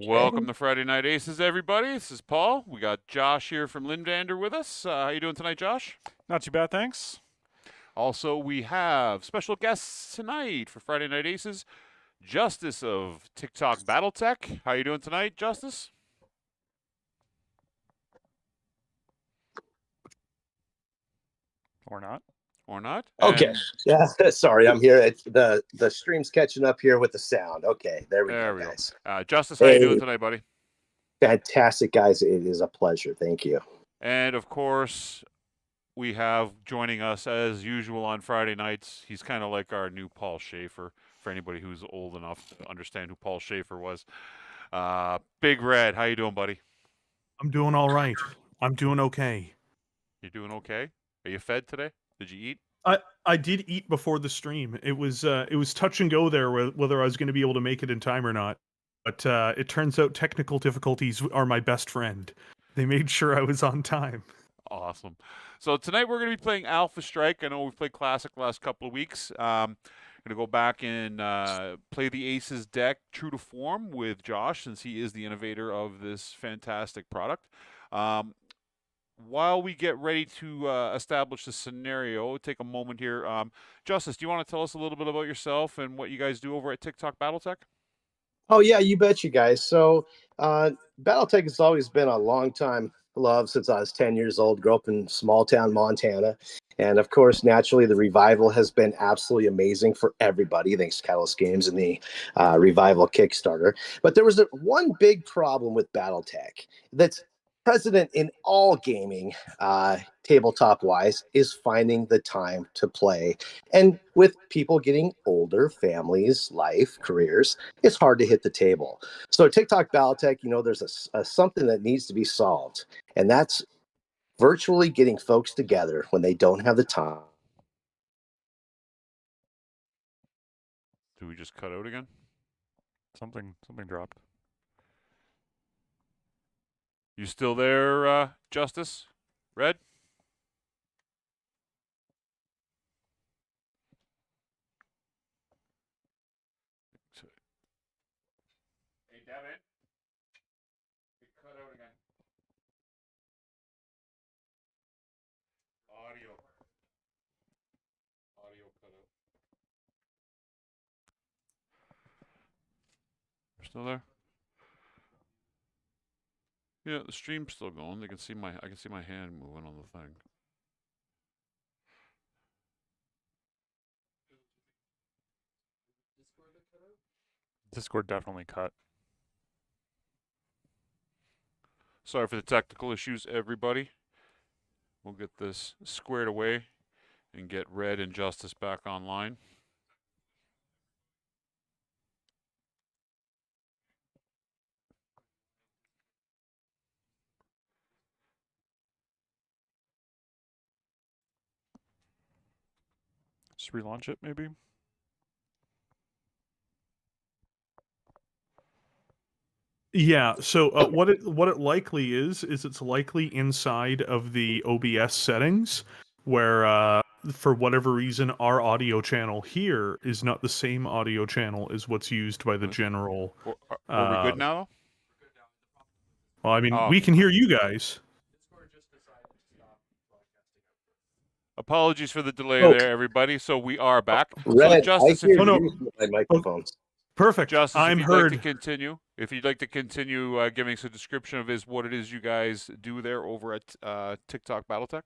Welcome to Friday Night Aces, everybody. This is Paul. We got Josh here from Lindander with us. How you doing tonight, Josh? Not too bad, thanks. Also, we have special guests tonight for Friday Night Aces. Justice of Tik Tok BattleTech. How you doing tonight, Justice? Or not. Or not? Okay. Yeah. Sorry, I'm here. It's the stream's catching up here with the sound. Okay, there we go, guys. Justice, how you doing tonight, buddy? Fantastic, guys. It is a pleasure. Thank you. And of course, we have joining us as usual on Friday nights. He's kind of like our new Paul Schaefer. For anybody who's old enough to understand who Paul Schaefer was, Big Red, how you doing, buddy? I'm doing all right. I'm doing okay. You doing okay? Are you fed today? Did you eat? I did eat before the stream. It was touch and go there whether I was going to be able to make it in time or not. But it turns out technical difficulties are my best friend. They made sure I was on time. Awesome. So tonight we're going to be playing Alpha Strike. I know we've played Classic the last couple of weeks. I'm going to go back and play the Aces deck true to form with Josh, since he is the innovator of this fantastic product. While we get ready to establish the scenario, take a moment here. Justice, do you want to tell us a little bit about yourself and what you guys do over at Tik Tok BattleTech? Oh, yeah, you bet you guys. So BattleTech has always been a long time love since I was 10 years old, grew up in small town Montana. And of course, naturally, the revival has been absolutely amazing for everybody, thanks to Catalyst Games and the revival Kickstarter. But there was one big problem with BattleTech that's president in all gaming, tabletop wise, is finding the time to play. And with people getting older, families, life, careers, it's hard to hit the table. So Tik Tok BattleTech, there's a something that needs to be solved, and that's virtually getting folks together when they don't have the time. Do we just cut out again? Something dropped. You still there, Justice? Red? Hey, Devin? You cut out again. Audio cut out. You're still there? Yeah, the stream's still going. I can see my hand moving on the thing. Discord definitely cut. Sorry for the technical issues, everybody. We'll get this squared away and get Red and Justice back online. Just relaunch it, maybe. Yeah. So what it likely is it's likely inside of the OBS settings, where for whatever reason our audio channel here is not the same audio channel as what's used by the general. Are we good now? Well, I mean, we can hear you guys. Apologies for the delay there, everybody. So we are back. Red, so Justice, my microphones. Perfect. Justice, I'm if you'd heard. like to continue, giving us a description of what it is you guys do there over at Tik Tok BattleTech.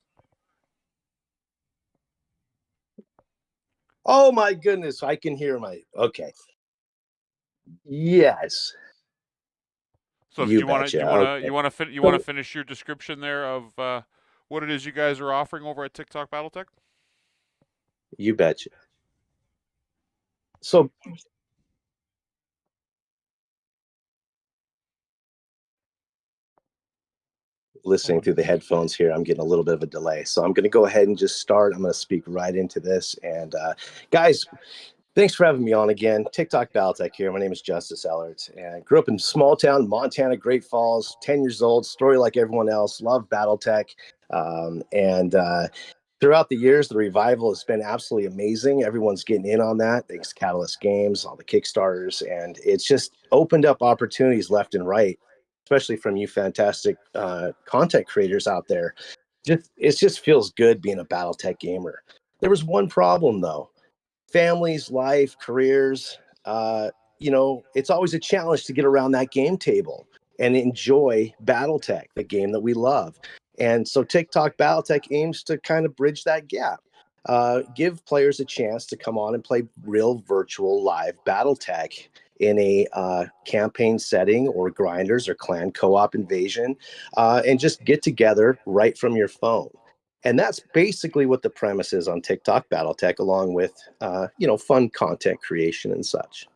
Oh my goodness, I can hear okay. Yes. So if you want to finish your description there of what it is you guys are offering over at Tik Tok BattleTech? You betcha. So listening through the headphones here, I'm getting a little bit of a delay. So I'm going to go ahead and just start. I'm going to speak right into this. And guys, thanks for having me on again. Tik Tok BattleTech here. My name is Justice Ellert. And I grew up in small town, Montana, Great Falls, 10 years old, story like everyone else, love BattleTech. throughout the years, the revival has been absolutely amazing. Everyone's getting in on that, thanks to Catalyst Games, all the Kickstarters, and it's just opened up opportunities left and right, especially from you fantastic content creators out there. It just feels good being a BattleTech gamer. There was one problem though: families, life, careers. It's always a challenge to get around that game table and enjoy BattleTech, the game that we love. And so TikTok BattleTech aims to kind of bridge that gap, give players a chance to come on and play real virtual live BattleTech in a campaign setting or grinders or clan co-op invasion, and just get together right from your phone. And that's basically what the premise is on TikTok BattleTech, along with fun content creation and such.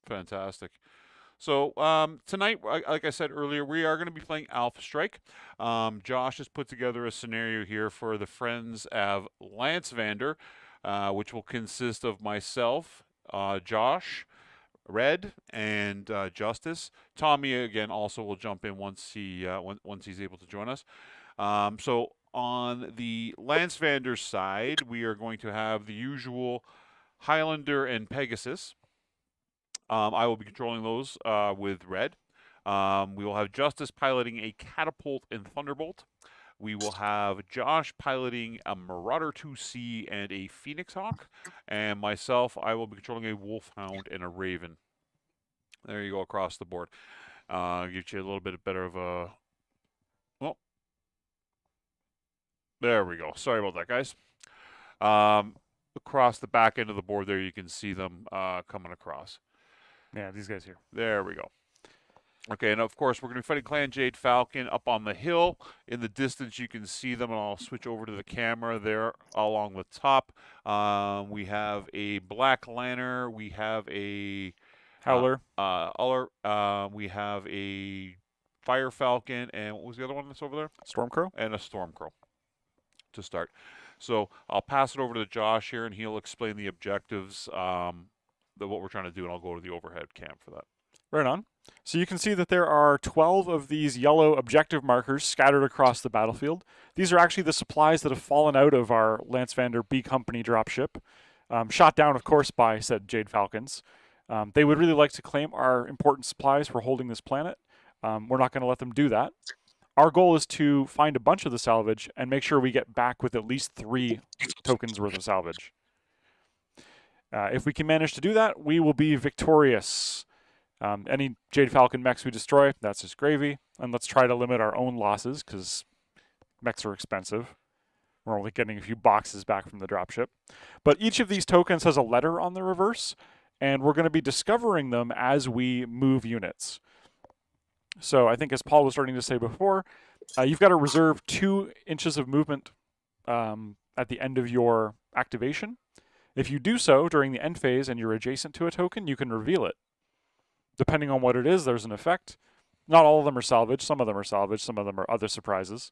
Fantastic. So tonight, like I said earlier, we are going to be playing Alpha Strike. Josh has put together a scenario here for the Friends of Lance Vander, which will consist of myself, Josh, Red, and Justice. Tommy again also will jump in once once he's able to join us. So on the Lance Vander side, we are going to have the usual Highlander and Pegasus. I will be controlling those with Red. We will have Justice piloting a Catapult and Thunderbolt. We will have Josh piloting a Marauder 2C and a Phoenix Hawk. And myself, I will be controlling a Wolfhound and a Raven. There you go across the board. Gives you a little bit better of a... Well, there we go. Sorry about that, guys. Across the back end of the board there, you can see them coming across. Yeah, these guys here. There we go. Okay, and of course, we're going to be fighting Clan Jade Falcon up on the hill. In the distance, you can see them, and I'll switch over to the camera there along the top. We have a Black Lantern. We have a Howler. We have a Fire Falcon, and what was the other one that's over there? Stormcrow. And a Stormcrow to start. So I'll pass it over to Josh here, and he'll explain the objectives, what we're trying to do, and I'll go to the overhead cam for that. Right on. So you can see that there are 12 of these yellow objective markers scattered across the battlefield. These are actually the supplies that have fallen out of our Lance Vander B Company dropship, shot down, of course, by said Jade Falcons. They would really like to claim our important supplies for holding this planet. We're not going to let them do that. Our goal is to find a bunch of the salvage and make sure we get back with at least 3 tokens worth of salvage. If we can manage to do that, we will be victorious. Any Jade Falcon mechs we destroy, that's just gravy. And let's try to limit our own losses, because mechs are expensive. We're only getting a few boxes back from the dropship. But each of these tokens has a letter on the reverse, and we're going to be discovering them as we move units. So I think, as Paul was starting to say before, you've got to reserve 2 inches of movement at the end of your activation. If you do so during the end phase and you're adjacent to a token, you can reveal it. Depending on what it is, there's an effect. Not all of them are salvage. Some of them are salvage. Some of them are other surprises.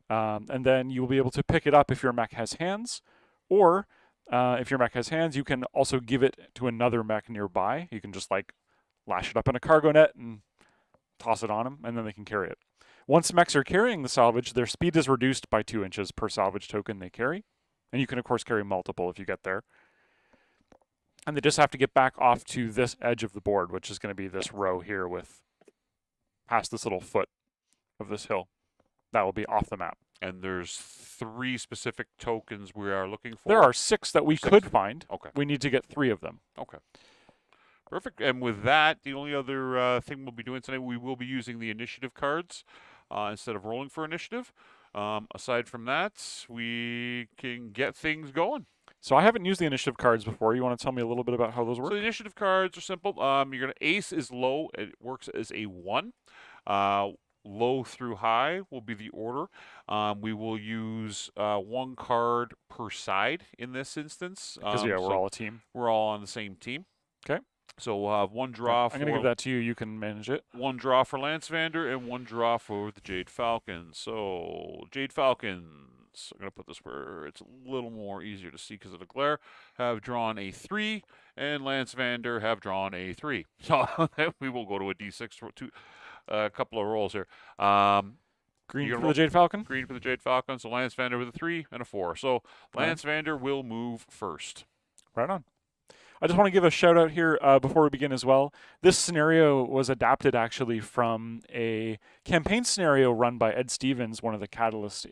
And then you'll be able to pick it up if your mech has hands. Or if your mech has hands, you can also give it to another mech nearby. You can just lash it up in a cargo net and toss it on them, and then they can carry it. Once mechs are carrying the salvage, their speed is reduced by 2 inches per salvage token they carry. And you can, of course, carry multiple if you get there. And they just have to get back off to this edge of the board, which is going to be this row here with past this little foot of this hill. That will be off the map. And there's 3 specific tokens we are looking for. There are 6 that we could find. Okay. We need to get 3 of them. Okay. Perfect. And with that, the only other thing we'll be doing tonight, we will be using the initiative cards instead of rolling for initiative. Aside from that, we can get things going. So I haven't used the initiative cards before. You want to tell me a little bit about how those work? So the initiative cards are simple. You're going to ace is low. It works as a 1. Low through high will be the order. We will use 1 card per side in this instance. Because we're all a team. We're all on the same team. Okay. So we'll have 1 draw. I'm going to give that to you. You can manage it. 1 draw for Lance Vander and 1 draw for the Jade Falcons. So Jade Falcons, I'm going to put this where it's a little more easier to see because of the glare, have drawn a 3, and Lance Vander have drawn a 3. So we will go to a D6 for a couple of rolls here. Green You for gonna the Jade Falcon. Green for the Jade Falcon. So Lance Vander with a 3 and a 4. So Lance Vander will move first. Right on. I just want to give a shout out here before we begin as well. This scenario was adapted actually from a campaign scenario run by Ed Stevens, one of the Catalyst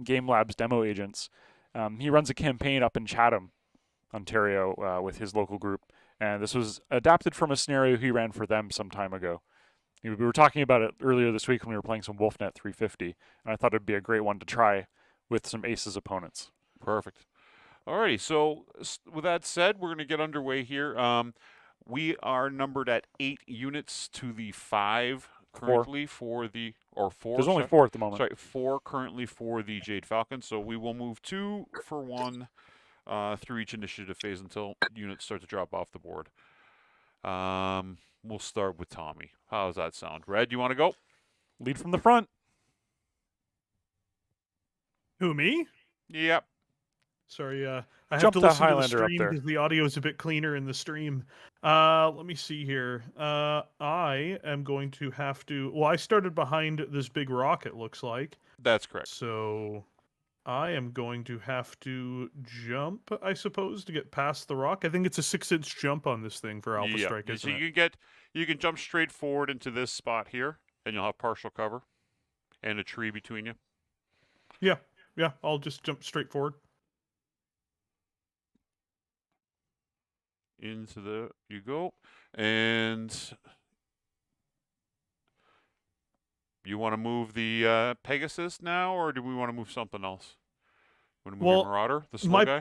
Game Labs demo agents. He runs a campaign up in Chatham, Ontario, with his local group, and this was adapted from a scenario he ran for them some time ago. We were talking about it earlier this week when we were playing some WolfNet 350, and I thought it'd be a great one to try with some Aces opponents. Perfect. Alrighty, so with that said, we're going to get underway here. We are numbered at 8 units to the 5 currently for the, or 4. There's only 4 at the moment. Sorry, 4 currently for the Jade Falcon. So we will move 2 for 1 through each initiative phase until units start to drop off the board. We'll start with Tommy. How does that sound? Red, you want to go? Lead from the front. Who, me? Yep. Sorry, I have Jump to that listen to the Highlander up stream there. because the audio is a bit cleaner in the stream. Let me see here. I am going to have to. Well, I started behind this big rock. It looks like. That's correct. So, I am going to have to jump, I suppose, to get past the rock. I think it's a 6-inch jump on this thing for Alpha Strike, So isn't it? you can jump straight forward into this spot here, and you'll have partial cover, and a tree between you. Yeah. I'll just jump straight forward. Into the you go, and you want to move the Pegasus now, or do we want to move something else? Want to move your Marauder, the slow guy?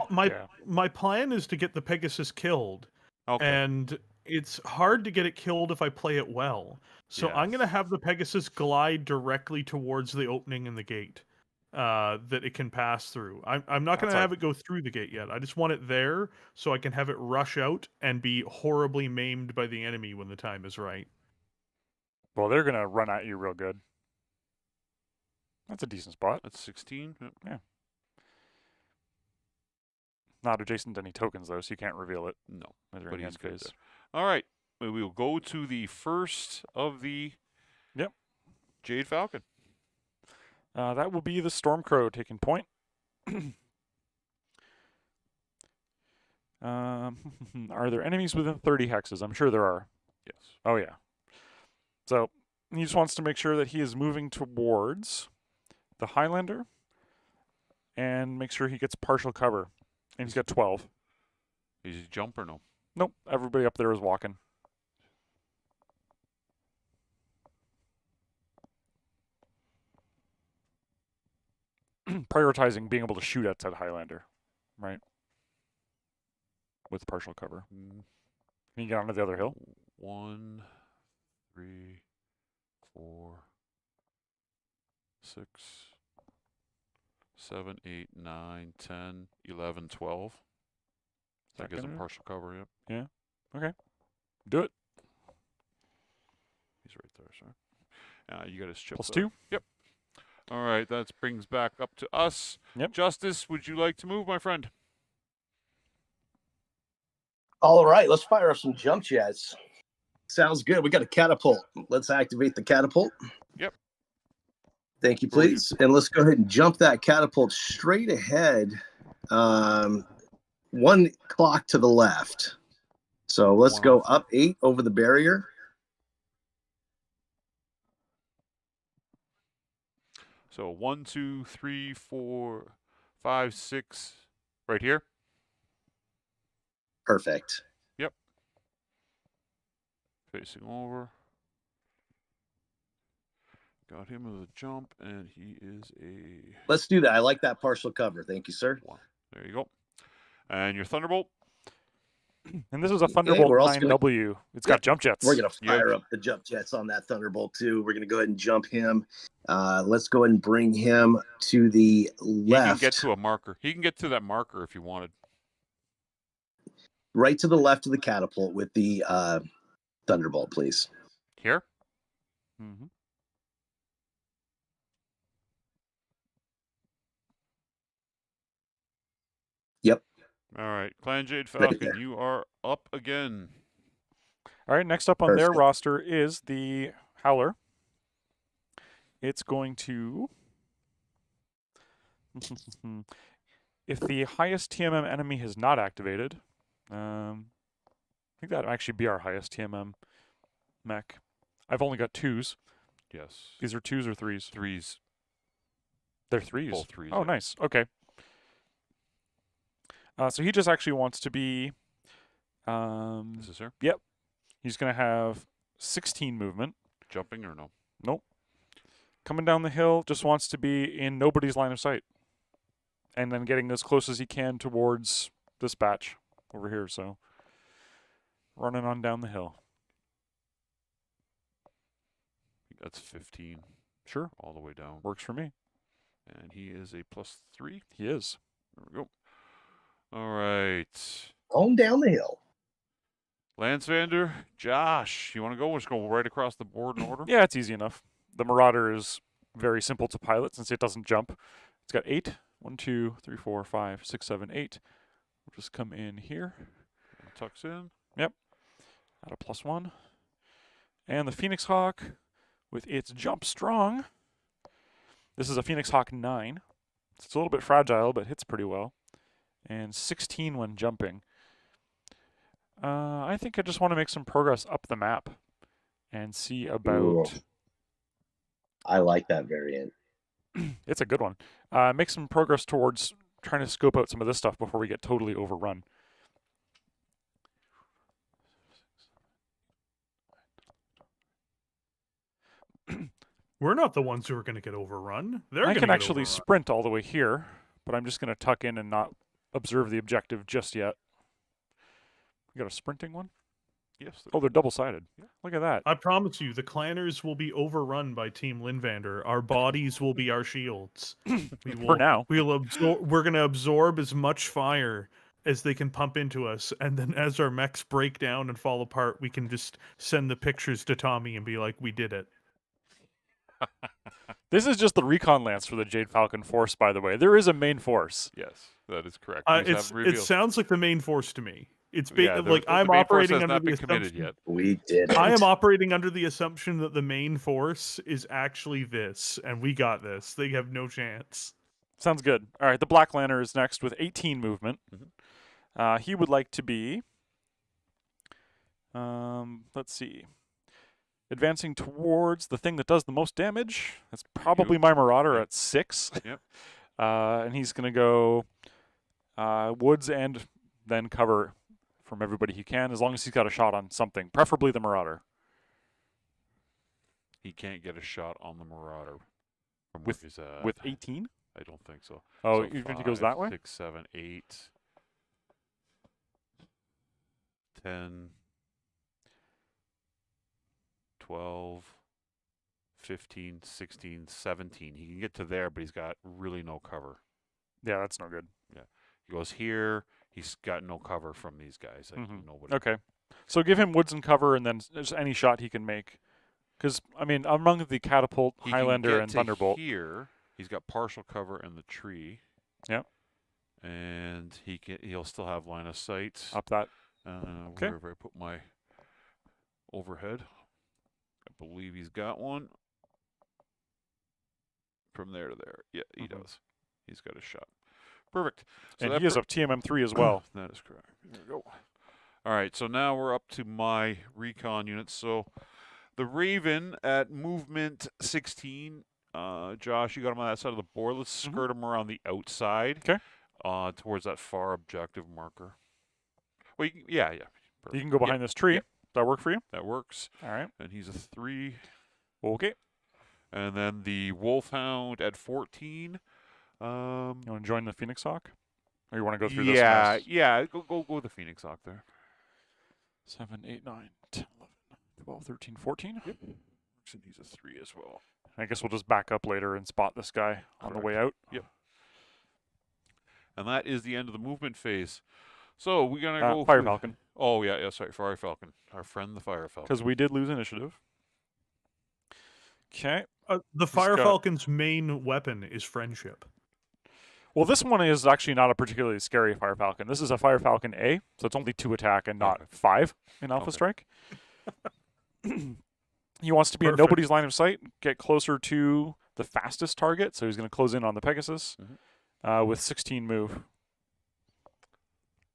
My plan is to get the Pegasus killed, Okay. and it's hard to get it killed if I play it well. So I'm going to have the Pegasus glide directly towards the opening in the gate that it can pass through. I'm not going to have it go through the gate yet. I just want it there so I can have it rush out and be horribly maimed by the enemy when the time is right. Well, they're going to run at you real good. That's a decent spot. That's 16. Yep. Yeah. Not adjacent to any tokens, though, so you can't reveal it. No, But he's good there. All right, we will go to the first of the Jade Falcon. That will be the Stormcrow taking point. Are there enemies within 30 hexes? I'm sure there are. Yes. Oh, yeah. So he just wants to make sure that he is moving towards the Highlander and make sure he gets partial cover. And he's got 12. Is he jump or no? Nope. Everybody up there is walking. Prioritizing being able to shoot at said Highlander, right? With partial cover. Can you get onto the other hill? 1, 3, 4, 6, 7, 8, 9, 10, 11, 12. That gives him partial cover, yep. Yeah. Okay. Do it. He's right there, sir. You got his chip. +2? Yep. All right, that brings back up to us. Yep. Justice, would you like to move, my friend? All right, let's fire up some jump jets. Sounds good. We got a catapult. Let's activate the catapult. Yep. Thank you, please. And let's go ahead and jump that catapult straight ahead. 1 clock to the left. So let's go up 8 over the barrier. So 1, 2, 3, 4, 5, 6, right here. Perfect. Yep. Facing over. Got him with a jump, and he is a... Let's do that. I like that partial cover. Thank you, sir. 1. There you go. And your Thunderbolt. And this is a Thunderbolt 9W. It's got jump jets. We're going to fire up the jump jets on that Thunderbolt, too. We're going to go ahead and jump him. Let's go ahead and bring him to the left. He can get to a marker. He can get to that marker if you wanted. Right to the left of the catapult with the Thunderbolt, please. Here? Mm-hmm. Yep. All right. Clan Jade Falcon, you are up again. All right, next up on their roster is the Howler. it's going to... if the highest TMM enemy has not activated, I think that would actually be our highest TMM mech. I've only got 2s. Yes. These are 2s or 3s? 3s. They're 3s. Both 3s. Oh, yeah. nice. Okay. So he just actually wants to be... Is this her? Yep. He's going to have 16 movement. Jumping or no? Nope. Coming down the hill, just wants to be in nobody's line of sight. And then getting as close as he can towards this batch over here. So running on down the hill. That's 15 Sure. all the way down. Works for me. And he is a +3. He is. There we go. All right. On down the hill. Lansvander, Josh, you want to go? We'll just go right across the board in order. Yeah, it's easy enough. The Marauder is very simple to pilot since it doesn't jump. It's got 8. 1, 2, 3, 4, 5, 6, 7, 8. We'll just come in here. Tucks in. Add a +1. And the Phoenix Hawk with its jump strong. This is a Phoenix Hawk 9. It's a little bit fragile, but hits pretty well. And 16 when jumping. I think I just want to make some progress up the map and see about... Ooh. I like that variant. It's a good one. Make some progress towards trying to scope out some of this stuff before we get totally overrun. We're not the ones who are going to get overrun. They're I gonna can get actually overrun. sprint all the way here, but I'm just going to tuck in and not observe the objective just yet. You got a sprinting one? Yes. Oh, they're double-sided. Yeah. Look at that. I promise you, the clanners will be overrun by Team Linvander. Our bodies will be our shields. We will, For now. we're going to absorb as much fire as they can pump into us, and then as our mechs break down and fall apart, we can just send the pictures to Tommy and be like, "We did it." This is just the recon lance for the Jade Falcon force, by the way. There is a main force. Yes, that is correct. It sounds like the main force to me. It's Yeah, like the I'm main force operating has under not the been committed assumption. yet. We did it. I am operating under the assumption that the main force is actually this, and we got this. They have no chance. Sounds good. All right, the Black Lantern is next with 18 movement. He would like to be, let's see, advancing towards the thing that does the most damage. That's probably my Marauder at 6. Yep. And he's going to go woods and then cover from everybody he can, as long as he's got a shot on something, preferably the Marauder. He can't get a shot on the Marauder. From With- where he's at. With 18? I don't think so. Oh, So even if he goes that way? 6, 7, 8, 10, 12, 15, 16, 17. He can get to there, but he's got really no cover. Yeah, that's no good. He goes here. He's got no cover from these guys. Like, nobody. Okay. So give him woods and cover, and then just any shot he can make. Because, I mean, among the Catapult, He can Highlander, get and to Thunderbolt. Here, he's got partial cover in the tree. Yep. And he'll still have line of sight. Up that. Okay. Wherever I put my overhead. I believe he's got one. From there to there. Yeah, he does. He's got a shot. Perfect. So And that he is a TMM3 as well. That is correct. There we go. All right, so now we're up to my recon units. So the Raven at movement 16. Josh, you got him on that side of the board. Let's skirt him around the outside. Okay. Towards that far objective marker. Well, yeah. You Perfect. can go behind this tree. Yep. Does that work for you? That works. All right. And he's a 3. Okay. And then the Wolfhound at 14. You want to join the Phoenix Hawk? Or you want to go through this? Yeah, mess? yeah. Go with the Phoenix Hawk there. 7, 8, 9, 10, 11, 12, 13, 14. Yep. And he's a 3 as well. I guess we'll just back up later and spot this guy on the way out. Yep. And that is the end of the movement phase. So we're gonna go Fire for- Falcon, Oh yeah. Sorry, Fire Falcon. Our friend, the Fire Falcon. because we did lose initiative. Okay. The Fire got- Falcon's main weapon is friendship. Well, this one is actually not a particularly scary Fire Falcon. This is a Fire Falcon A, so it's only 2 attack and not 5 in Alpha Okay. Strike. He wants to be in Perfect. nobody's line of sight, get closer to the fastest target, so he's going to close in on the Pegasus with 16 move.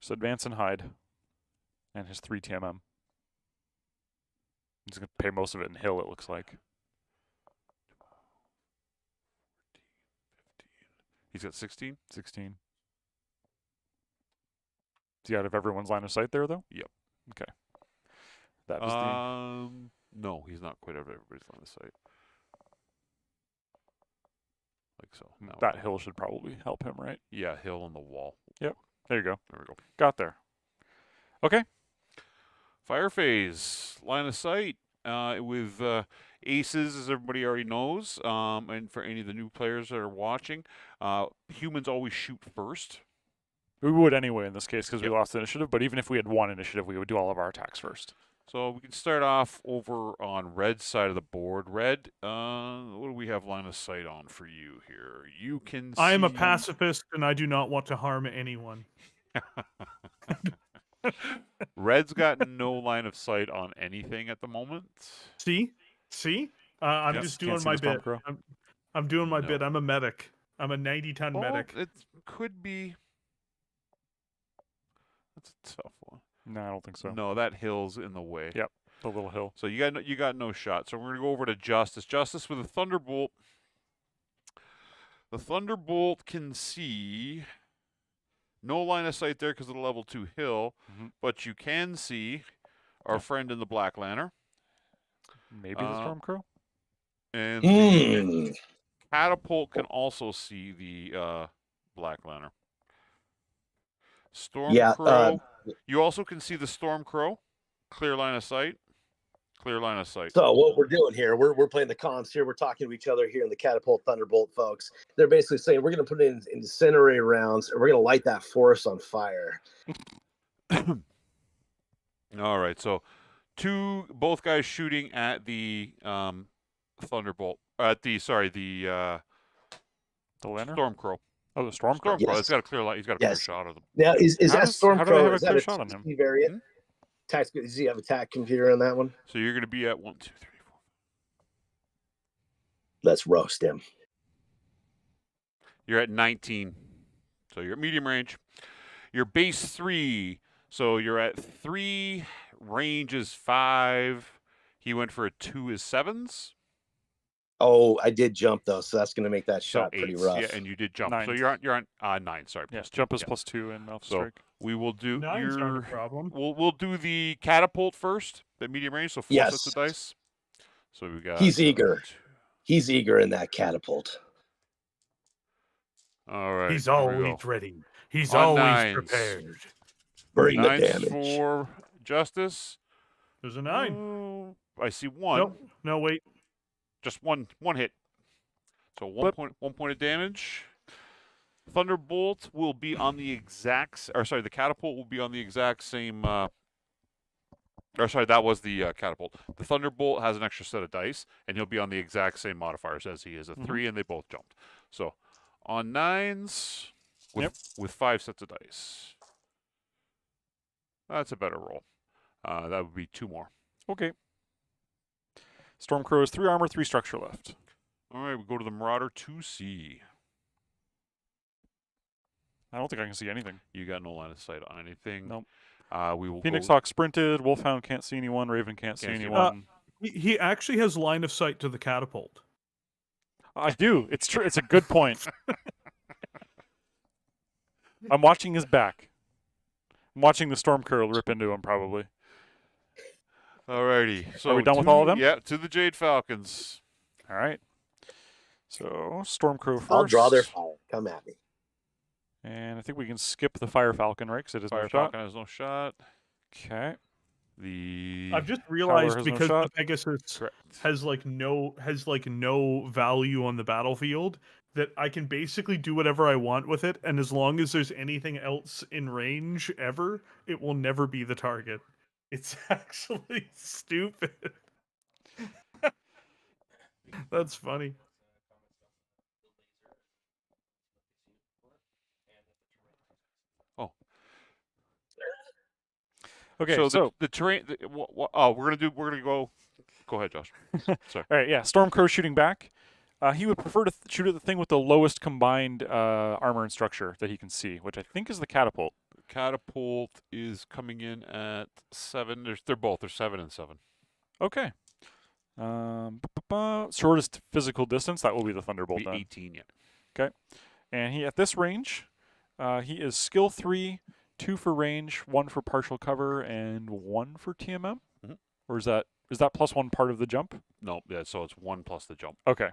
So advance and hide. And his 3 TMM. He's going to pay most of it in hill, it looks like. He's got 16? 16. Is he out of everyone's line of sight there, though? Yep. Okay. That is the... No, he's not quite out of everybody's line of sight. Like so. No. That hill should probably help him, right? Yeah, hill on the wall. Yep. There you go. There we go. Got there. Okay. Fire phase, line of sight with aces, as everybody already knows, and for any of the new players that are watching, humans always shoot first. We would anyway in this case because we Yep. lost the initiative, but even if we had 1 initiative, we would do all of our attacks first. So we can start off over on Red's side of the board. Red, what do we have line of sight on for you here? You can I am a see- pacifist, and I do not want to harm anyone. Red's got no line of sight on anything at the moment. See? I'm Yes, just can't doing see my the storm bit. crow. I'm doing my No. bit. I'm a medic. I'm a 90-ton Well, medic. it could be. That's a tough one. No, I don't think so. No, that hill's in the way. Yep. The little hill. So you got no shot. So we're gonna go over to Justice. Justice with a Thunderbolt. The Thunderbolt can see no line of sight there because of the level 2 hill, but you can see our friend in the Black Lantern. Maybe the storm crow? And the Hmm. Catapult can also see the Black Lantern. Storm Yeah, Crow. You also can see the Storm Crow. Clear line of sight. Clear line of sight. So what we're doing here, we're playing the comms here. We're talking to each other here in the Catapult Thunderbolt, folks. They're basically saying we're going to put in incendiary rounds, and we're going to light that forest on fire. All right, so both guys shooting at the Thunderbolt. The lantern? Storm Crow. Oh, the storm crow. Storm Crow. Yes. He's got a clear light. He's got a clear Yes. shot of them. Now, is How that does- Storm how do they Crow? have a Is that clear a shot on him? TC variant? Tactical, does he have a TAC computer on that one? So you're going to be at 1, 2, 3, 4. Let's roast him. You're at 19. So you're at medium range. Your base 3. So you're at 3. Range is 5. He went for a 2 is 7s. Oh, I did jump though, so that's going to make that So shot pretty 8s. rough. Yeah, and you did jump. 9. So you're on 9. Sorry. Yeah, plus 2. jump is Yeah. +2 in Alpha So Strike. we will do Nine's not a your. problem. We'll do the catapult first. The medium range. So 4 sets of Yes. dice. So we got. He's eager. He's eager in that catapult. All right. He's here we always go. ready. He's On always nines. prepared. Bring the 9s damage. for Justice. There's a 9. Oh, I see 1. Nope. No, wait. Just one hit. So one point of damage. Thunderbolt will be on the exact. The catapult will be on the exact same. That was the catapult. The Thunderbolt has an extra set of dice, and he'll be on the exact same modifiers as he is a 3, and they both jumped. So on 9s with 5 sets of dice. That's a better roll. That would be 2 more. Okay. Stormcrow has 3 armor, 3 structure left. All right, we go to the Marauder 2C. I don't think I can see anything. You got no line of sight on anything. Nope. We will Phoenix go. Hawk sprinted. Wolfhound can't see anyone. Raven can't see Can't see anyone. He actually has line of sight to the catapult. I do. It's true. It's a good point. I'm watching his back. I'm watching the Stormcrow rip into him, probably. Alrighty. So Are we done with all of them? Yeah, to the Jade Falcons. All right. So Stormcrow first. I'll draw their fire. Come at me. And I think we can skip the Fire Falcon, right? Because it is Fire no shot. Falcon has no shot. Okay. The I've just Prowler realized has no because the shot. Pegasus correct. has like no value on the battlefield that I can basically do whatever I want with it, and as long as there's anything else in range ever, it will never be the target. It's actually stupid. That's funny. Okay. so So, the terrain. We're gonna go. go ahead, Josh. Sorry. All right, yeah. Stormcrow shooting back. He would prefer to shoot at the thing with the lowest combined armor and structure that he can see, which I think is the catapult. Catapult is coming in at 7. They're both. They're 7 and 7. Okay. Shortest physical distance, that will be the Thunderbolt Be then. 18, yeah. Okay. And he at this range, he is skill 3, 2 for range, 1 for partial cover, and 1 for TMM? Mhm. Or is that +1 part of the jump? No, yeah, so it's 1 plus the jump. Okay.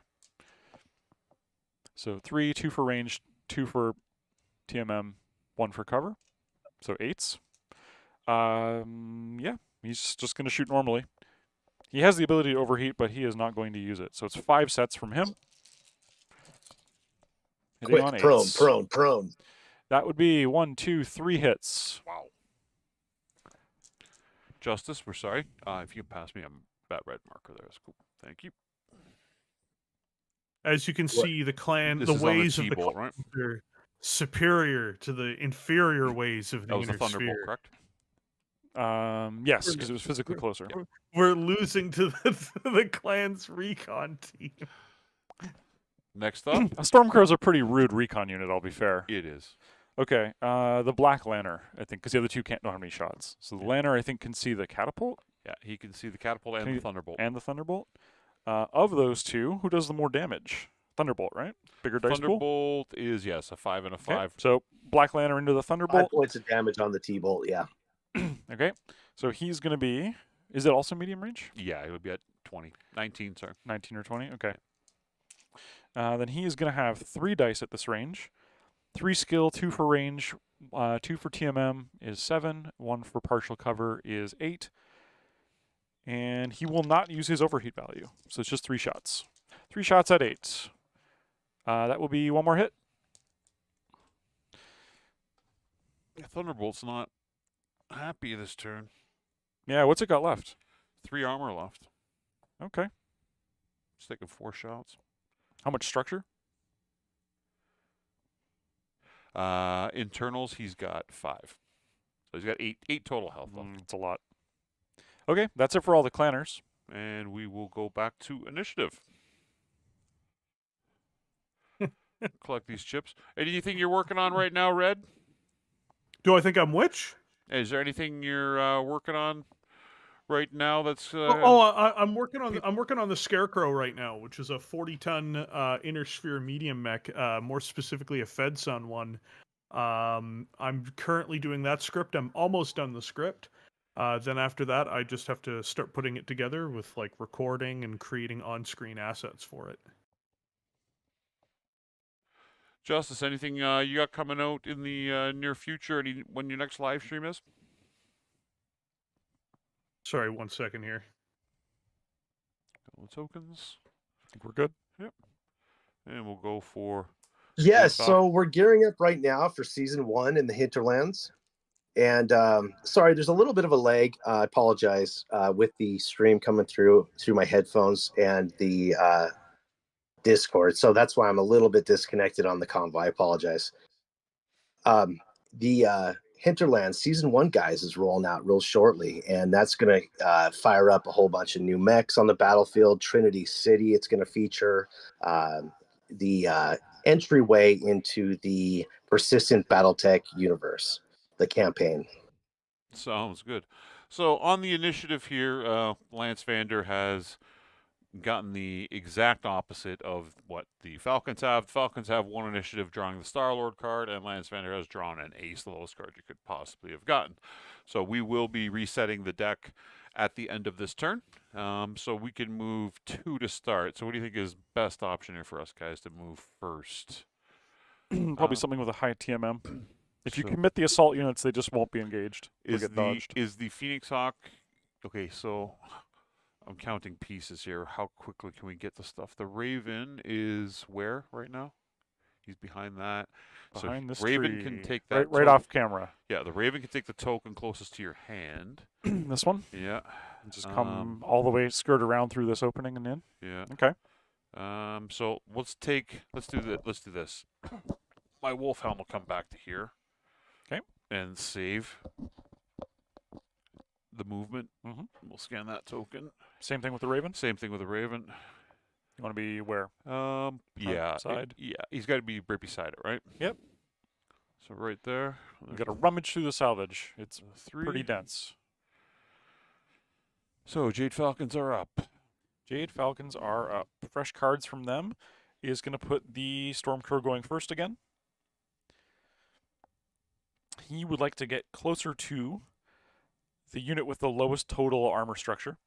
So 3, 2 for range, 2 for TMM, 1 for cover. So 8s. Yeah, he's just going to shoot normally. He has the ability to overheat, but he is not going to use it. So it's 5 sets from him. Hitting on Quick, 8s. prone. That would be 1, 2, 3 hits. Wow. Justice, we're sorry. If you can pass me that red marker there, that's cool. Thank you. As you can see, the clan, This the is on the ways of the T-bolt, clan right? are superior to the inferior ways of the That was the inner Thunderbolt, sphere. correct? Yes, because it was physically closer. We're losing to the clan's recon team. Next up, A Stormcrow's a pretty rude recon unit, I'll be fair. it is. Okay, the Black Lanner, I think, because the other two can't know how many shots. So the Lanner, I think, can see the catapult. Yeah, he can see the catapult and Can the he- Thunderbolt. And the Thunderbolt. Of those two, who does the more damage? Thunderbolt, right? Bigger dice pool? Thunderbolt is, yes, a 5 and a 5. Okay. So Black Lanner into the 5 Thunderbolt. points of damage on the T-bolt, yeah. Okay, so he's going to be... Is it also medium range? Yeah, it would be at 20. 19, sorry. 19 or 20? Okay. Then he is going to have 3 dice at this range. 3 skill, 2 for range, 2 for TMM is 7, 1 for partial cover is 8. And he will not use his overheat value. So it's just 3 shots. 3 shots at 8. That will be 1 more hit. Yeah, Thunderbolt's not happy this turn. Yeah, what's it got left? 3 armor left. Okay. It's taking 4 shots. How much structure? Internals, he's got 5. So he's got 8 total health left. It's a lot. Okay, that's it for all the clanners. And we will go back to initiative. Collect these chips. Anything you're working on right now, Red? Do I think I'm which? Is there anything you're working on right now that's I'm working on the Scarecrow right now, which is a 40-ton inner sphere medium mech, more specifically a Fedsun one. I'm currently doing that script. I'm almost done the script. Then after that, I just have to start putting it together with like recording and creating on-screen assets for it. Justice, anything you got coming out in the near future? When your next live stream is? Sorry, 1 second here. Couple of tokens. I think we're good. And we'll go for... Yes, Bob? so we're gearing up right now for season 1 in the Hinterlands. And sorry, there's a little bit of a lag. I apologize with the stream coming through my headphones and the Discord. So that's why I'm a little bit disconnected on the convo. I apologize. The Hinterlands season 1, guys, is rolling out real shortly, and that's going to fire up a whole bunch of new mechs on the battlefield. Trinity City, it's going to feature the entryway into the persistent BattleTech universe, the campaign. Sounds good. So on the initiative here, Lance Vander has gotten the exact opposite of what the Falcons have. The Falcons have 1 initiative drawing the Star-Lord card, and Lance Vander has drawn an ace, the lowest card you could possibly have gotten. So we will be resetting the deck at the end of this turn. So we can move 2 to start. So what do you think is best option here for us guys to move first? Probably something with a high TMM. If you so- commit the assault units, they just won't be engaged. They'll get dodged. Is the Phoenix Hawk... Okay, so... I'm counting pieces here. How quickly can we get the stuff? The Raven is where right now? He's behind that. Behind this Raven tree. can take that. Right off camera. Yeah, the Raven can take the token closest to your hand. This one? Yeah. Just come all the way, skirt around through this opening and in? Yeah. Okay. So let's do this. My wolf helm will come back to here. Okay. And save the movement. Mhm. We'll scan that token. Same thing with the Raven. Same thing with the Raven. You want to be where? Yeah, side? yeah. He's got to be right beside it, right? Yep. So right there. You got to rummage through the salvage. It's three. pretty dense. So Jade Falcons are up. Jade Falcons are up. Fresh cards from them is going to put the Stormcrow going first again. He would like to get closer to the unit with the lowest total armor structure.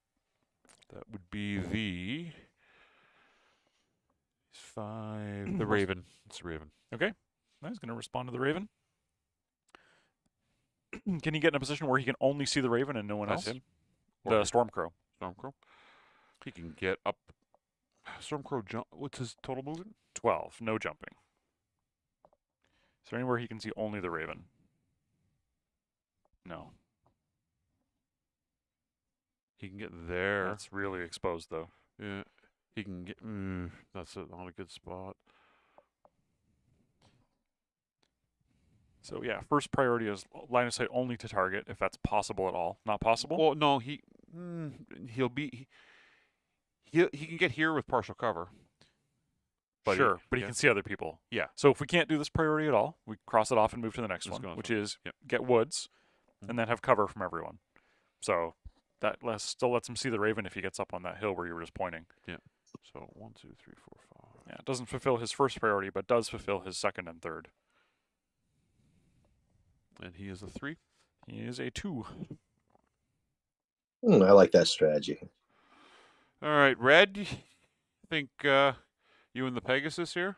That would be the 5. The Raven. It's the Raven. Okay. He's going to respond to the Raven. Can he get in a position where he can only see the Raven and no one That's else? him. The Or Stormcrow. Stormcrow. He can get up. Stormcrow jump. What's his total movement? 12. No jumping. Is there anywhere he can see only the Raven? No. He can get there. That's really exposed, though. Yeah. He can get. That's not a good spot. So yeah, first priority is line of sight only to target, if that's possible at all. Not possible? Well, no. He'll be. He can get here with partial cover. But sure, but he yeah. can see other people. Yeah. So if we can't do this priority at all, we cross it off and move to the next Let's one, go which for it. is Yep. get woods, and then have cover from everyone. So that still lets him see the Raven if he gets up on that hill where you were just pointing. So 1, 2, 3, 4, 5. Yeah, it doesn't fulfill his first priority, but does fulfill his second and third. And he is a 3. He is a 2. I like that strategy. All right, Red. I think you and the Pegasus here.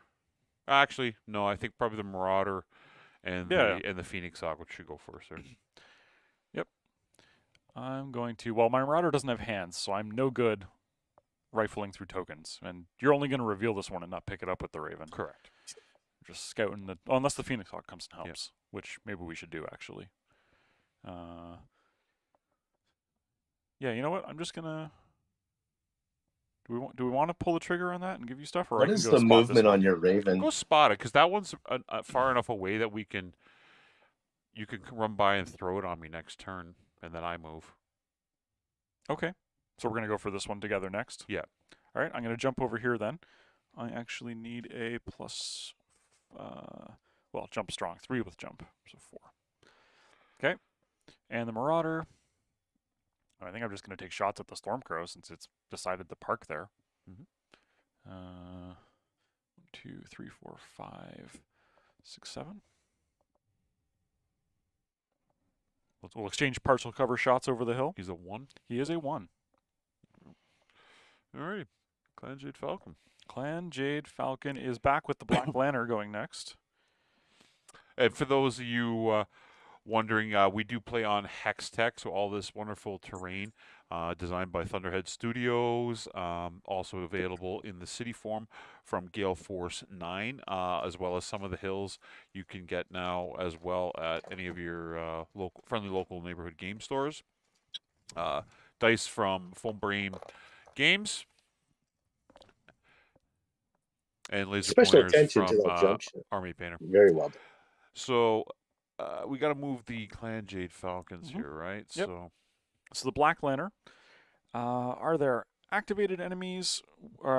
Actually, no. I think probably the Marauder and the Phoenix Hawk should go first. There. Yep. I'm going to. Well, my Marauder doesn't have hands, so I'm no good rifling through tokens. And you're only going to reveal this one and not pick it up with the Raven. Correct. Just scouting the. Oh, unless the Phoenix Hawk comes and helps, which maybe we should do actually. Yeah, you know what? I'm just gonna. Do we want to pull the trigger on that and give you stuff, or What I can is go the spot this movement one? on your Raven? Go spot it, because that one's far enough away that we can. You can run by and throw it on me next turn, and then I move. Okay, so we're gonna go for this one together next. Yeah. All right, I'm gonna jump over here then. I actually need a plus. Well, jump strong, 3 with jump, so 4. Okay, and the Marauder. I think I'm just going to take shots at the Stormcrow since it's decided to park there. 1, 2, 3, 4, 5, 6, 7. We'll exchange partial cover shots over the hill. He's a 1. He is a 1. All right, Clan Jade Falcon. Clan Jade Falcon is back with the Black Lantern going next. And for those of you wondering, we do play on Hex Tech, so all this wonderful terrain designed by Thunderhead Studios, also available in the city form from Gale Force 9, as well as some of the hills you can get now as well at any of your friendly local neighborhood game stores. Dice from Foam Brain Games. And laser Special pointers attention to from that junction. Army Painter. Very well done. So we got to move the Clan Jade Falcons here, right? Yep. So the Black Lantern. Are there activated enemies?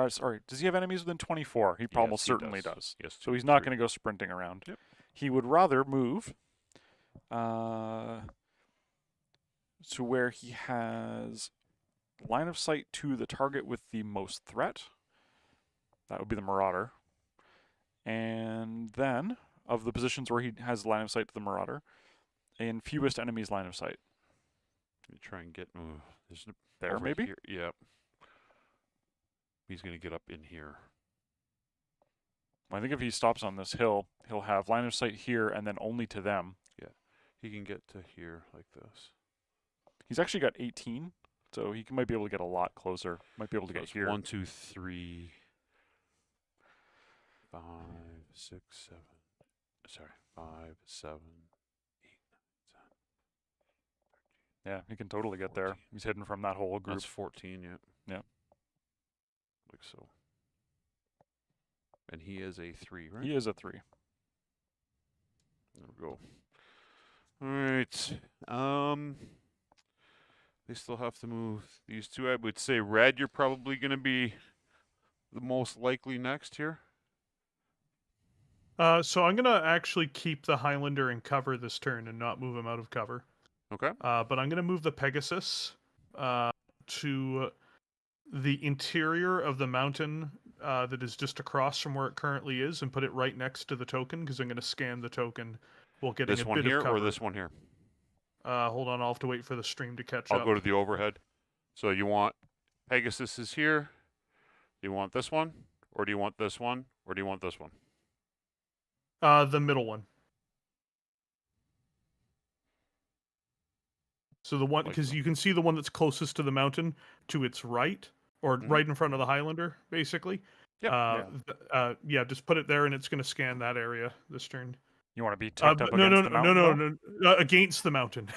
Sorry, does he have enemies within 24? He almost certainly does. Yes. So he's not going to go sprinting around. Yep. He would rather move to where he has line of sight to the target with the most threat. That would be the Marauder. And then, of the positions where he has line of sight to the Marauder, and fewest enemies line of sight. Let me try and get There, over maybe? here. Yep. He's going to get up in here. I think if he stops on this hill, he'll have line of sight here and then only to them. Yeah. He can get to here like this. He's actually got 18, so he might be able to get a lot closer. Might be able to So get it's here. 1, 2, 3, 5, 6, 7. Sorry, 5, 7, 8, 9, 10. Yeah, he can totally get there. 14. He's hidden from that whole group. That's 14, yeah. Yeah. Like so. And he is a 3, right? He is a 3. There we go. All right. They still have to move these two. I would say red, you're probably going to be the most likely next here. So I'm gonna actually keep the Highlander in cover this turn and not move him out of cover. Okay. But I'm gonna move the Pegasus to the interior of the mountain that is just across from where it currently is, and put it right next to the token because I'm gonna scan the token while getting This a one bit here of cover. or this one here? Hold on, I'll have to wait for the stream to catch I'll up. go to the overhead. So you want Pegasus is here. Do you want this one? Or do you want this one? Or do you want this one? The middle one. So the one, Like because so. you can see the one that's closest to the mountain to its right, or Mhm. right in front of the Highlander, basically. Yep. Yeah, just put it there, and it's going to scan that area this turn. You want to be tucked up No, against the mountain, though? against the mountain.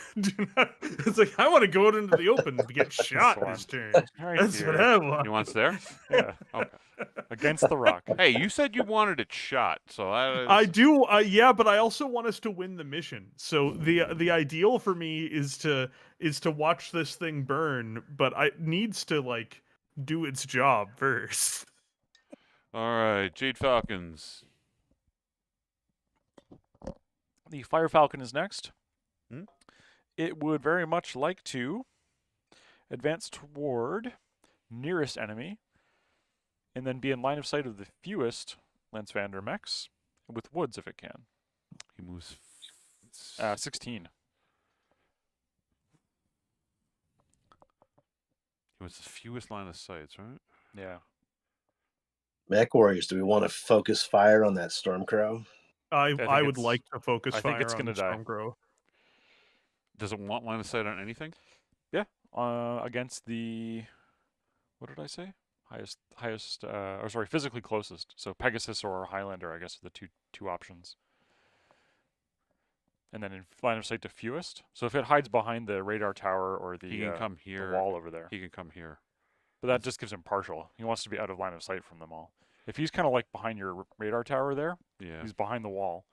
It's like I want to go out into the open and get shot one. this turn. Right That's what here. I want. He wants there? Yeah. Okay. Against the rock. Hey, you said you wanted it shot, so I do, yeah, but I also want us to win the mission. So the ideal for me is to watch this thing burn, but it needs to like do its job first. All right, Jade Falcons. The Fire Falcon is next. Hmm? It would very much like to advance toward nearest enemy and then be in line of sight of the fewest Lancevander mechs with woods if it can. He moves 16. He wants the fewest line of sights, right? Yeah. Mech Warriors, do we want to focus fire on that Stormcrow? I think would it's- like to focus I think fire it's on gonna the die. Stormcrow. Does it want line of sight on anything? Against the, what did I say? Physically closest. So Pegasus or Highlander, I guess, are the two options. And then in line of sight to fewest. So if it hides behind the radar tower or the, He can come the here. wall over there. He can come here. But that just gives him partial. He wants to be out of line of sight from them all. If he's kind of like behind your radar tower there, Yeah. he's behind the wall.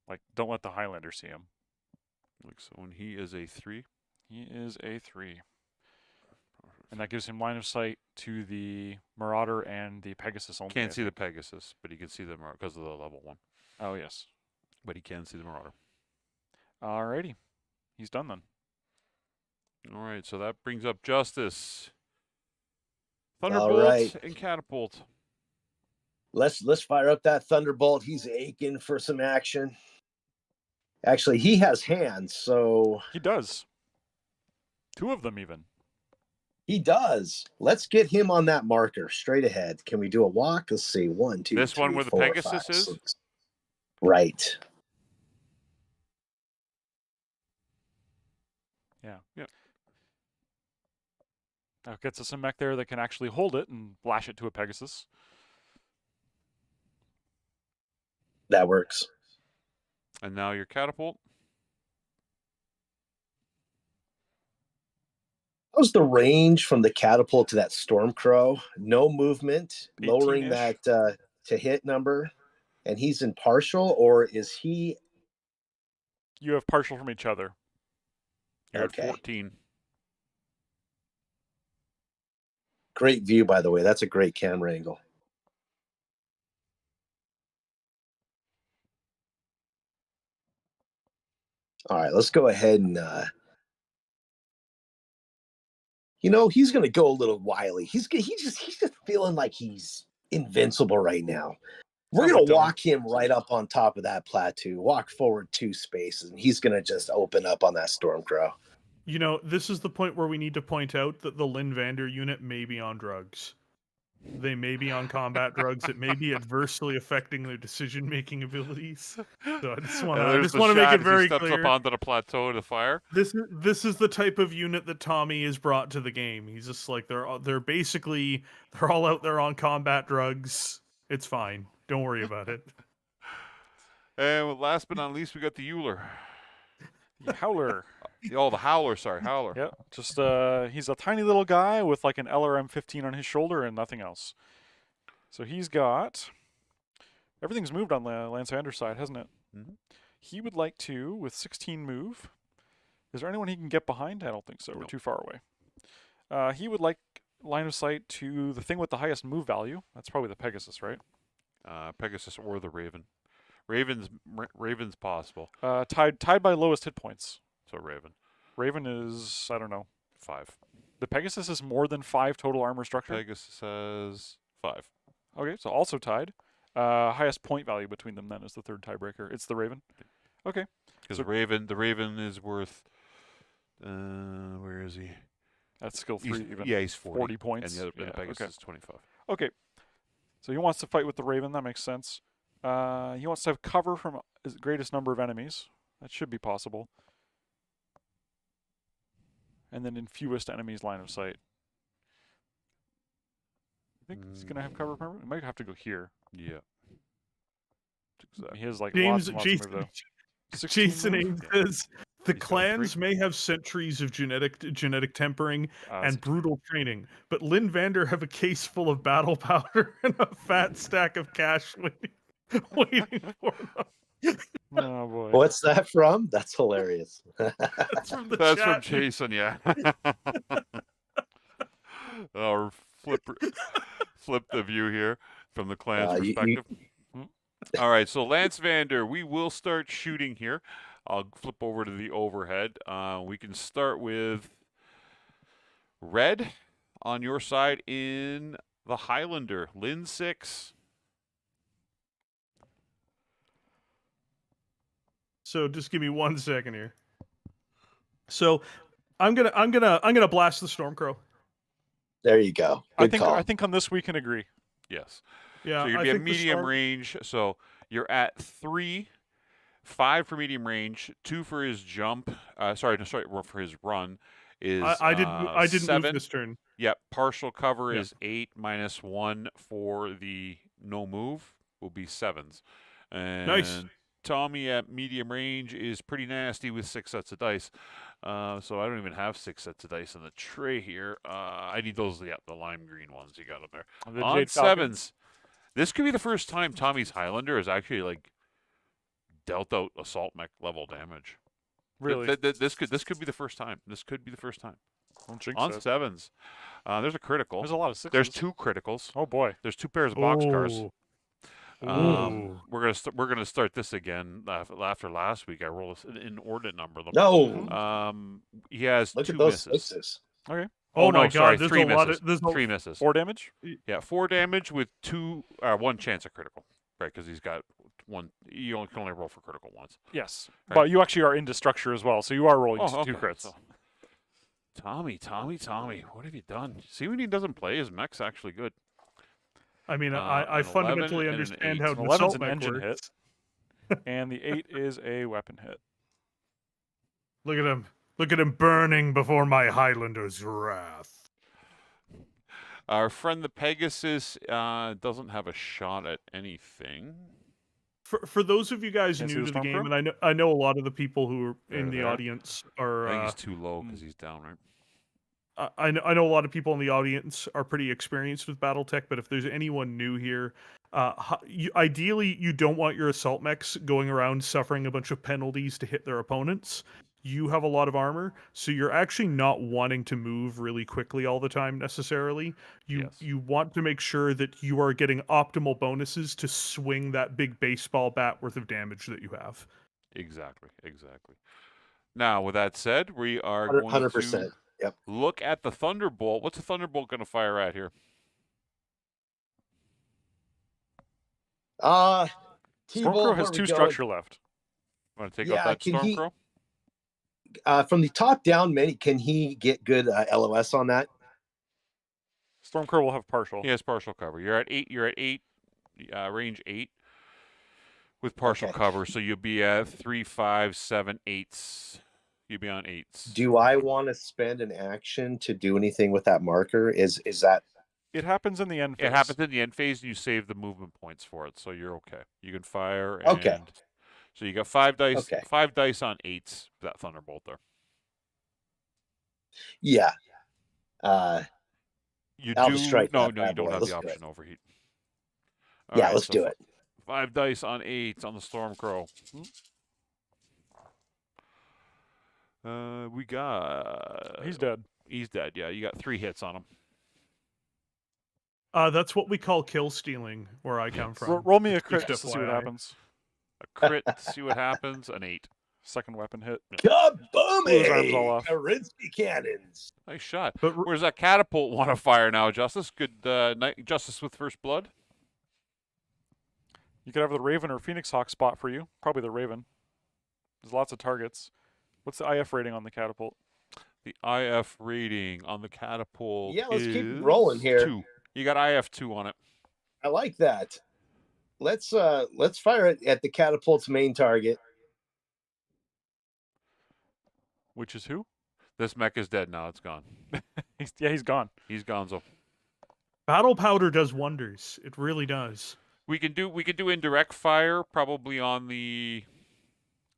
Like, don't let the Highlander see him. Like so when he is a 3. He is a 3. And that gives him line of sight to the Marauder and the Pegasus only. Can't see the Pegasus, but he can see the Marauder because of the level 1. Oh, yes. But he can see the Marauder. Alrighty. He's done then. All right, so that brings up Justice. Thunderbolt right. and Catapult. Let's fire up that Thunderbolt. He's aching for some action. Actually, he has hands, so He does. 2 of them even. he does. Let's get him on that marker straight ahead. Can we do a walk? Let's see. 1, 2, This one 3, where the 4, Pegasus 5, is? 6. Right. Yeah. Yep. That gets us a mech there that can actually hold it and lash it to a Pegasus. That works. And now your Catapult. How's the range from the catapult to that Stormcrow? No movement, lowering 18-ish. that to hit number. And he's in partial, or is he? You have partial from each other. You're Okay. at 14. Great view, by the way. That's a great camera angle. All right, let's go ahead and he's going to go a little wily. He's just feeling like he's invincible right now. We're Sounds going like to Dylan. walk him right up on top of that plateau, walk forward 2 spaces, and he's going to just open up on that Stormcrow. You know, this is the point where we need to point out that the Lynn Vander unit may be on drugs. They may be on combat drugs. It may be adversely affecting their decision-making abilities. So I just want to make it very he steps clear. up onto the plateau to fire. This is the type of unit that Tommy has brought to the game. He's just like they're all out there on combat drugs. It's fine. Don't worry about it. And last but not least, we got the Euler. The Howler. Oh, the Howler. Sorry, Howler. Yeah, just he's a tiny little guy with like an LRM-15 on his shoulder and nothing else. So he's got everything's moved on the Lancevander's side, hasn't it? Mhm. He would like to, with 16 move, Is there anyone he can get behind? I don't think so. We're No. too far away. He would like line of sight to the thing with the highest move value. That's probably the Pegasus, right? Pegasus or the Raven. Raven's possible. Tied by lowest hit points. So Raven. Raven is, I don't know. 5. The Pegasus is more than 5 total armor structure. Pegasus has 5. Okay, so also tied. Highest point value between them then is the third tiebreaker. It's the Raven. Okay. Because So- the Raven is worth. Where is he? That's skill 3 even. Yeah, he's 40. points. And the other Yeah, Pegasus okay. is 25. Okay. So he wants to fight with the Raven. That makes sense. He wants to have cover from his greatest number of enemies. That should be possible. And then in fewest enemies line of sight. I think he's going to have cover from it. He might have to go here. Yeah. Exactly. He has like James, lots of move though. 16 Jason move? Ames says the He's got clans may have centuries of genetic tempering and it's- brutal training, but Lynn Vander have a case full of battle powder and a fat stack of cash waiting for them. Oh boy. What's that from? That's hilarious. That's from the That's from chat. Jason, yeah. Or flip the view here from the clan's perspective. All right, so Lance Vander, we will start shooting here. I'll flip over to the overhead. We can start with red on your side in the Highlander, Lynn 6. So just give me 1 second here. So I'm gonna blast the Stormcrow. There you go. I Good think call. I think on this we can agree. Yes. Yeah, So you're I going to be at think the medium Storm- range. So you're at 3, 5 for medium range, 2 for his jump. For his run is I didn't 7. move this turn. Yep. Partial cover Yeah. is 8 minus 1 for the no move will be 7s. And Nice. Tommy at medium range is pretty nasty with 6 sets of dice. So I don't even have 6 sets of dice in the tray here. I need those, the lime green ones you got up there. The On Jade Falcon. 7s. This could be the first time Tommy's Highlander has actually like dealt out assault mech level damage. Really? This could be the first time. This could be the first time. Don't jinx On it. 7s. There's a critical. There's a lot of 6s. There's 2 criticals. Oh boy. There's 2 pairs of boxcars. Ooh. We're gonna start this again after last week. I rolled an inordinate number of them. No. He has Look 2 at those misses. sixes. Okay. Oh no, my sorry, God! There's 3 a lot misses. of 3 misses. 4 damage? Yeah, 4 damage with 1 chance at critical, right? Because he's got 1. You can only roll for critical once. Yes. Right. But you actually are into structure as well, so you are rolling Oh, 2 okay. crits. So- Tommy, what have you done? See, when he doesn't play, his mech's actually good. I mean, an I 11 fundamentally and an understand 8. how An an 11's assault an mech engine works. hit. And the 8 is a weapon hit. Look at him! Look at him burning before my Highlander's wrath. Our friend the Pegasus doesn't have a shot at anything. For those of you guys Can't see new the to the Stormcrow? game, and I know a lot of the people who are in the There. audience I are. think he's too low because he's down, right? I know a lot of people in the audience are pretty experienced with BattleTech, but if there's anyone new here, ideally you don't want your assault mechs going around suffering a bunch of penalties to hit their opponents. You have a lot of armor, so you're actually not wanting to move really quickly all the time necessarily. Yes. You want to make sure that you are getting optimal bonuses to swing that big baseball bat worth of damage that you have. Exactly. Now, with that said, we are going 100%. to Yep. look at the Thunderbolt. What's the Thunderbolt going to fire at here? T-Bolt, Stormcrow has where we 2 go? structure left. Want to take Yeah, out that can he- Stormcrow? From the top down, can he get good LOS on that? Stormcrow will have partial. He has partial cover. You're at 8. You're at 8. Range 8 with partial Okay. cover. So you'll be at 3, 5, 7, 8s. You'll be on 8s. Do I want to spend an action to do anything with that marker? Is that It happens in the end phase. It happens in the end phase, and you save the movement points for it, so you're okay. You can fire. And Okay. So you got 5 dice. Okay. 5 dice on 8s. For that Thunderbolt there. yeah? You I'll do just strike no, that no, you bad don't boy. have Let's the do option overheat. Yeah, Alright, let's so do it. 5 dice on 8s on the Stormcrow. We got. He's dead. He's dead. Yeah, you got 3 hits on him. That's what we call kill stealing where I come from. Roll me a Just crit just to see what FYI. happens. A crit. See what happens. An 8. Second weapon hit. Kaboom! Blew his arms all off. Arinsky cannons. Nice shot. But Where's that catapult want to fire now, Justice? Good night, Justice with first blood. You could have the Raven or Phoenix Hawk spot for you. Probably the Raven. There's lots of targets. What's the IF rating on the catapult? The IF rating on the catapult. Yeah, let's keep is rolling here. 2. You got IF 2 on it. I like that. Let's fire it at the catapult's main target. Which is who? This mech is dead now. It's gone. He's gone. He's gonzo. battle powder does wonders. It really does. We can do indirect fire probably on the.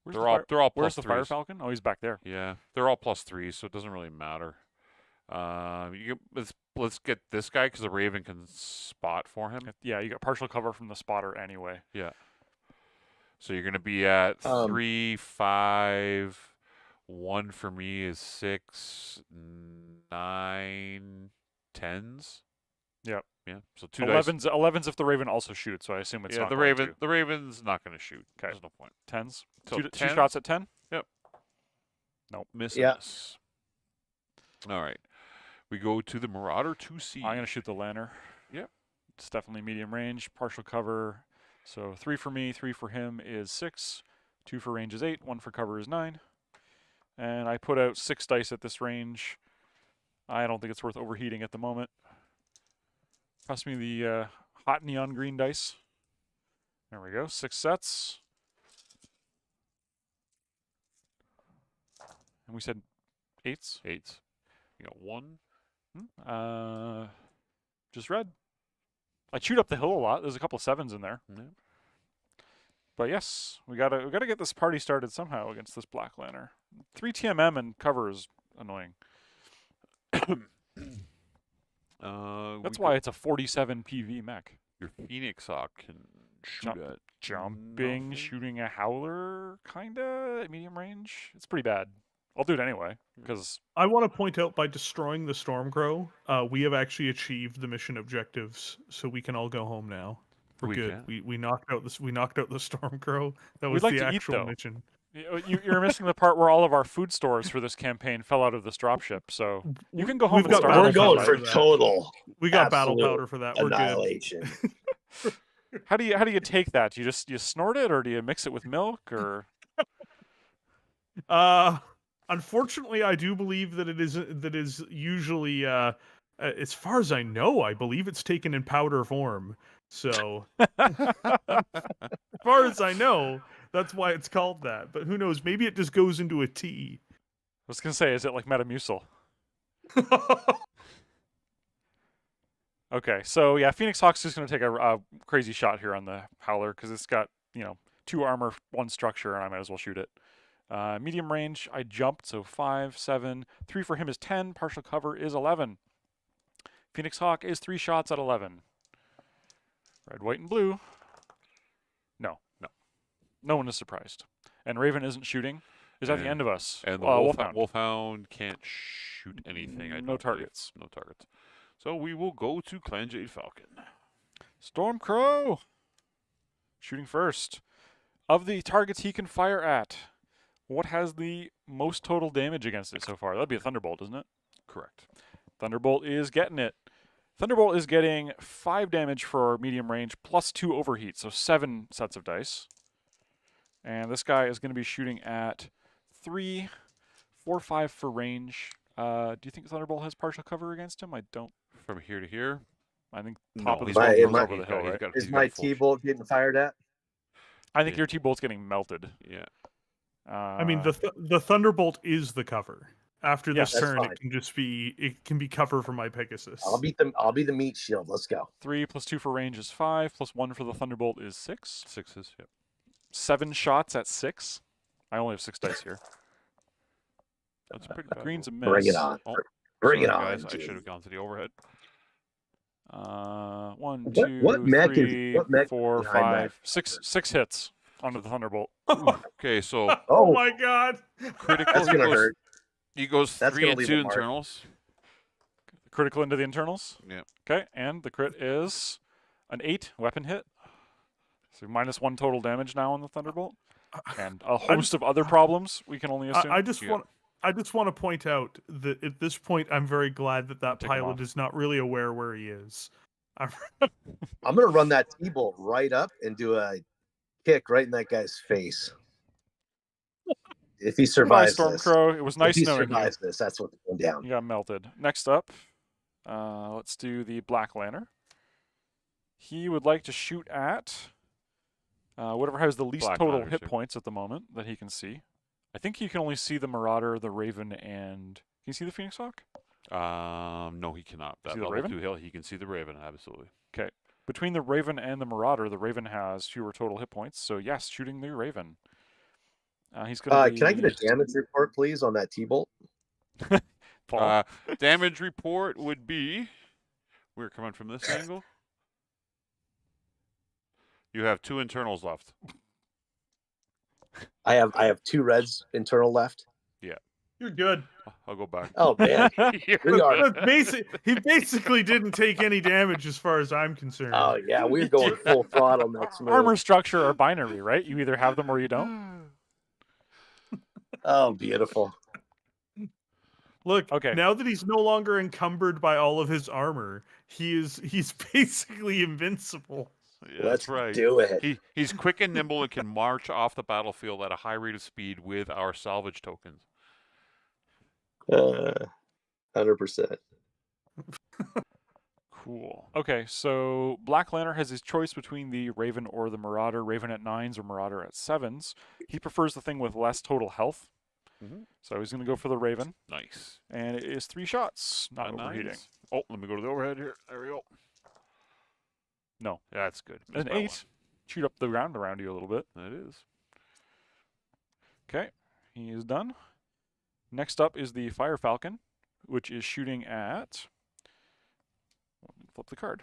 Where's They're all Where's plus the Fire 3s. Falcon? Oh, he's back there. Yeah, they're all plus 3s, so it doesn't really matter. Let's get this guy because the Raven can spot for him. Yeah, you got partial cover from the spotter anyway. Yeah. So you're gonna be at 3, 5. 1 for me is 6, 9, 10s. Yep. Yeah. So 2 dice. 11's if the Raven also shoots, so I assume it's Yeah, not the going Raven. to. The Raven's not gonna shoot. 'Kay. There's no point. 10s. So Two 10s? shots at 10? Nope. Miss. Yeah. Miss. All right. We go to the Marauder 2C. I'm going to shoot the Lanner. Yep. It's definitely medium range, partial cover. So 3 for me, 3 for him is 6. 2 for range is 8. 1 for cover is 9. And I put out 6 dice at this range. I don't think it's worth overheating at the moment. Pass me the hot neon green dice. There we go. 6 sets. And we said 8s. 8s. You got 1. Just red. I chewed up the hill a lot. There's a couple of 7s in there. Yeah. But yes, we gotta get this party started somehow against this Black Lanner. 3 TMM and cover is annoying. That's why it's a 47 PV mech. Your Phoenix Hawk can shoot Jump- at Jumping, nothing. shooting a howler, kinda at medium range. It's pretty bad. I'll do it anyway because I want to point out by destroying the Stormcrow, we have actually achieved the mission objectives, so we can all go home now. We're We good. can. We knocked out this. We knocked out the Stormcrow. That We'd was like the to eat, actual though. mission. you're missing the part where all of our food stores for this campaign fell out of this dropship. So you can go home We've and got start. battle We're working going on for it. that. total We got battle absolute powder for that. We're good. annihilation. How do you take that? You snort it, or do you mix it with milk, or? Unfortunately, I do believe that it is usually, as far as I know, I believe it's taken in powder form. So, as far as I know, that's why it's called that. But who knows? Maybe it just goes into a tea. I was gonna say, is it like Metamucil? Okay, so yeah, Phoenix Hawk's just gonna take a crazy shot here on the Howler because it's got 2 armor, 1 structure, and I might as well shoot it. Medium range, I jumped, so 5, 7. 3 for him is 10. Partial cover is 11. Phoenix Hawk is 3 shots at 11. Red, white, and blue. No one is surprised. And Raven isn't shooting. Is at the And- end of us. And the Wolfhound. Wolfhound can't shoot anything. I No don't targets. believe. No targets. So we will go to Clan Jade Falcon. Stormcrow! Shooting first. Of the targets he can fire at, what has the most total damage against it so far? That'd be a Thunderbolt, isn't it? Correct. Thunderbolt is getting it. Thunderbolt is getting 5 damage for medium range plus 2 overheat, so 7 sets of dice. And this guy is going to be shooting at 3, 4, 5 for range. Do you think Thunderbolt has partial cover against him? I don't. From here to here. I think No, top of the he's My- zone am goes I- over the he's hill, got- he's right? got- Is he's my got full T-bolt getting fired at? I think Yeah. your T-bolt's getting melted. Yeah. I mean, the Thunderbolt is the cover. After Yes, this that's turn, fine. it can be cover for my Pegasus. I'll be the meat shield. Let's go. 3 plus 2 for range is 5, plus 1 for the Thunderbolt is 6. 6s. Yep. 7 shots at 6. I only have 6 dice here. That's pretty bad. Green's a miss. Bring it on. Oh, Bring it sorry, on. guys. I Gene. should have gone to the overhead. 1, What- 2, what mech is- 3, what mech 4, behind that? 5, 6 hits. onto the Thunderbolt. Okay, so Oh Oh. my god. critical. That's gonna hurt. He goes That's 3 gonna and leave 2 a mark. internals. Critical into the internals. Yeah. Okay, and the crit is an 8 weapon hit. So -1 total damage now on the Thunderbolt. And a host of other problems, we can only assume. I just Yeah. want to point out that at this point, I'm very glad that Take him pilot off. is not really aware where he is. I'm- I'm gonna run that T-bolt right up and do a kick right in that guy's face. If he Goodbye, survives this. Stormcrow. It was If nice he knowing you. survives this, that's what's going down. You got melted. Next up, let's do the Black Lantern. He would like to shoot at whatever has the least Black total Lantern, hit sure. points at the moment that he can see. I think he can only see the Marauder, the Raven, and... Can you see the Phoenix Hawk? No, he cannot. That See the level Raven? 2 hill, he can see the Raven, absolutely. Okay. Between the Raven and the Marauder, the Raven has fewer total hit points. So yes, shooting the Raven. He's going to be... Can I get a damage report, please, on that T-bolt? Paul? Damage report would be... We're coming from this angle. You have 2 internals left. I have 2 reds internal left. You're good. I'll go back. Oh man, we are. He basically didn't take any damage as far as I'm concerned. Oh yeah, we're going full throttle next move. Armor structure are binary, right? You either have them or you don't. Oh, beautiful. Look, Okay. now that he's no longer encumbered by all of his armor, he's basically invincible. Yeah, Let's that's right. do it. He's quick and nimble and can march off the battlefield at a high rate of speed with our salvage tokens. 100%. Cool. Okay, so Black Lantern has his choice between the Raven or the Marauder. Raven at 9s or Marauder at 7s. He prefers the thing with less total health. Mhm. So he's going to go for the Raven. Nice. And it is 3 shots, not overheating. Nice. Oh, let me go to the overhead here. There we go. No. Yeah, that's good. An Missed by 8. Shoot up the ground around you a little bit. one. That is. Okay, he is done. Next up is the Fire Falcon, which is shooting at... Flip the card.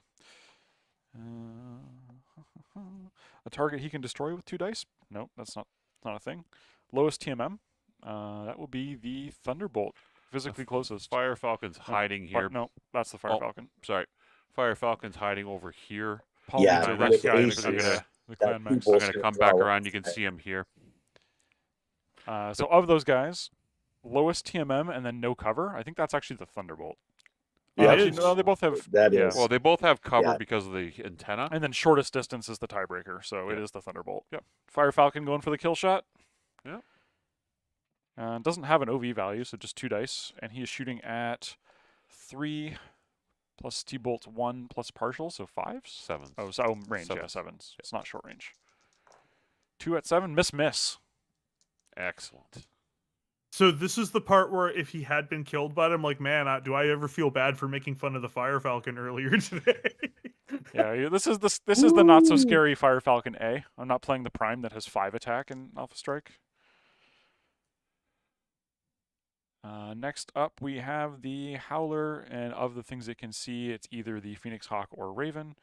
A target he can destroy with 2 dice? Nope, that's not a thing. Lowest TMM? That will be the Thunderbolt. Physically closest. Fire Falcon's hiding here. No, that's the Fire Oh. Falcon. Sorry. Fire Falcon's hiding over here. Paul Yeah, needs a with rest guy aces. to I'm get gonna- the that clan max. people- I'm going to come back around. You can see him here. So of those guys, lowest TMM and then no cover. I think that's actually the Thunderbolt. Yeah, Actually, is. no, they both have. That yeah. is. Well, they both have cover Yeah. because of the antenna. And then shortest distance is the tiebreaker, so it Yeah. is the Thunderbolt. Yep. Fire Falcon going for the kill shot. Yep. Doesn't have an OV value, so just 2 dice, and he is shooting at 3 plus T-Bolt 1 plus partial, so 5s? 7. Oh, so range, yeah, Sevens. 7s. It's not short range. 2 at 7, miss. Excellent. So this is the part where if he had been killed by it, I'm like, man, do I ever feel bad for making fun of the Fire Falcon earlier today? Yeah, this is the not so scary Fire Falcon A. I'm not playing the Prime that has 5 attack in Alpha Strike. Next up, we have the Howler, and of the things it can see, it's either the Phoenix Hawk or Raven.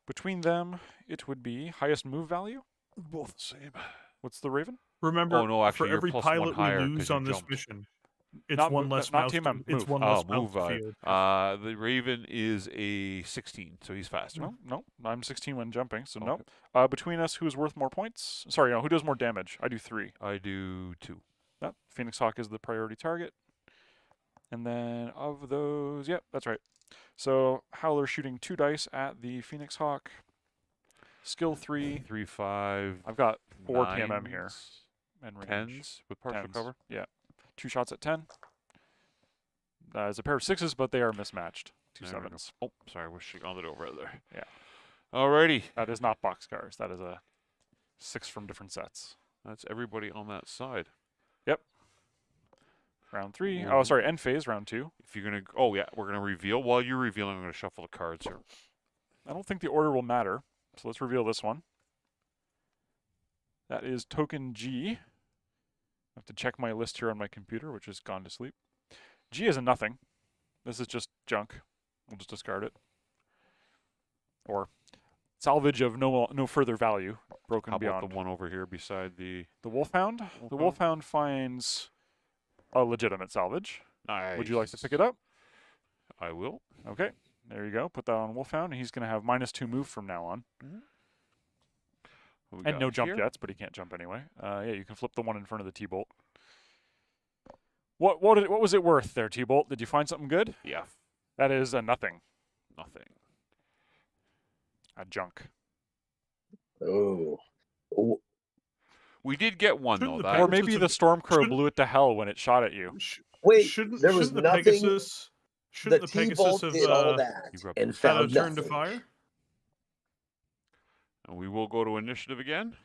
Between them, it would be highest move value. Both the same. What's the Raven? Remember, Oh, no, actually, for you're every plus 1 pilot we higher 'cause lose you on this jumped. mission, it's Not one mo- less not mouse. TMM, It's move. one Oh, less move mouse value. field. The Raven is a 16, so he's faster. No, I'm 16 when jumping, so Okay. no. Between us, who's worth more points? Sorry, no, who does more damage? I do 3. I do 2. That Phoenix Hawk is the priority target. And then of those, yep, that's right. So Howler shooting 2 dice at the Phoenix Hawk. Skill 3. 3, 5. I've got 4 TMM here. 9s, And range. 10s with partial 10s. cover. Yeah. 2 shots at 10. There's a pair of 6s, but they are mismatched. 2 There we go. 7s. Oh, sorry, we're on it over there. Yeah. Alrighty. That is not boxcars. That is a 6 from different sets. That's everybody on that side. Round 3. Ooh. Oh, sorry, end phase, round 2. If you're going to... Oh, yeah, we're going to reveal. While you're revealing, I'm going to shuffle the cards here. I don't think the order will matter, so let's reveal this one. That is token G. I have to check my list here on my computer, which has gone to sleep. G is a nothing. This is just junk. We'll just discard it. Or salvage of no further value, broken How beyond. about the one over here beside the? The Wolfhound? The Wolfhound finds a legitimate salvage. Nice. Would you like to pick it up? I will. Okay, there you go. Put that on Wolfhound, and he's going to have -2 move from now on. What we And got no jump here? jets, but he can't jump anyway. Yeah, you can flip the one in front of the T-Bolt. What was it worth there, T-Bolt? Did you find something good? Yeah. That is a nothing. Nothing. A junk. Oh. We did get one Shouldn't though. the That Or maybe the Stormcrow shouldn't- blew it to hell when it shot at you. Wait, shouldn't there was shouldn't the nothing. Pegasus The shouldn't the T-Bolt Pegasus did all have that you rubbed and it. had found a turn to nothing. fire? and we will go to initiative again.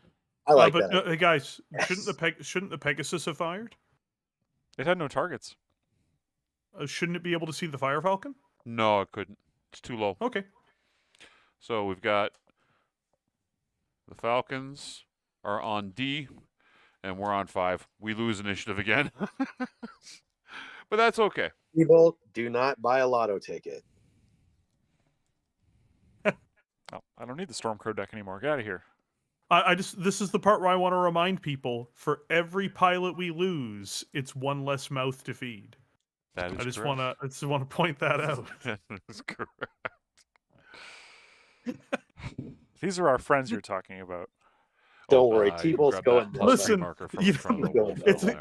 I like But that. hey guys, shouldn't Yes. shouldn't the Pegasus have fired? It had no targets. Shouldn't it be able to see the Fire Falcon? No, I couldn't. It's too low. Okay. So we've got the Falcons are on D, and we're on 5. We lose initiative again, but that's okay. People, do not buy a lotto ticket. Oh, I don't need the Stormcrow deck anymore. Get out of here. I just this is the part where I want to remind people: for every pilot we lose, it's one less mouth to feed. That is I just correct. want to point that out. That is correct. These are our friends you're talking about. Don't worry, you T-Bolt's grabbed going that to Listen, marker from you in front of the know, Wolfhound it's there.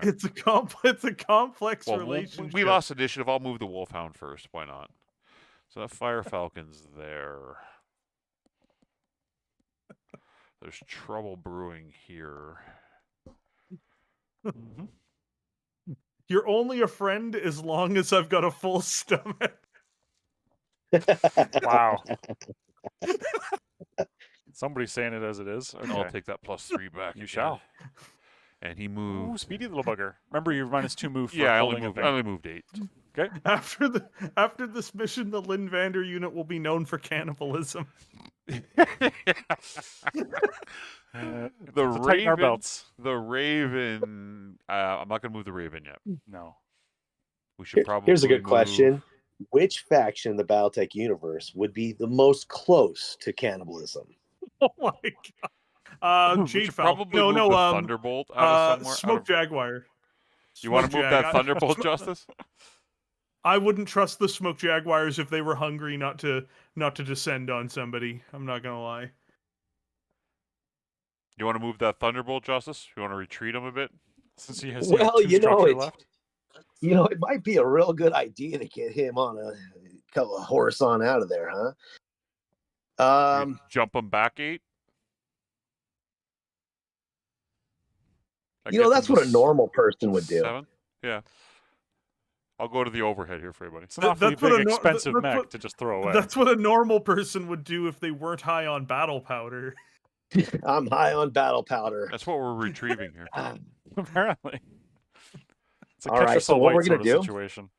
it's a complex Well, relationship. we lost initiative. I'll move the Wolfhound first. Why not? So that Fire Falcon's there. There's trouble brewing here. Mhm. You're only a friend as long as I've got a full stomach. Wow. Somebody's saying it as it is. Okay. I'll take that +3 back. You again. shall. And he Ooh, moved. speedy little bugger. Remember your -2 move for Yeah, I holding only a moved thing. 8. After this mission, the Linvander unit will be known for cannibalism. The to tighten our Raven. belts. The Raven. I'm not gonna move the Raven yet. No. We should probably. Here's a good move- question. Which faction in the BattleTech universe would be the most close to cannibalism? Oh my god! We Jade should Falcon. probably No, move no. the Thunderbolt out of somewhere. Smoke Jaguar. You want to Smoke move Jag. that Thunderbolt, Justice? I wouldn't trust the Smoke Jaguars if they were hungry not to descend on somebody. I'm not gonna lie. You want to move that Thunderbolt, Justice? You want to retreat him a bit? Since he has Well, 2 structure left. It might be a real good idea to get him on a couple of horse on out of there, huh? You jump him back 8. That gets him That's to what a normal person would do. 7. Yeah. I'll go to the overhead here for everybody. It's an awfully That's what big, a expensive that's mech what- to just throw away. That's what a normal person would do if they weren't high on battle powder. I'm high on battle powder. That's what we're retrieving here. Apparently. It's a All catch right, yourself so what white we're gonna sort of do- situation.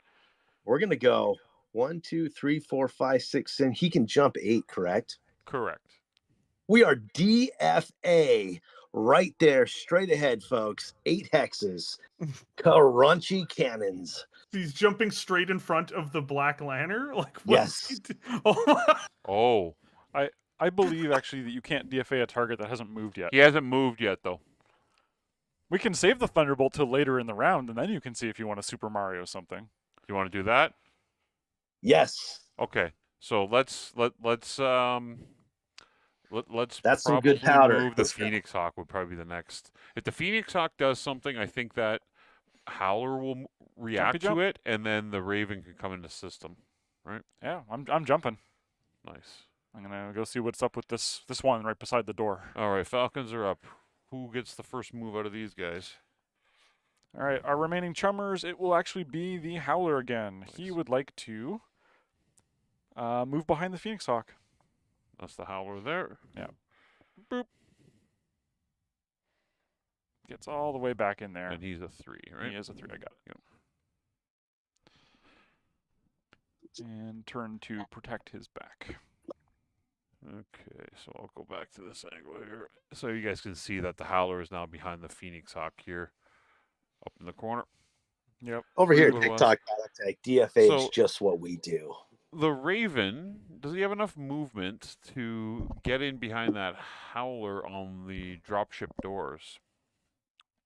We're gonna go 1, 2, 3, 4, 5, 6, and he can jump 8, correct? Correct. We are DFA right there, straight ahead, folks. 8 hexes, crunchy cannons. He's jumping straight in front of the Black Lantern. Like what Yes. is he Oh, Oh, I believe actually that you can't DFA a target that hasn't moved yet. he hasn't moved yet, though. We can save the Thunderbolt till later in the round, and then you can see if you want to Super Mario something. You want to do that? Yes, Okay. So let's let's That's some probably good powder. move the Let's go. Phoenix Hawk would probably be the next. If the Phoenix Hawk does something, I think that Howler will react jump. to it, and then the Raven can come into system. Yeah, I'm jumping. Nice. I'm gonna go see what's up with this one right beside the door. All right, Falcons are up. Who gets the first move out of these guys? All right, our remaining chummers, it will actually be the Howler again. He Nice. would like to move behind the Phoenix Hawk. That's the Howler there. Boop. Gets all the way back in there. And he's a 3, right? He is a 3. I got it. And turn to protect his back. Okay, so I'll go back to this angle here. So you guys can see that the Howler is now behind the Phoenix Hawk here. Up in the corner. Yep. over here, Little TikTok BattleTech. DFA is So- just what we do. the Raven, does he have enough movement to get in behind that howler on the dropship doors?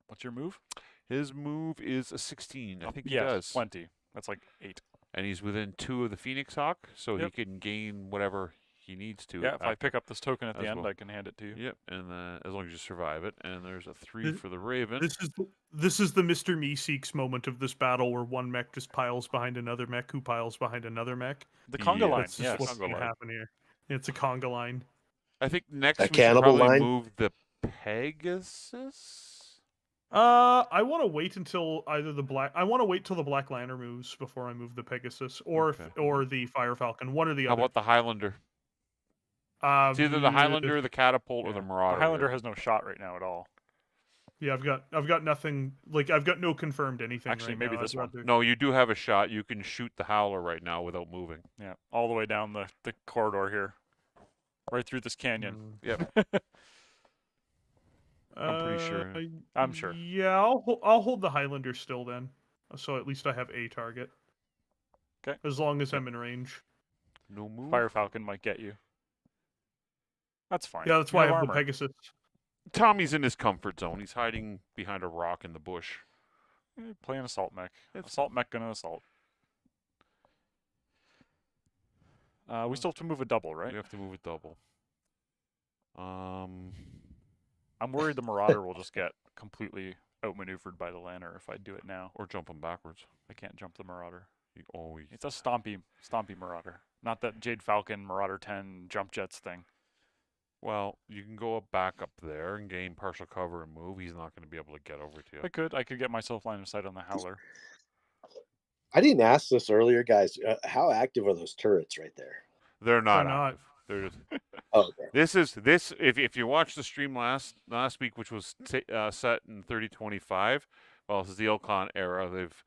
What's your move? His move is a 16. I think he Yes, does. plenty. That's like 8. And he's within 2 of the Phoenix Hawk, so he Yep. can gain whatever he needs to. Yeah, if I pick up this token at the as end, well. I can hand it to you. Yep, and as long as you survive it. And there's a 3 for the Raven. This is the Mr. Meeseeks moment of this battle where one mech just piles behind another mech who piles behind another mech. The conga line, That's just yes. what's Conga going to line. happen here. It's a conga line. I think next A we should cannibal probably line? move the Pegasus. I want to wait until either the black. I want to wait till the Black Lantern moves before I move the Pegasus or Okay. or the Fire Falcon. One or the How other. about the Highlander? It's either the Highlander, the Catapult, or the Yeah. Marauder. The Highlander here. has no shot right now at all. Yeah, I've got nothing. Like I've got no confirmed anything. Actually, right maybe now. this I'd one. rather- No, you do have a shot. You can shoot the Howler right now without moving. Yeah, all the way down the corridor here. Right through this canyon. Yep. I'm pretty sure. I'm sure. Yeah, I'll hold the Highlander still then, so at least I have a target. 'Kay. As long as I'm in range. No move. Fire Falcon might get you. That's fine. Yeah, that's You why I have armor. the Pegasus. Tommy's in his comfort zone. He's hiding behind a rock in the bush. Play an assault mech. It's- Assault mech gonna assault. We still have to move a double, right? We have to move it double. I'm worried the Marauder will just get completely outmaneuvered by the Lanner if I do it now. Or jump him backwards. I can't jump the Marauder. Oh, It's a stompy Marauder. Not that Jade Falcon, Marauder 10, jump jets thing. well, you can go back up there and gain partial cover and move. He's not going to be able to get over to you. I could get myself line of sight on the Howler. I didn't ask this earlier, guys. How active are those turrets right there? They're not. They're not. Active. They're just, Oh, okay. this. If you watched the stream last week, which was set in 3025, well, this is the Ilkon era. They've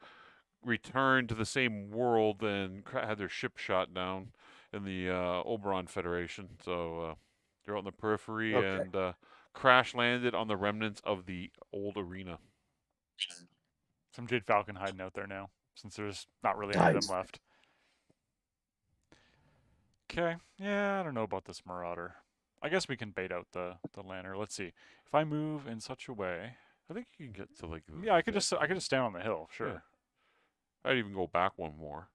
returned to the same world and had their ship shot down in the Oberon Federation. So they're out in the periphery Okay. and crash landed on the remnants of the old arena. Some Jade Falcon hiding out there now, since there's not really any of Nice. them left. Okay, yeah, I don't know about this Marauder. I guess we can bait out the Lanner. Let's see. If I move in such a way, I think you can get to like. yeah, I could just stand on the hill. Sure. Yeah. I'd even go back one more.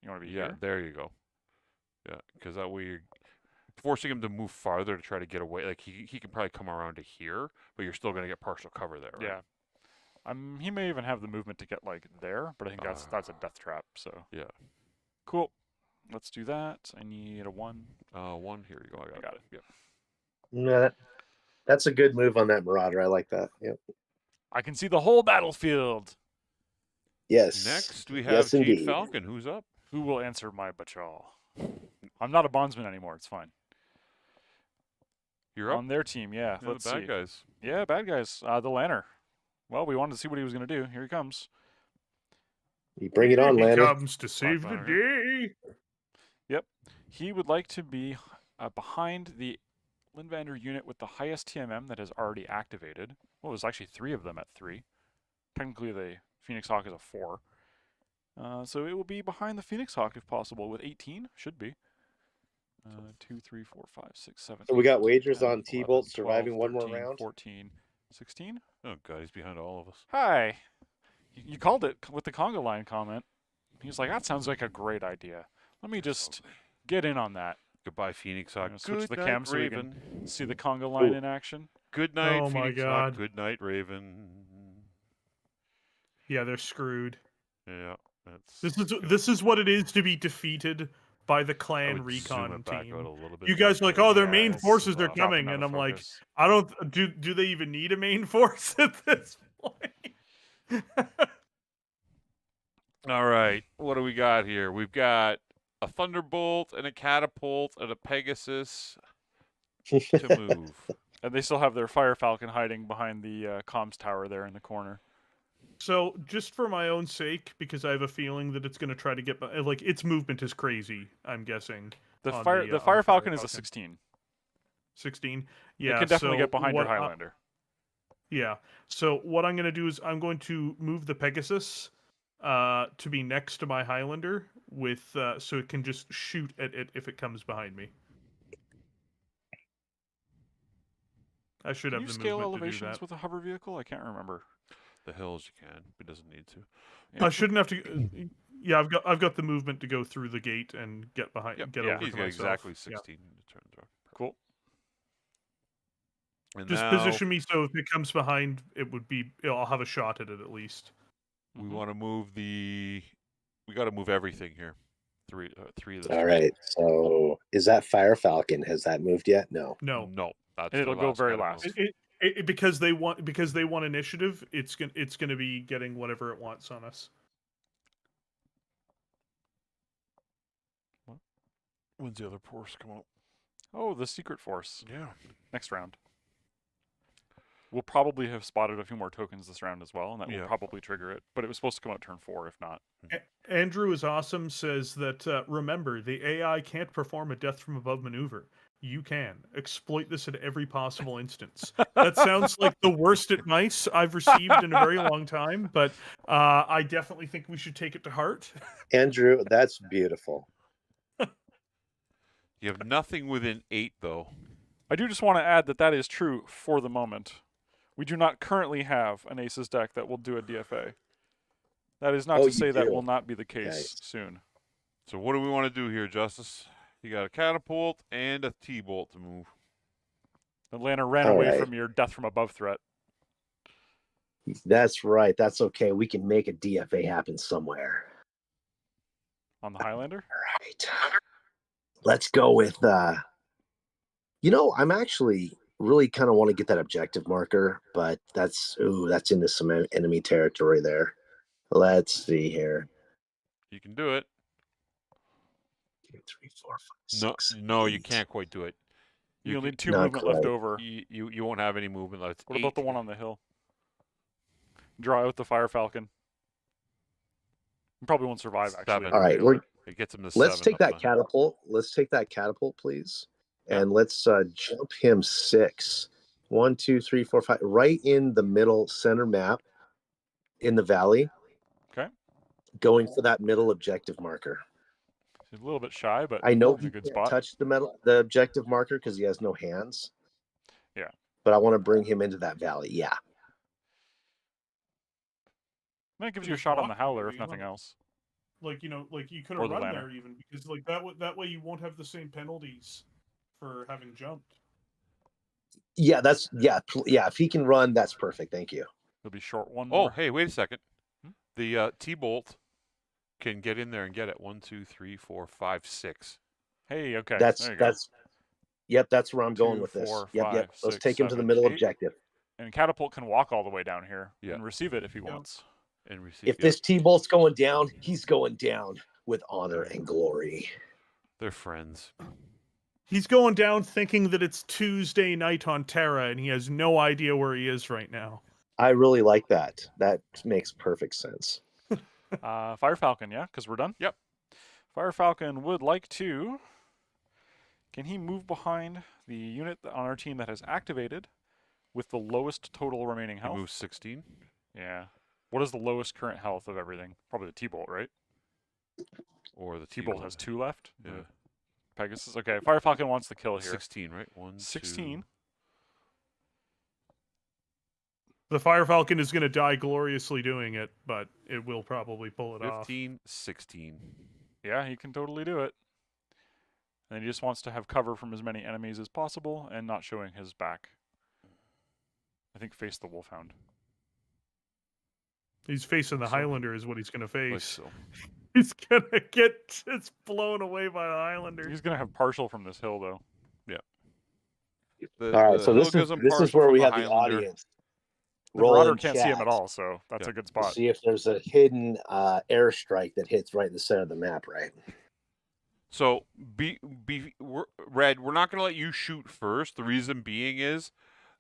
You want to be Yeah, here? there you go. Yeah, because that way you're forcing him to move farther to try to get away. Like he can probably come around to here, but you're still going to get partial cover there, right? Yeah. He may even have the movement to get like there, but I think that's a death trap. So Yeah. cool. Let's do that. I need a 1. 1. Here you go. I got it. Yep. Yeah, that's a good move on that Marauder. I like that. Yep. I can see the whole battlefield. Yes. Next we have Yes, Jade indeed. Falcon. Who's up? Who will answer my bachal? I'm not a bondsman anymore. It's fine. You're up. On their team, yeah. Yeah, Let's the bad see. guys. Yeah, bad guys. The Lanner. Well, we wanted to see what he was going to do. Here he comes. You bring it on, He Lanner. comes to save the day. He would like to be behind the Lindvander unit with the highest TMM that has already activated. Well, there's actually 3 of them at 3. Technically, the Phoenix Hawk is a 4. So it will be behind the Phoenix Hawk if possible with 18. Should be. 2, 3, 4, 5, 6, 7. So we got 8, wagers 10, on 11, T-Bolt 12, surviving one more 13, round. 14, 16. Oh god, he's behind all of us. Hi. You called it with the conga line comment. He was like, that sounds like a great idea. Let me just get in on that. Goodbye, Phoenix Hawk. gonna switch Good the night, cam so we can Raven. See the conga line Ooh. in action. Good night, Oh my Phoenix Hawk. God. Good night, Raven. Yeah, they're screwed. Yeah, that's. This is what it is to be defeated by the I clan would zoom recon it back team. out a little bit You guys are like, more. oh, their Yeah, main it's, forces are Dropping coming, out and of I'm like, focus. I don't. Do they even need a main force at this point? All right, what do we got here? We've got a Thunderbolt and a Catapult and a Pegasus to move. And they still have their Fire Falcon hiding behind the comms tower there in the corner. So, just for my own sake, because I have a feeling that it's going to try to get like its movement is crazy. I'm guessing The on Fire on the Fire Falcon is a Falcon. 16. 16. You Yeah, can definitely so get behind your what I- Highlander. Yeah. So what I'm going to do is I'm going to move the Pegasus to be next to my Highlander with so it can just shoot at it if it comes behind me. I should Can have you the scale movement to do elevations that. with a hover vehicle? I can't remember. The hills you can. It doesn't need to. Yeah. I shouldn't have to. Yeah, I've got the movement to go through the gate and get behind, Yep. get Yeah. over He's to got myself. exactly Yeah. 16 turns. Cool. And Just now position me so if it comes behind, I'll have a shot at it at least. we want to move the. We got to move everything here. Three of the. All right. So is that Fire Falcon? Has that moved yet? No. No, No, that's And it'll the go last very guy to last. move. because they want initiative. It's gonna be getting whatever it wants on us. When's the other force come out? Oh, the secret force. Yeah. Next round. We'll probably have spotted a few more tokens this round as well, and that will Yeah. probably trigger it. But it was supposed to come out turn 4, if not. Andrew is awesome. Says that remember the AI can't perform a death from above maneuver. You can exploit this at every possible instance. That sounds like the worst advice I've received in a very long time, but I definitely think we should take it to heart. Andrew, that's beautiful. You have nothing within 8 though. I do just want to add that that is true for the moment. We do not currently have an Aces deck that will do a DFA. That is not Oh, to you say that do? will not be the case Nice. soon. So what do we want to do here, Justice? You got a catapult and a T-bolt to move. Atlanta ran All away right. from your death from above threat. That's right. That's okay. We can make a DFA happen somewhere. On the Highlander? All right. Let's go with I'm actually really kind of want to get that objective marker, but that's into some enemy territory there. Let's see here. You can do it. 2, 3, 4, 5, No, 6, no, you 8. can't quite do it. You'll can- need 2 Not movement left quite. over. You won't have any movement left. It's What about the 8. one on the hill? Draw out the Fire Falcon. You probably won't survive, actually. 7. on All the right, hill. It gets him to 7. let's take up that on- catapult. Let's take that catapult, please, Yeah. and let's jump him 6. 1, 2, 3, 4, 5. Right in the middle center map, in the valley. Okay. Going for that middle objective marker. He's a little bit shy, but I know in he a good can't spot. touch the objective marker because he has no hands. Yeah. But I want to bring him into that valley. Yeah. That gives you a Just shot on the block Howler, maybe, if nothing you know. else. Like you could Or have the run Lanner. there even because that way you won't have the same penalties for having jumped. Yeah, if he can run, that's perfect. Thank you. He'll be short one Oh, more. hey, wait a second. Hmm? The T-bolt can get in there and get it. 1, 2, 3, 4, 5, 6. Hey, okay. That's there you go. that's where I'm going 2, with this. 4, Yep. 5, Let's 6, take him to the 7, middle 8. objective. And Catapult can walk all the way down here Yeah. and receive it if he Yeah. wants. And receive. If this T-bolt's going down, he's going down with honor and glory. They're friends. He's going down thinking that it's Tuesday night on Terra, and he has no idea where he is right now. I really like that. That makes perfect sense. Fire Falcon, yeah? Because we're done? Yep. Fire Falcon would like to... Can he move behind the unit on our team that has activated with the lowest total remaining He health? moves 16. Yeah. What is the lowest current health of everything? Probably the T-Bolt, right? Or the T-Bolt has 2 left? Yeah. Pegasus? Okay, Fire Falcon wants to kill here. 16, right? 1, 16. 2. The Fire Falcon is going to die gloriously doing it, but it will probably pull it off. 15, 16. Yeah, he can totally do it. And he just wants to have cover from as many enemies as possible and not showing his back. I think face the Wolfhound. He's facing the So- Highlander is what he's going to Like face. so. He's going to get just blown away by the Highlander. He's going to have partial from this hill, though. All right, so this is where we have the audience. The Roll Marauder in can't see him chat. at all, so that's Yeah. a good spot. See if there's a hidden airstrike that hits right in the center of the map, right? So, Red, we're not going to let you shoot first. The reason being is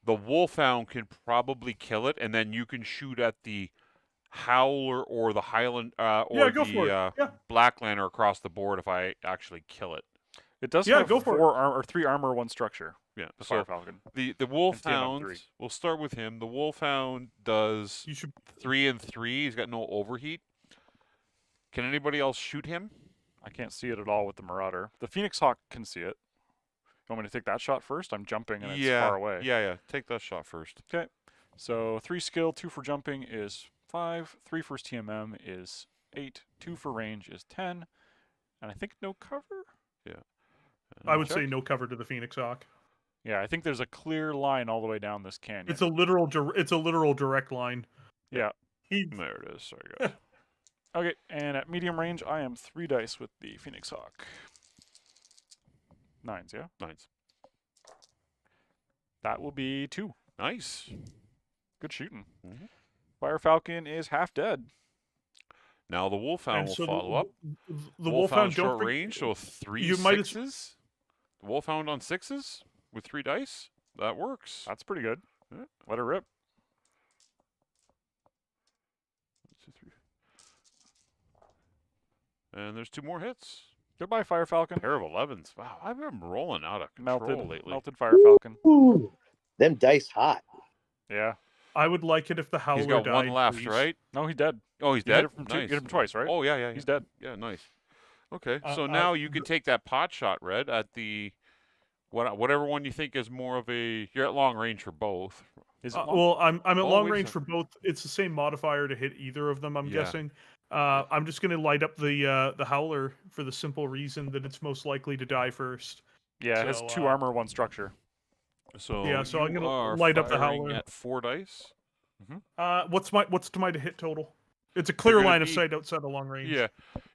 the Wolfhound can probably kill it, and then you can shoot at the Howler or the Highland or Yeah, go the for it. Yeah. Black Lantern across the board if I actually kill it. It does Yeah, have go for it. 4 or 3 armor, 1 structure. Yeah. The So Fire Falcon. the TM of Wolfhound, 3. we'll start with him. The Wolfhound does You should 3 and 3. He's got no overheat. Can anybody else shoot him? I can't see it at all with the Marauder. The Phoenix Hawk can see it. You want me to take that shot first? I'm jumping and it's far away. Yeah. Take that shot first. Okay. So 3 skill, 2 for jumping is 5. 3 for TMM is 8. 2 for range is 10. And I think no cover? Yeah. I would check. say no cover to the Phoenix Hawk. Yeah, I think there's a clear line all the way down this canyon. It's a literal direct line. Yeah. There it is. Sorry, guys. Okay, and at medium range, I am 3 dice with the Phoenix Hawk. 9s, yeah? Nice. That will be 2. Nice. Good shooting. Mhm. Fire Falcon is half dead. Now the Wolfhound And will so follow up. The Wolfhound Wolfhound short don't range, so 3 you might as- 6s. The Wolfhound on 6s with 3 dice. That works. That's pretty good. Yeah. Let her rip. 1, 2, 3. And there's 2 more hits. Goodbye, Fire Falcon. Pair of 11s. Wow, I've been rolling out of control Melted, lately. melted Fire Falcon. Ooh, them dice hot. Yeah. I would like it if the Howler He's got died, 1 left, please. right? No, he's dead. Oh, he's You hit dead? it from Nice. you hit him twice, right? Oh, yeah. He's dead. Yeah, nice. Okay, Uh, so now you can take that pot shot, Red, at the whatever one you think is more of a. You're at long range for both. Is it long? Well, I'm at Oh, long wait a range for both. It's the same modifier to hit either of them. I'm Yeah. guessing. I'm just gonna light up the Howler for the simple reason that it's most likely to die first. Yeah, it has so, 2 armor, 1 structure. So Yeah, so I'm you gonna are light up the firing Howler. at 4 dice. What's my to hit total? It's a clear gonna line of be- sight outside of long range. Yeah,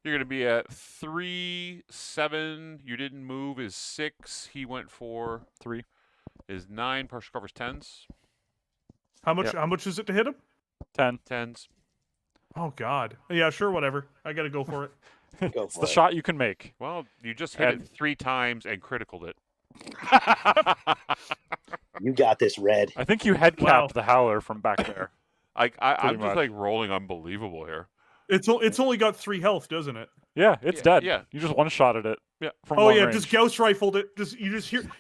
you're gonna be at 3, 7. You didn't move is 6. He went for 3. is 9. Partial covers 10s. How much? Yep. How much is it to hit him? 10. 10s. Oh God. Yeah, sure, whatever. I gotta go for it. Go It's for the it. shot you can make. Well, you just hit And- it 3 times and criticaled it. You got this, Red. I think you head capped Wow. the Howler from back there. I'm Pretty just much. like rolling unbelievable here. It's only got 3 health, doesn't it? Yeah, it's Yeah, dead. yeah. You just one shot at it. Yeah. From Oh long yeah, range. just Gauss rifled it.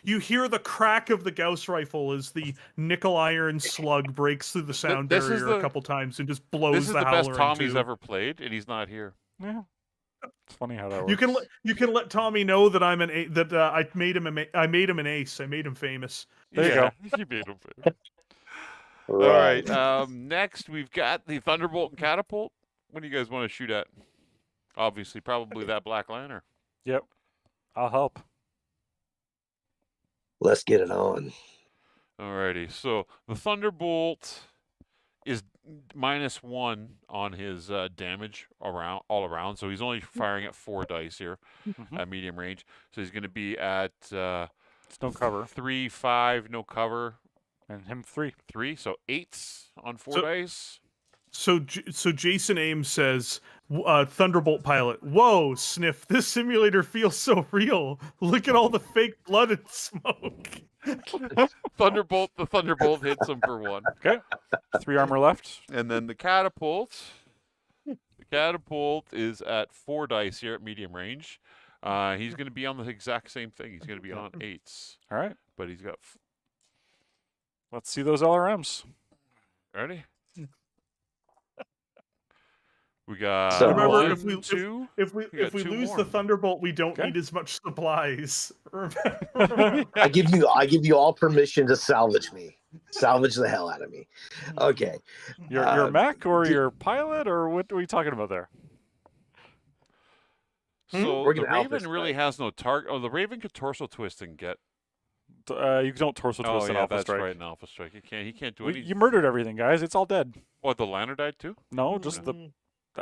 You hear the crack of the Gauss rifle as the nickel iron slug breaks through the sound this is barrier the- a couple times and just blows This is the the Howler best in Tommy's 2. ever played, and he's not here. Yeah. It's funny how that works. You can let Tommy know that I made him an ace. I made him famous. There you go. You made him famous. All right. Next, we've got the Thunderbolt and Catapult. What do you guys want to shoot at? Obviously, probably that Black Lantern. Yep. I'll help. Let's get it on. Alrighty. So the Thunderbolt is -1 on his damage all around. So he's only firing at 4 dice here Mhm. at medium range. So he's going to be at It's no cover. 3, 5, no cover, And him 3. 3. So 8s on 4 So- dice. So Jason Ames says, Thunderbolt pilot, whoa, Sniff, this simulator feels so real. Look at all the fake blood and smoke. The Thunderbolt hits him for 1. Okay. 3 armor left. And then the Catapult. The Catapult is at 4 dice here at medium range. He's going to be on the exact same thing. He's going to be on 8s. All right. But he's got. Let's see those LRMs. Ready? We got So- Remember, 1, if we- 2. If we got 2 lose more. the Thunderbolt, we don't Okay. need as much supplies. Remember? I give you all permission to salvage me. Salvage the hell out of me. Okay. Your mech or d- your pilot or what are we talking about there? So We're the gonna out Raven this really thing. has no target. Oh, the Raven could torso twist and get. You don't torso twist Oh an yeah, Alpha that's Strike. right. An Alpha Strike. He can't do anything. You murdered everything, guys. It's all dead. What, the Lantern died too? No, just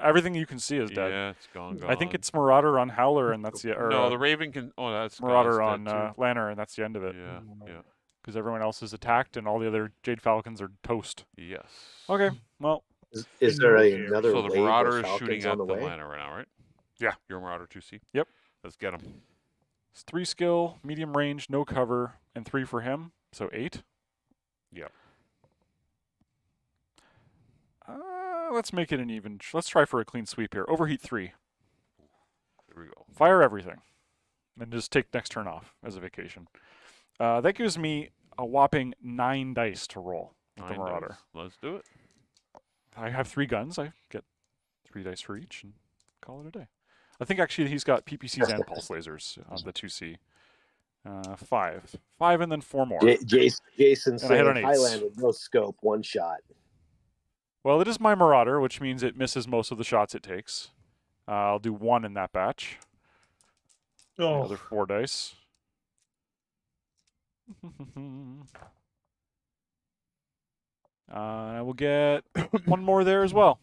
everything you can see is dead. Yeah, it's gone. I think it's Marauder on Howler, and that's the or no. The Raven can. Oh, that's Marauder God's on dead, too. Lantern, and that's the end of it. Yeah. Yeah. Because everyone else is attacked, and all the other Jade Falcons are toast. Yes. Okay, well, Is there Okay. another So the wave Marauder of is shooting Falcons at on the the way? Lantern right now, right? Yeah. You're Marauder 2C. Yep. Let's get him. it's 3 skill, medium range, no cover, and 3 for him, so 8. Yep. Let's make it an even. Let's try for a clean sweep here. Overheat 3. Here we go. Fire everything. And just take next turn off as a vacation. That gives me a whopping 9 dice to roll with the 9 Marauder. dice. Let's do it. I have 3 guns. I get 3 dice for each and a call it a day. I think actually he's got PPCs and pulse lasers on the 2C. 5. 5 and then 4 more. Jason And I hit saying on 8s. Highlander, no scope, one shot. Well, it is my Marauder, which means it misses most of the shots it takes. I'll do 1 in that batch. The Oh, other 4 dice. I will get 1 more there as well.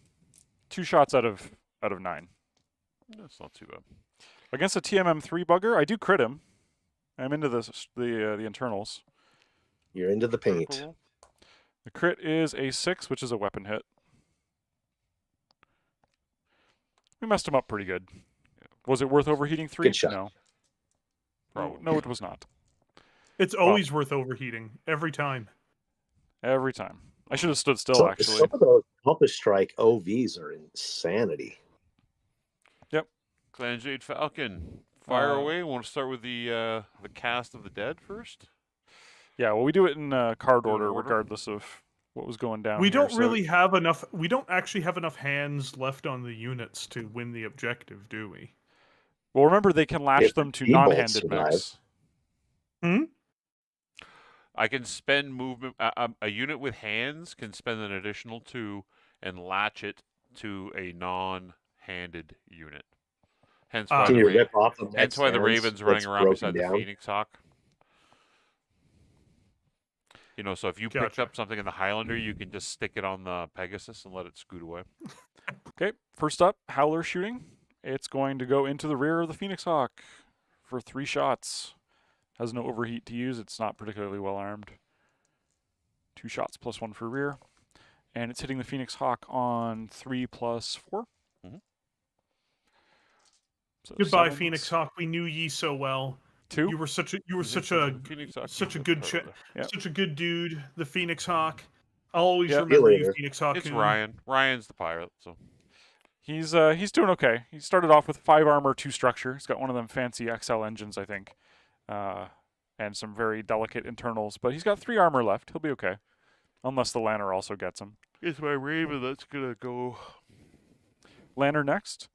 2 shots out of 9. That's not too bad. Against a TMM3 bugger, I do crit him. I'm into the internals. You're into the paint. Critical. The crit is a 6, which is a weapon hit. We messed him up pretty good. Was it worth overheating 3? Good shot. No. Probably. No, it was not. it's always worth overheating every time. Every time. I should have stood still, Some actually. of those Compass Strike OVs are insanity. Clan Jade Falcon. Fire away. Want to start with the cast of the dead first? Yeah, well, we do it in card In order, order? regardless of what was going down We here, don't so- really have enough. We don't actually have enough hands left on the units to win the objective, do we? Well, remember, they can lash If them to T-bolts non-handed survive. mechs. I can spend movement. A unit with hands can spend an additional 2 and latch it to a non-handed unit. Hence why Can the you Ra- rip off the hence next why the hands Raven's running that's around broken beside down? the Phoenix Hawk. You know, so if you picked Gotcha. up something in the Highlander, you can just stick it on the Pegasus and let it scoot away. Okay, first up, Howler shooting. It's going to go into the rear of the Phoenix Hawk for 3 shots. Has no overheat to use. It's not particularly well armed. 2 shots plus 1 for rear. And it's hitting the Phoenix Hawk on 3 plus 4. Mhm. So Goodbye, 7s. Phoenix Hawk. We knew ye so well. 2. You were such a Phoenix Hawk such a is good part ch- of it. Yep. such a good dude. The Phoenix Hawk. I'll always Yep. remember See you you, later. Phoenix Hawk. It's Ryan. Ryan's the pirate. So He's doing okay. He started off with 5 armor, 2 structure. He's got one of them fancy XL engines, I think, and some very delicate internals. But he's got 3 armor left. He'll be okay, unless the Lanner also gets him. it's my Raven that's gonna go. Lanner next.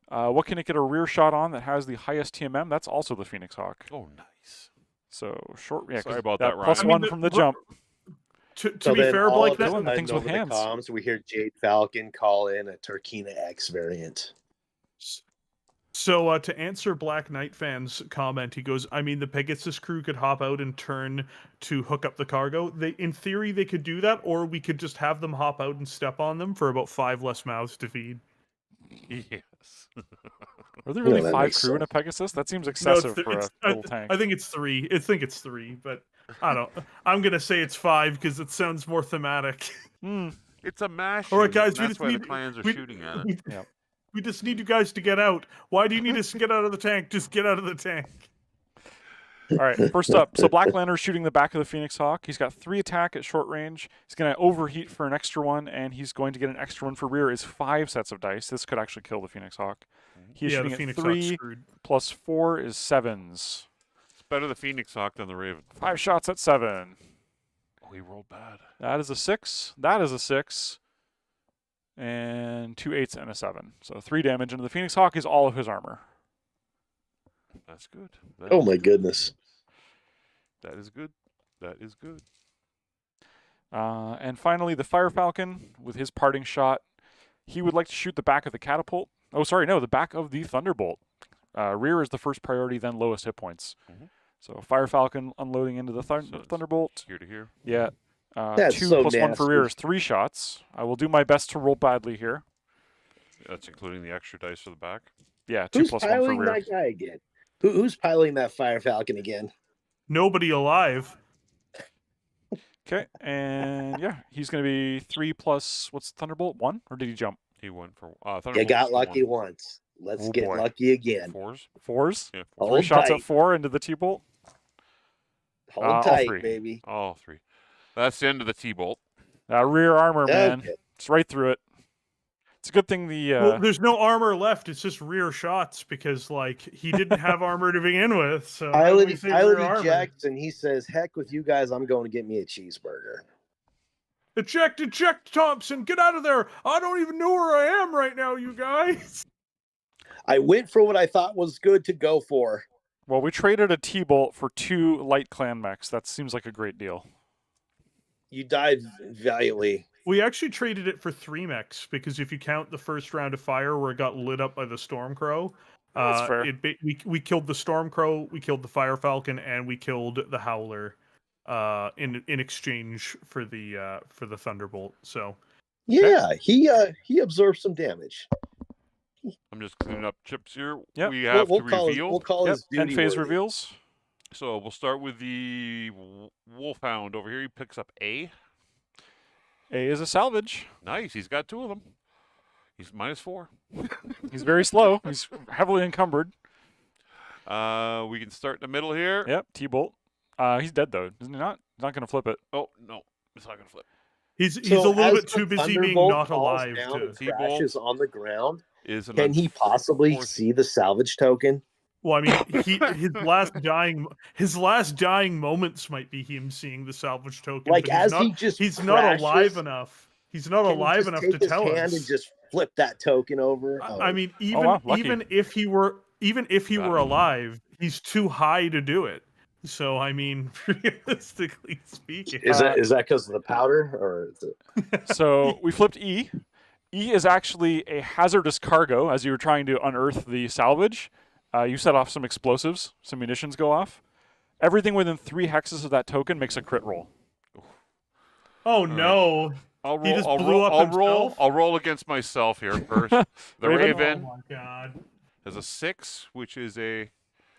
What can it get a rear shot on that has the highest TMM? That's also the Phoenix Hawk. Oh, nice. So short. Yeah, 'cause Sorry about that, plus Ryan. 1 I mean, from the jump. To So be then fair, all Blake, of a Dylan, the sudden things with over hands. the comms, we hear Jade Falcon call in a Turkina X variant. So to answer Black Knight fan's comment, he goes, I mean, the Pegasus crew could hop out and turn to hook up the cargo. In theory, they could do that, or we could just have them hop out and step on them for about 5 less mouths to feed. Yes. Are there really that 5 makes crew in a sense. Pegasus? That seems No, excessive for a little tank. I think it's 3. I think it's 3, but I don't. I'm gonna say it's 5 because it sounds more thematic. It's a mash. All right, unit, guys, and we that's just why the need- clans are we- shooting at it. we, Yep. we just need you guys to get out. Why do you need us to get out of the tank? Just get out of the tank. All right, first up. So Black Lanner's shooting the back of the Phoenix Hawk. He's got 3 attack at short range. He's going to overheat for an extra 1, and he's going to get an extra 1 for rear. Is 5 sets of dice. This could actually kill the Phoenix Hawk. He's Yeah, the shooting Phoenix at Hawk's 3 screwed. plus 4 is 7s. It's better the Phoenix Hawk than the Raven. 5 shots at 7. Oh, he rolled bad. That is a 6. That is a 6. And 2 8s and a 7. So 3 damage. And the Phoenix Hawk is all of his armor. That's good. That Oh is my good. goodness. That is good. That is good. And finally, the Fire Falcon with his parting shot. He would like to shoot the back of the catapult. Oh, sorry, no, the back of the Thunderbolt. Rear is the first priority, then lowest hit points. Mhm. So Fire Falcon unloading into the So it's Thunderbolt. Here to here. Yeah. That's 2 so plus 1 for nasty. rear is 3 shots. I will do my best to roll badly here. That's including the extra dice for the back. Yeah, 2 Who's plus 1 for piloting rear. that guy again? Who's piloting that Fire Falcon again? Nobody alive. Okay, and yeah, he's going to be 3 plus, what's Thunderbolt? 1? Or did he jump? He went for You Thunderbolt's got just lucky one. once. Let's Oh, get boy. lucky again. 4s. 4s? Yeah, Oh. 3 Hold shots tight. at 4 into the T-Bolt. Hold all tight, 3. baby. All 3. That's the end of the T-bolt. Rear armor, man. Okay. It's right through it. It's a good thing the... Well, there's no armor left. It's just rear shots because, like, he didn't have armor to begin with. So how do we say rear armor? ejects and he says, "Heck with you guys. I'm going to get me a cheeseburger." Eject, Thompson. Get out of there. I don't even know where I am right now, you guys. I went for what I thought was good to go for. Well, we traded a T-Bolt for 2 light clan mechs. That seems like a great deal. You died valiantly. We actually traded it for 3 mechs because if you count the first round of fire where it got lit up by the Stormcrow, That's fair. we killed the Stormcrow, we killed the Fire Falcon, and we killed the Howler in exchange for the Thunderbolt. So Yeah, he absorbed some damage. I'm just cleaning up chips here. Yep. We have we'll to call reveal. His, we'll call Yep. his duty End phase worthy. reveals. So we'll start with the Wolfhound over here. He picks up A. A is a salvage. Nice. He's got 2 of them. He's -4. He's very slow. He's heavily encumbered. We can start in the middle here. Yep. T-Bolt. He's dead though, isn't he not? He's not going to flip it. Oh, no. It's not going to flip. he's a So little as bit too the busy being Thunderbolt not falls alive down to. and crashes on the ground. Is an Can he possibly unfortunate- see the salvage token? Well, I mean, his last dying moments might be him seeing the salvage token. Like but as he's he not, just he's not alive crashes, enough. He's not can he alive just enough take to his tell hand us. and just flip that token over. I mean, even wow, lucky. even if he were Got were him. alive, he's too high to do it. So I mean, realistically speaking, is that because of the powder or is it? So we flipped E. E is actually a hazardous cargo. As you were trying to unearth the salvage, you set off some explosives. Some munitions go off. Everything within 3 hexes of that token makes a crit roll. oh no, I'll He roll. just I'll blew roll. up I'll roll. himself? I'll roll against myself here first. The Raven? Raven oh my god. has a 6, which is a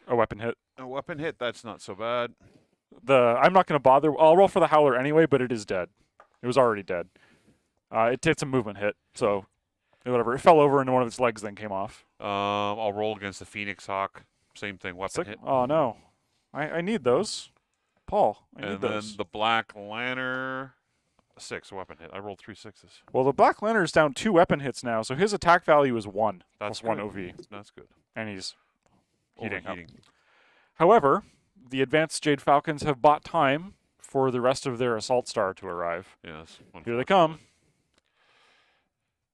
A weapon hit. weapon hit. That's not so bad. I'm not going to bother. I'll roll for the Howler anyway, but it is dead. It was already dead. It did some movement hit, so whatever. It fell over and one of its legs then came off. I'll roll against the Phoenix Hawk. Same thing. Weapon Sick. hit. Oh no, I need those. Paul, I need And then those. the Black Lantern, 6 weapon hit. I rolled 3 6s. Well, the Black Lantern's down 2 weapon hits now, so his attack value is 1 That's plus 1 good. OV, That's good. and he's heating up. Overheating. However, the advanced Jade Falcons have bought time for the rest of their Assault Star to arrive. Yes. Here they come.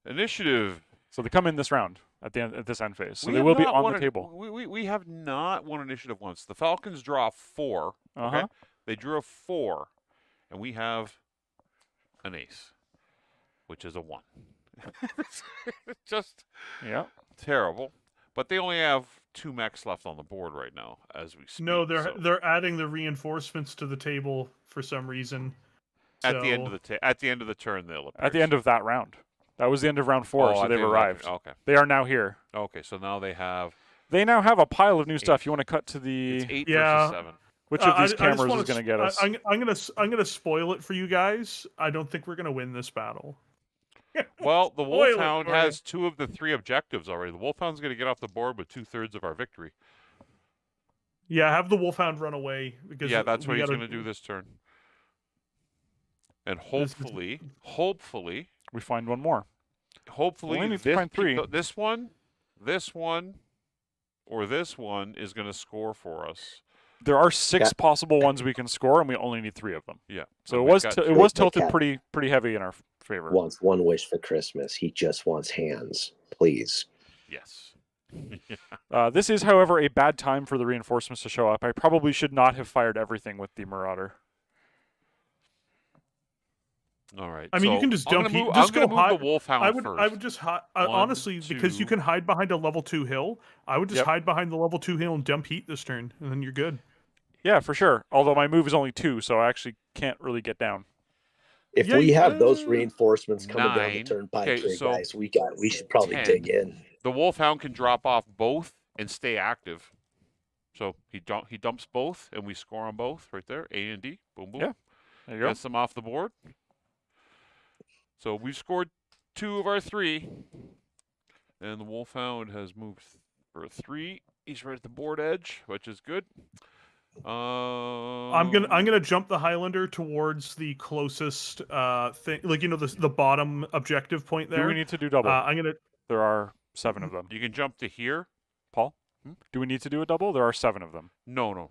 Initiative. So they come in this round at the end at this end phase. So We they have will be not on won the an- table. We have not won initiative once. The Falcons draw 4. Uh-huh. Okay? They drew a 4, and we have an ace, which is a 1. Just Yeah. terrible. But they only have 2 mechs left on the board right now as we speak. No, so they're adding the reinforcements to the table for some reason. at the end So- of the turn they'll appear. At the end of that round. That was the end of round 4, so at the they've end of that- arrived. Okay. They are now here. Okay, so now they have They now have a pile of new stuff. You want to cut to the it's 8 Yeah. versus 7. which of these I just cameras wanna is going to s- get us? I'm gonna spoil it for you guys. I don't think we're gonna win this battle. Well, the Spoil it Wolfhound for has 2 of the 3 objectives already. The Wolfhound's going to get off the board with 2/3 of our victory. Yeah, have the Wolfhound run away because Yeah, that's what we he's gotta- going to do this turn. And This is- hopefully, We find one more. hopefully, Only need to find 3. this one, or this one is going to score for us. There are 6 Yeah. possible ones we can score, and we only need 3 of them. Yeah. So and it we've was got it two. was The tilted cat. pretty heavy in our favor. Wants one wish for Christmas. He just wants hands, please. Yes. This is, however, a bad time for the reinforcements to show up. I probably should not have fired everything with the Marauder. All right. I mean, you so can just I'm dump gonna heat- move, just I'm gonna go move high- the Wolfhound I would first. just One, honestly because you 2. can hide behind a level 2 hill. I would just Yep. hide behind the level 2 hill and dump heat this turn, and then you're good. Yeah, for sure. Although my move is only 2, so I actually can't really get down. If Yeah, we have those uh, reinforcements coming down 9. the turnpike Okay, here, so guys, we should probably 10. dig in. The Wolfhound can drop off both and stay active. So he dumps both, and we score on both right there. A and D. Boom, boom. Yeah. There you go. Gets them off the board. So we've scored 2 of our 3. And the Wolfhound has moved for 3. He's right at the board edge, which is good. I'm gonna jump the Highlander towards the closest thing, like the bottom objective point there. Do we need to do double? I'm gonna. There are 7 of them. You can jump to here. Paul? Hmm? Do we need to do a double? There are 7 of them. No.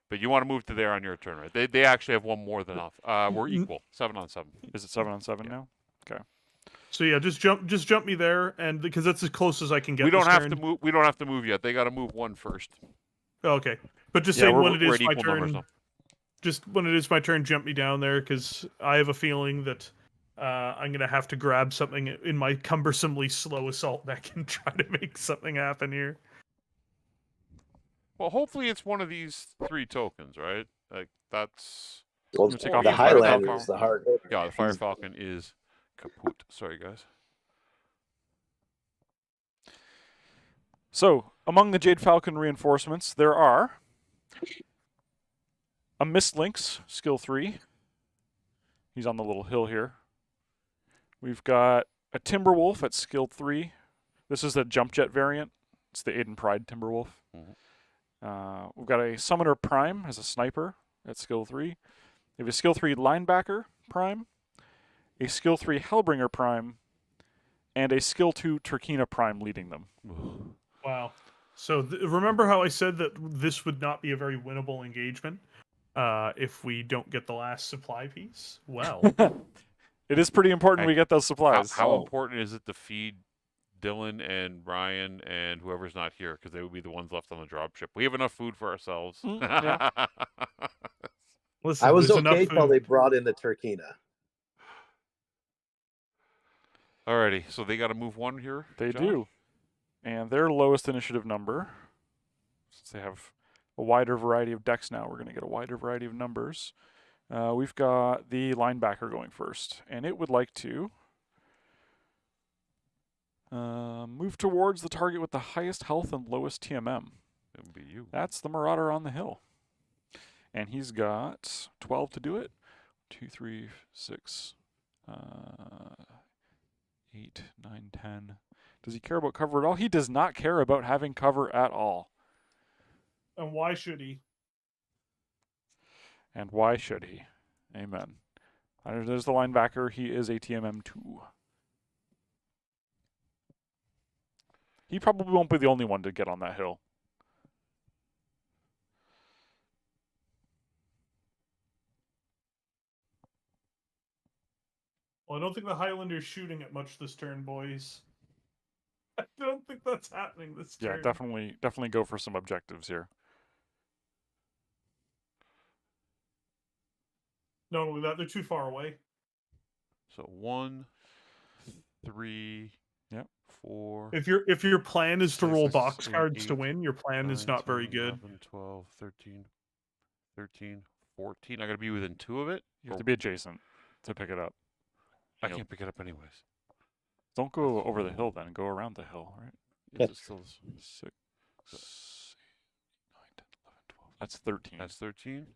But you want to move to there on your turn, right? They actually have one more than us. We're equal. 7 on 7. Is it 7 on 7 Yeah. now? Okay. So yeah, just jump me there, and because that's as close as I can get. We don't this have turn. to move. We don't have to move yet. They got to move one first. Okay, but just Yeah, saying we're- when it We're is at my equal numbers turn. now. Just when it is my turn, jump me down there because I have a feeling that I'm gonna have to grab something in my cumbersomely slow assault deck and try to make something happen here. Well, hopefully it's one of these 3 tokens, right? Like that's. Well, You take Or off the even the Fire Highlander Falcon. is the hard hitter. Yeah, the Fire He's- Falcon is kaput. Sorry, guys. So, among the Jade Falcon reinforcements, there are a Mist Lynx, skill 3. He's on the little hill here. We've got a Timberwolf at skill 3. This is the Jump Jet variant. It's the Aiden Pride Timberwolf. We've got a Summoner Prime as a sniper at skill 3. We have a skill 3 Linebacker Prime, a skill 3 Hellbringer Prime, and a skill 2 Turkina Prime leading them. Wow. So remember how I said that this would not be a very winnable engagement if we don't get the last supply piece? Well, It is pretty important Hey, we get those supplies. How Oh. important is it to feed Dylan and Ryan and whoever's not here because they would be the ones left on the dropship? We have enough food for ourselves. Yeah. listen, I was there's enough okay till food. they brought in the Turkina. Alrighty, so they got to move one here. They Josh? do. And their lowest initiative number, since they have a wider variety of decks now, we're going to get a wider variety of numbers. We've got the linebacker going first, and it would like to move towards the target with the highest health and lowest TMM. It would be you. That's the Marauder on the hill. And he's got 12 to do it. 2, 3, 6, 8, 9, 10. Does he care about cover at all? He does not care about having cover at all. And why should he? And why should he? Amen. There's the linebacker. He is a TMM2. He probably won't be the only one to get on that hill. Well, I don't think the Highlander's shooting at much this turn, boys. I don't think that's happening this turn. Yeah, definitely go for some objectives here. Not only that, they're too far away. So 1, 3, Yep. 4. If your plan is to Six, roll six, box eight, cards to eight, win, your plan is 9, not very 10, good. 11, 12, 13, 14. I got to be within 2 of it. You have to be adjacent to pick it up. I Yep. can't pick it up anyways. Don't go over the hill then. Go around the hill, right? Is it still? 6, 8, 9, 10, 11, 12. That's 13. That's 13.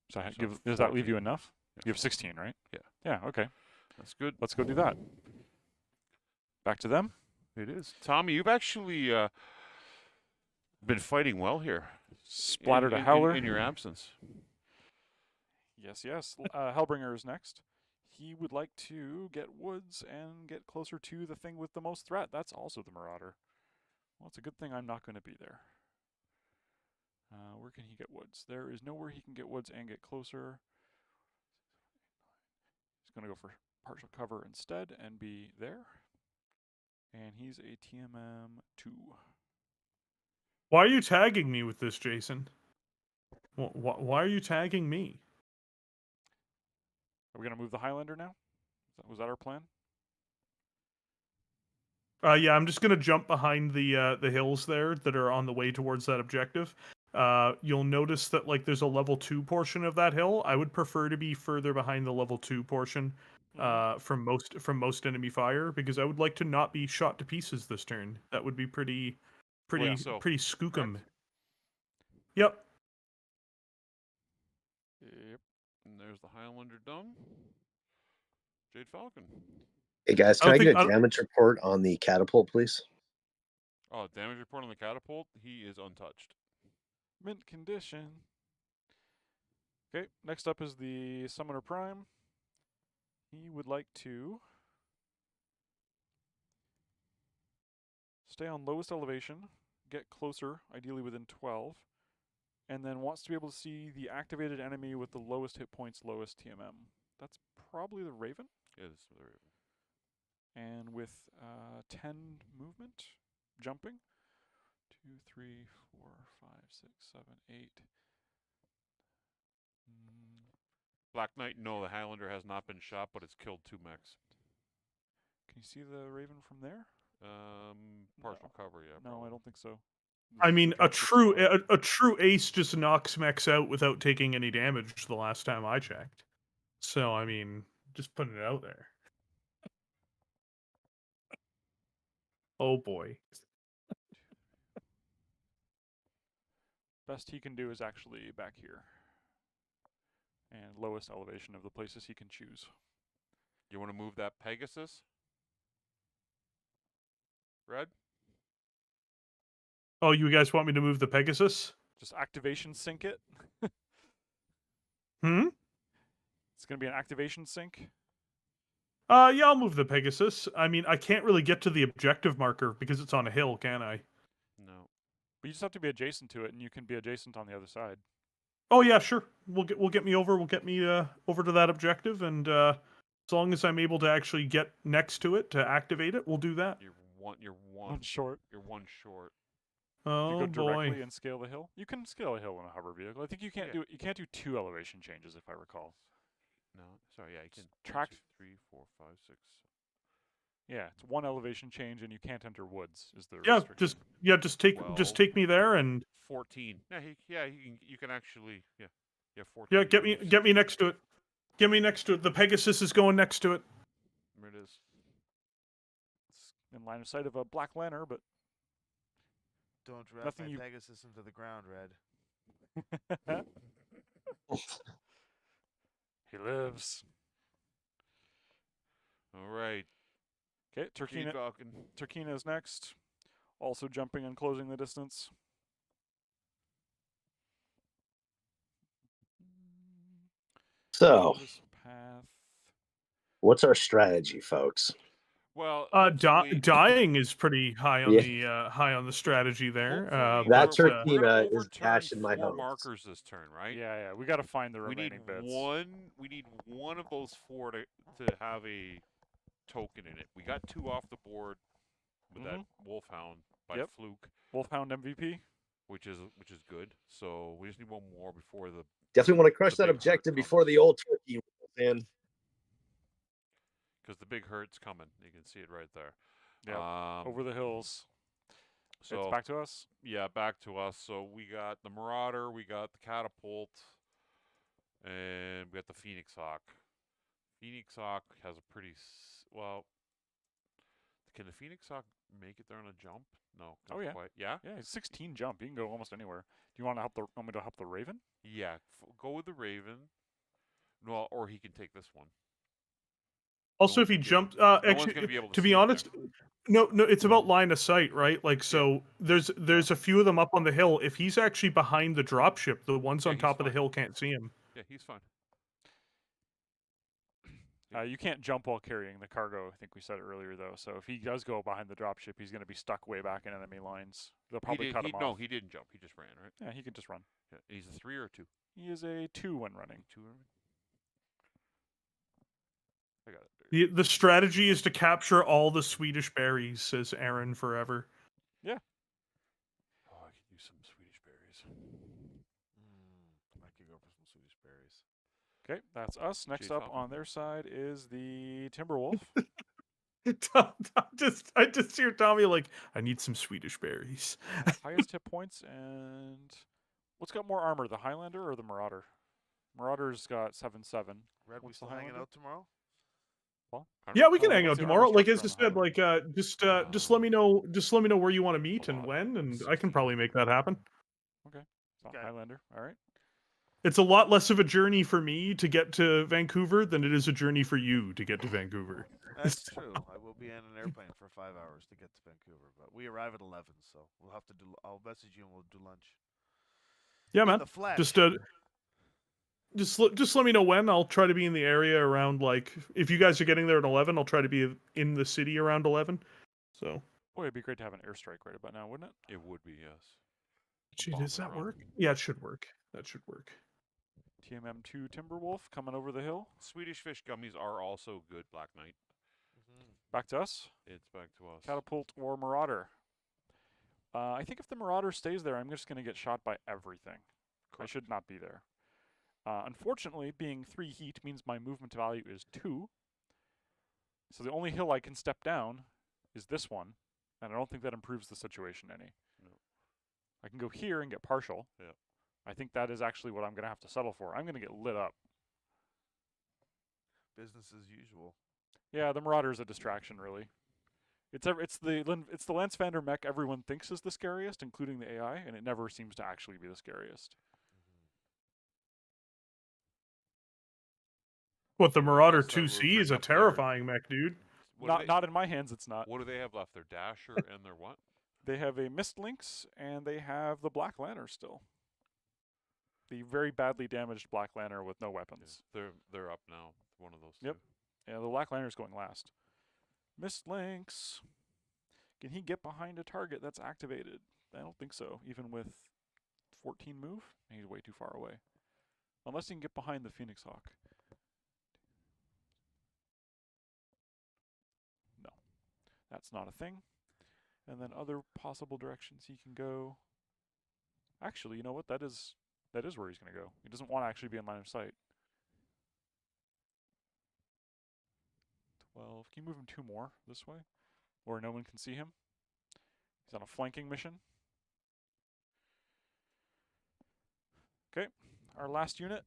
So so does that leave 14. you enough? Yeah, You have 16, right? Yeah. Yeah, okay. That's good. Let's go do that. Back to them. It is. Tommy, you've actually been fighting well here. Splattered in, a howler. in your absence. Yes. Hellbringer is next. He would like to get woods and get closer to the thing with the most threat. That's also the Marauder. Well, it's a good thing I'm not going to be there. Where can he get woods? There is nowhere he can get woods and get closer. He's going to go for partial cover instead and be there. And he's a TMM2. Why are you tagging me with this, Jason? Why are you tagging me? Are we going to move the Highlander now? Was that our plan? Yeah, I'm just gonna jump behind the hills there that are on the way towards that objective. You'll notice that like there's a level 2 portion of that hill. I would prefer to be further behind the level 2 portion from most enemy fire because I would like to not be shot to pieces this turn. That would be pretty so, skookum. correct? Yep. Yep. And there's the Highlander done. Jade Falcon. Hey guys, I can don't I get think- a damage report on the catapult, please? Oh, damage report on the catapult. He is untouched. Mint condition. Okay, next up is the Summoner Prime. He would like to stay on lowest elevation, get closer, ideally within 12, and then wants to be able to see the activated enemy with the lowest hit points, lowest TMM. That's probably the Raven. Yeah, this is the Raven. And with 10 movement, jumping. 2, 3, 4, 5, 6, 7, 8. Black Knight, no, the Highlander has not been shot, but it's killed 2 mechs. Can you see the Raven from there? Partial cover, yeah. No, probably. I don't think so. I mean, Looking at a true ace just knocks mechs out without taking any damage the last time I checked. So, I mean, just putting it out there. Oh boy. Best he can do is actually back here. And lowest elevation of the places he can choose. You want to move that Pegasus? Red? Oh, you guys want me to move the Pegasus? Just activation sync it. Hmm? It's going to be an activation sync. Yeah, I'll move the Pegasus. I mean, I can't really get to the objective marker because it's on a hill, can I? No. But you just have to be adjacent to it, and you can be adjacent on the other side. Oh yeah, sure. We'll get me over. We'll get me over to that objective, and as long as I'm able to actually get next to it to activate it, we'll do that. You're One short. You're 1 short. If you Oh go directly boy. and scale the hill, you can scale a hill in a hover vehicle. I think you can't Yeah. do 2 elevation changes, if I recall. No, sorry, yeah, you can. Track- 1, 2, 3, 4, 5, 6. Yeah, it's 1 elevation change, and you can't enter woods. Is the Yeah, restriction. just Well- take me there, and 14. Yeah, you can actually, yeah. Yeah, 14. yeah, get me next to it. Get me next to it. The Pegasus is going next to it. There it is. It's in line of sight of a black lantern, but Don't drive Nothing my you- Pegasus into the ground, Red. he lives. All right. Okay, Jade Falcon. Turkina is next. Also jumping and closing the distance. So, This path. what's our strategy, folks? Well, hopefully- Dying is pretty high on Yeah. the high on the strategy there. hopefully That we're Turkina gonna is overturn cashing my 4 hopes. markers this turn, right? Yeah. We got to find the We need remaining bits. one. We need one of those 4 to have a token in it. We got 2 off the board with that Wolfhound by Yep. fluke, Wolfhound MVP. which is good. So we just need 1 more before the. Definitely want to crush The that big hurt objective comes. before the old turkey rolls in. Because the big hurt's coming. You can see it right there. Yep. Over the hills. So It's back to us. yeah, back to us. So we got the Marauder, we got the Catapult, and we got the Phoenix Hawk. Phoenix Hawk has a pretty well. Can the Phoenix Hawk make it there on a jump? No. Oh, not yeah. Quite. Yeah. Yeah, it's 16 jump. You can go almost anywhere. Do you want me to help the Raven? Yeah. Go with the Raven. No, or he can take this one. Also, No if he one's jumped, no one's actually, gonna be able to to see be him honest, there. no, it's about line of sight, right? Like, so there's a few of them up on the hill. If he's actually behind the dropship, the ones Yeah, on he's top of the fine. hill can't see him. Yeah, he's fine. You can't jump while carrying the cargo. I think we said it earlier, though. So if he does go behind the dropship, he's going to be stuck way back in enemy lines. They'll probably cut him No, off. he didn't jump. He just ran, right? Yeah, he can just run. Yeah. He's a 3 or a 2. He is a 2 when running. 2. I got it. The strategy is to capture all the Swedish berries, says Aaron forever. Oh, I could use some Swedish berries. I could go for some Swedish berries. Okay, that's us. Next Jade up Falcon. on their side is the Timberwolf. I just hear Tommy like, I need some Swedish berries. Highest hit points, and what's got more armor, the Highlander or the Marauder? Marauder's got 7/7. Red, we What's the still hanging Highlander? out tomorrow? Yeah, we can Oh, hang what's out the armor tomorrow. Like as I structure on said, the like just let me know where you want to meet Hold and on. when, and I can probably make that happen. So Okay. Highlander, all right. It's a lot less of a journey for me to get to Vancouver than it is a journey for you to get to Vancouver. That's true. I will be in an airplane for 5 hours to get to Vancouver, but we arrive at 11, so we'll have to do. I'll message you and we'll do lunch. Yeah, In man. the flesh. Just let me know when. I'll try to be in the area around like if you guys are getting there at 11, I'll try to be in the city around 11. So, Boy, it'd be great to have an airstrike right about now, wouldn't it? It would be, yes. gee, Bomber does that drone. work? Yeah, it should work. That should work. TMM2 Timberwolf coming over the hill. Swedish fish gummies are also good, Black Knight. Back to us. It's back to us. Catapult or Marauder. I think if the Marauder stays there, I'm just going to get shot by everything. I Correct. should not be there. Unfortunately, being 3 heat means my movement value is 2. So the only hill I can step down is this one, and I don't think that improves the situation any. No. I can go here and get partial. Yeah. I think that is actually what I'm going to have to settle for. I'm going to get lit up. Business as usual. Yeah, the Marauder is a distraction, really. It's the Lancevander mech everyone thinks is the scariest, including the AI, and it never seems to actually be the scariest. What, the Marauder That's what we're 2C bringing is a up there. terrifying mech, dude. Not in my hands, it's not. What do they have left? Their Dasher and their what? They have a Mist Lynx, and they have the Black Lantern still. The very badly damaged Black Lantern with no weapons. Yeah, they're up now. One of those Yep. two. Yeah, the Black Lantern's going last. Mist Lynx. Can he get behind a target that's activated? I don't think so, even with 14 move. He's way too far away. Unless he can get behind the Phoenix Hawk. No. That's not a thing. And then other possible directions he can go. Actually, you know what? That is where he's going to go. He doesn't want to actually be in line of sight. 12. Can you move him 2 more this way? Where no one can see him? He's on a flanking mission. Okay. Our last unit.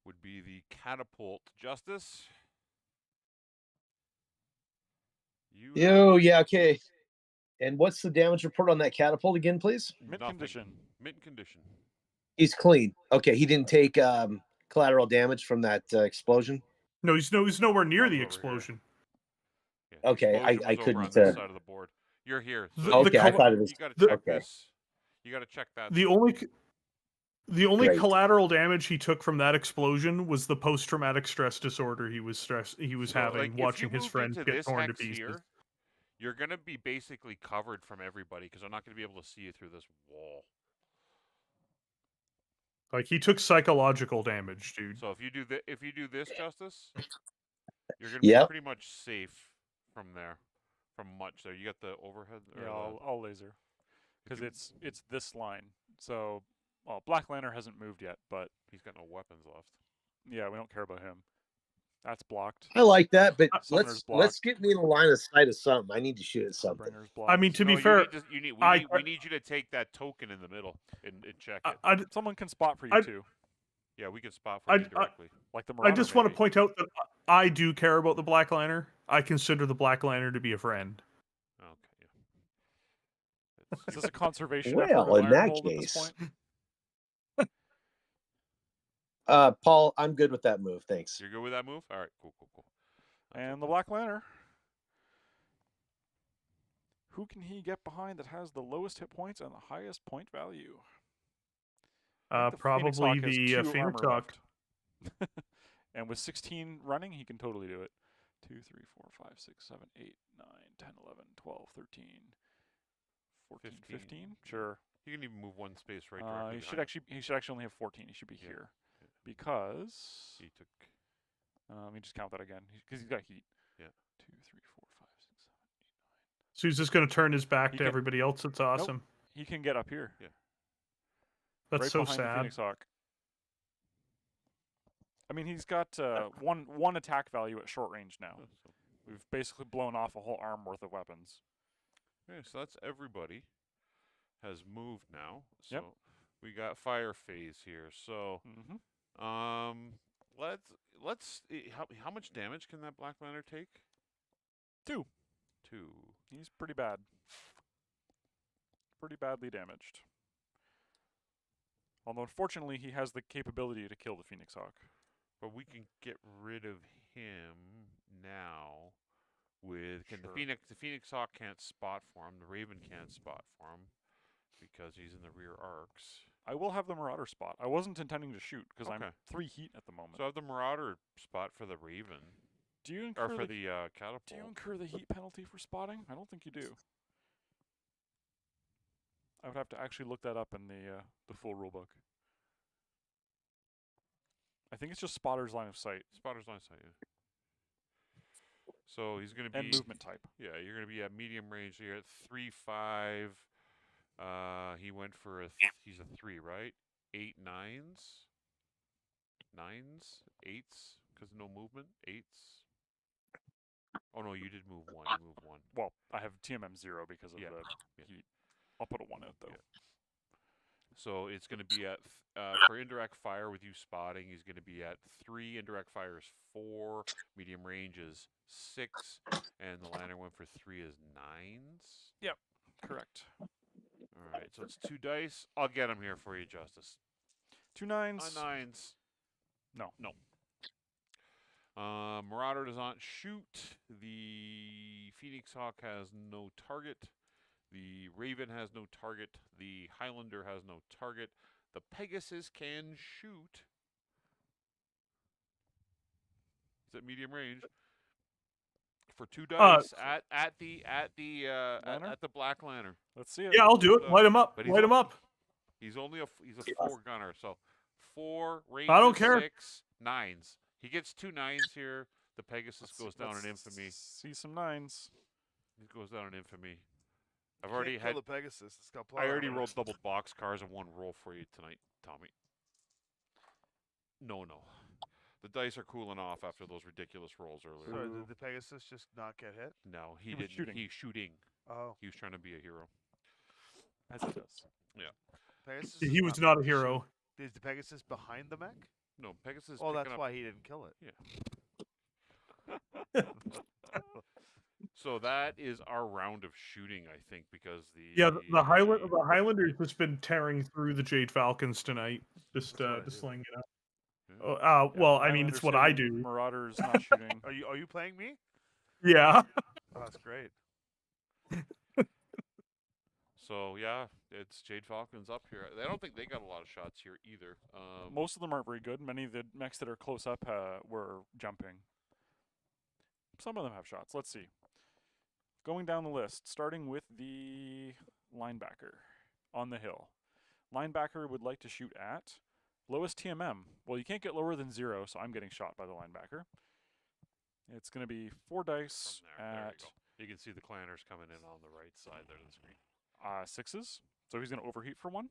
Would be the Catapult Justice. Yeah, okay. And what's the damage report on that catapult again, please? Mint Nothing. condition. Mint condition. He's clean. Okay, he didn't take collateral damage from that explosion. No, he's nowhere near That was the over here. explosion. Yeah, the Okay, explosion I was over couldn't, on this side of the board. You're here. So Okay, I thought it was. you got to the- check okay. this. You got to check that. The only Great. collateral damage he took from that explosion was the post-traumatic stress disorder he was So, having like, watching if you his moved friend into get this torn to hex pieces. here, you're going to be basically covered from everybody because they're not going to be able to see you through this wall. Like, he took psychological damage, dude. So if you do this, Justice, you're going to be Yep. pretty much safe from there. From much there. You got the overhead. Or Yeah, I'll laser. Because you- it's this line. So, well, Black Lantern hasn't moved yet, but he's got no weapons left. yeah, we don't care about him. That's blocked. I like that, but Summoner's let's blocked. get me in the line of sight of something. I need to shoot at something. Bringer's blocked. I mean, to No, be fair, we I- need you to take that token in the middle and check it. Someone can spot for you I'd- too, Yeah, we can spot for you I- directly. like the I Marauder. just want to maybe. point out that I do care about the Black Lantern. I consider the Black Lantern to be a friend. Okay. Yeah. Is this a conservation Well, effort with in that Ironhold at this case- point? Paul, I'm good with that move. Thanks. You're good with that move? All right, cool. And the Black Lantern. Who can he get behind that has the lowest hit points and the highest point value? I think the Phoenix Probably Hawk has the 2 Phoenix armor Hawk. left. And with 16 running, he can totally do it. 2, 3, 4, 5, 6, 7, 8, 9, 10, 11, 12, 13, 14, 15. 15? Sure. You can even move one space right directly. He should actually only have 14. He should be here. Yeah. Because He took. let me just count that again. Because he's got heat. Yeah. 2, 3, 4, 5, 6, 7, 8. So he's just going to turn his back He to can- everybody else. That's awesome. He can get up here. Yeah. That's right so behind the sad. Phoenix Hawk. I mean, he's got one attack value at short range now. So, We've basically blown off a whole arm worth of weapons. okay, so that's everybody has moved now. So Yep. we got fire phase here. So Mm-hmm. let's how much damage can that Black Lantern take? 2. 2. He's pretty bad. Pretty badly damaged. Although, unfortunately, he has the capability to kill the Phoenix Hawk. But we can get rid of him now with Sure. the Phoenix Hawk can't spot for him, the Raven can't spot for him because he's in the rear arcs. I will have the Marauder spot. I wasn't intending to shoot because I'm Okay. 3 heat at the moment. So I have the Marauder spot for the Raven do you or incur for the, the catapult. do you incur the heat penalty for spotting? I don't think you do. I would have to actually look that up in the full rulebook. I think it's just spotter's line of sight. Spotter's line sight, yeah. So he's going to And be movement type. Yeah, you're going to be at medium range. So you're at 3-5. He went for he's a 3, right? 8 nines, eights because no movement. Eights. Oh no, you did move 1. You moved 1. Well, I have TMM 0 because of Yeah. the heat. I'll put a 1 out though. Yeah. So it's going to be at for indirect fire with you spotting. He's going to be at 3. Indirect fire is 4. Medium range is 6, and the lantern went for 3 is 9s. Yep, correct. All right, so it's 2 dice. I'll get him here for you, Justice. 2 nines. 9s. No. Marauder does not shoot. The Phoenix Hawk has no target. The Raven has no target. The Highlander has no target. The Pegasus can shoot. Is at medium range for 2 dice at the Black Lantern. Let's see it. Yeah, I'll do it. Light him up. But Light him up. He's only he's a 4 gunner, so 4 range. I don't care. 6 9s. He gets 2 9s here. The Pegasus goes down in infamy. See some 9s. He goes down in infamy. I've Can't already kill had. the Pegasus. It's got I already armor. rolled double box cars and 1 roll for you tonight, Tommy. No. The dice are cooling off after those ridiculous rolls earlier. Sorry, did the Pegasus just not get hit? No, he was didn't. shooting. He's shooting. Oh, He was trying to be a hero. As it does. Pegasus. He is was not a hero. Is the Pegasus behind the mech? No, Pegasus. Oh, that's picking up. why he didn't kill it. So that is our round of shooting, I think, because Yeah, the Highlanders just been tearing through the Jade Falcons tonight. Just That's what I just do. slinging it up. Yeah. Well, I mean, it's what I do. Marauder's not shooting. Are you playing me? Yeah. Oh, that's great. So yeah, it's Jade Falcons up here. I don't think they got a lot of shots here either. Most of them aren't very good. Many of the mechs that are close up were jumping. Some of them have shots. Let's see. Going down the list, starting with the linebacker on the hill. Linebacker would like to shoot at lowest TMM. Well, you can't get lower than 0, so I'm getting shot by the linebacker. It's going to be 4 dice From there you at go. You can see the clanners coming in on the right side there of the screen. 6s. So he's going to overheat for 1.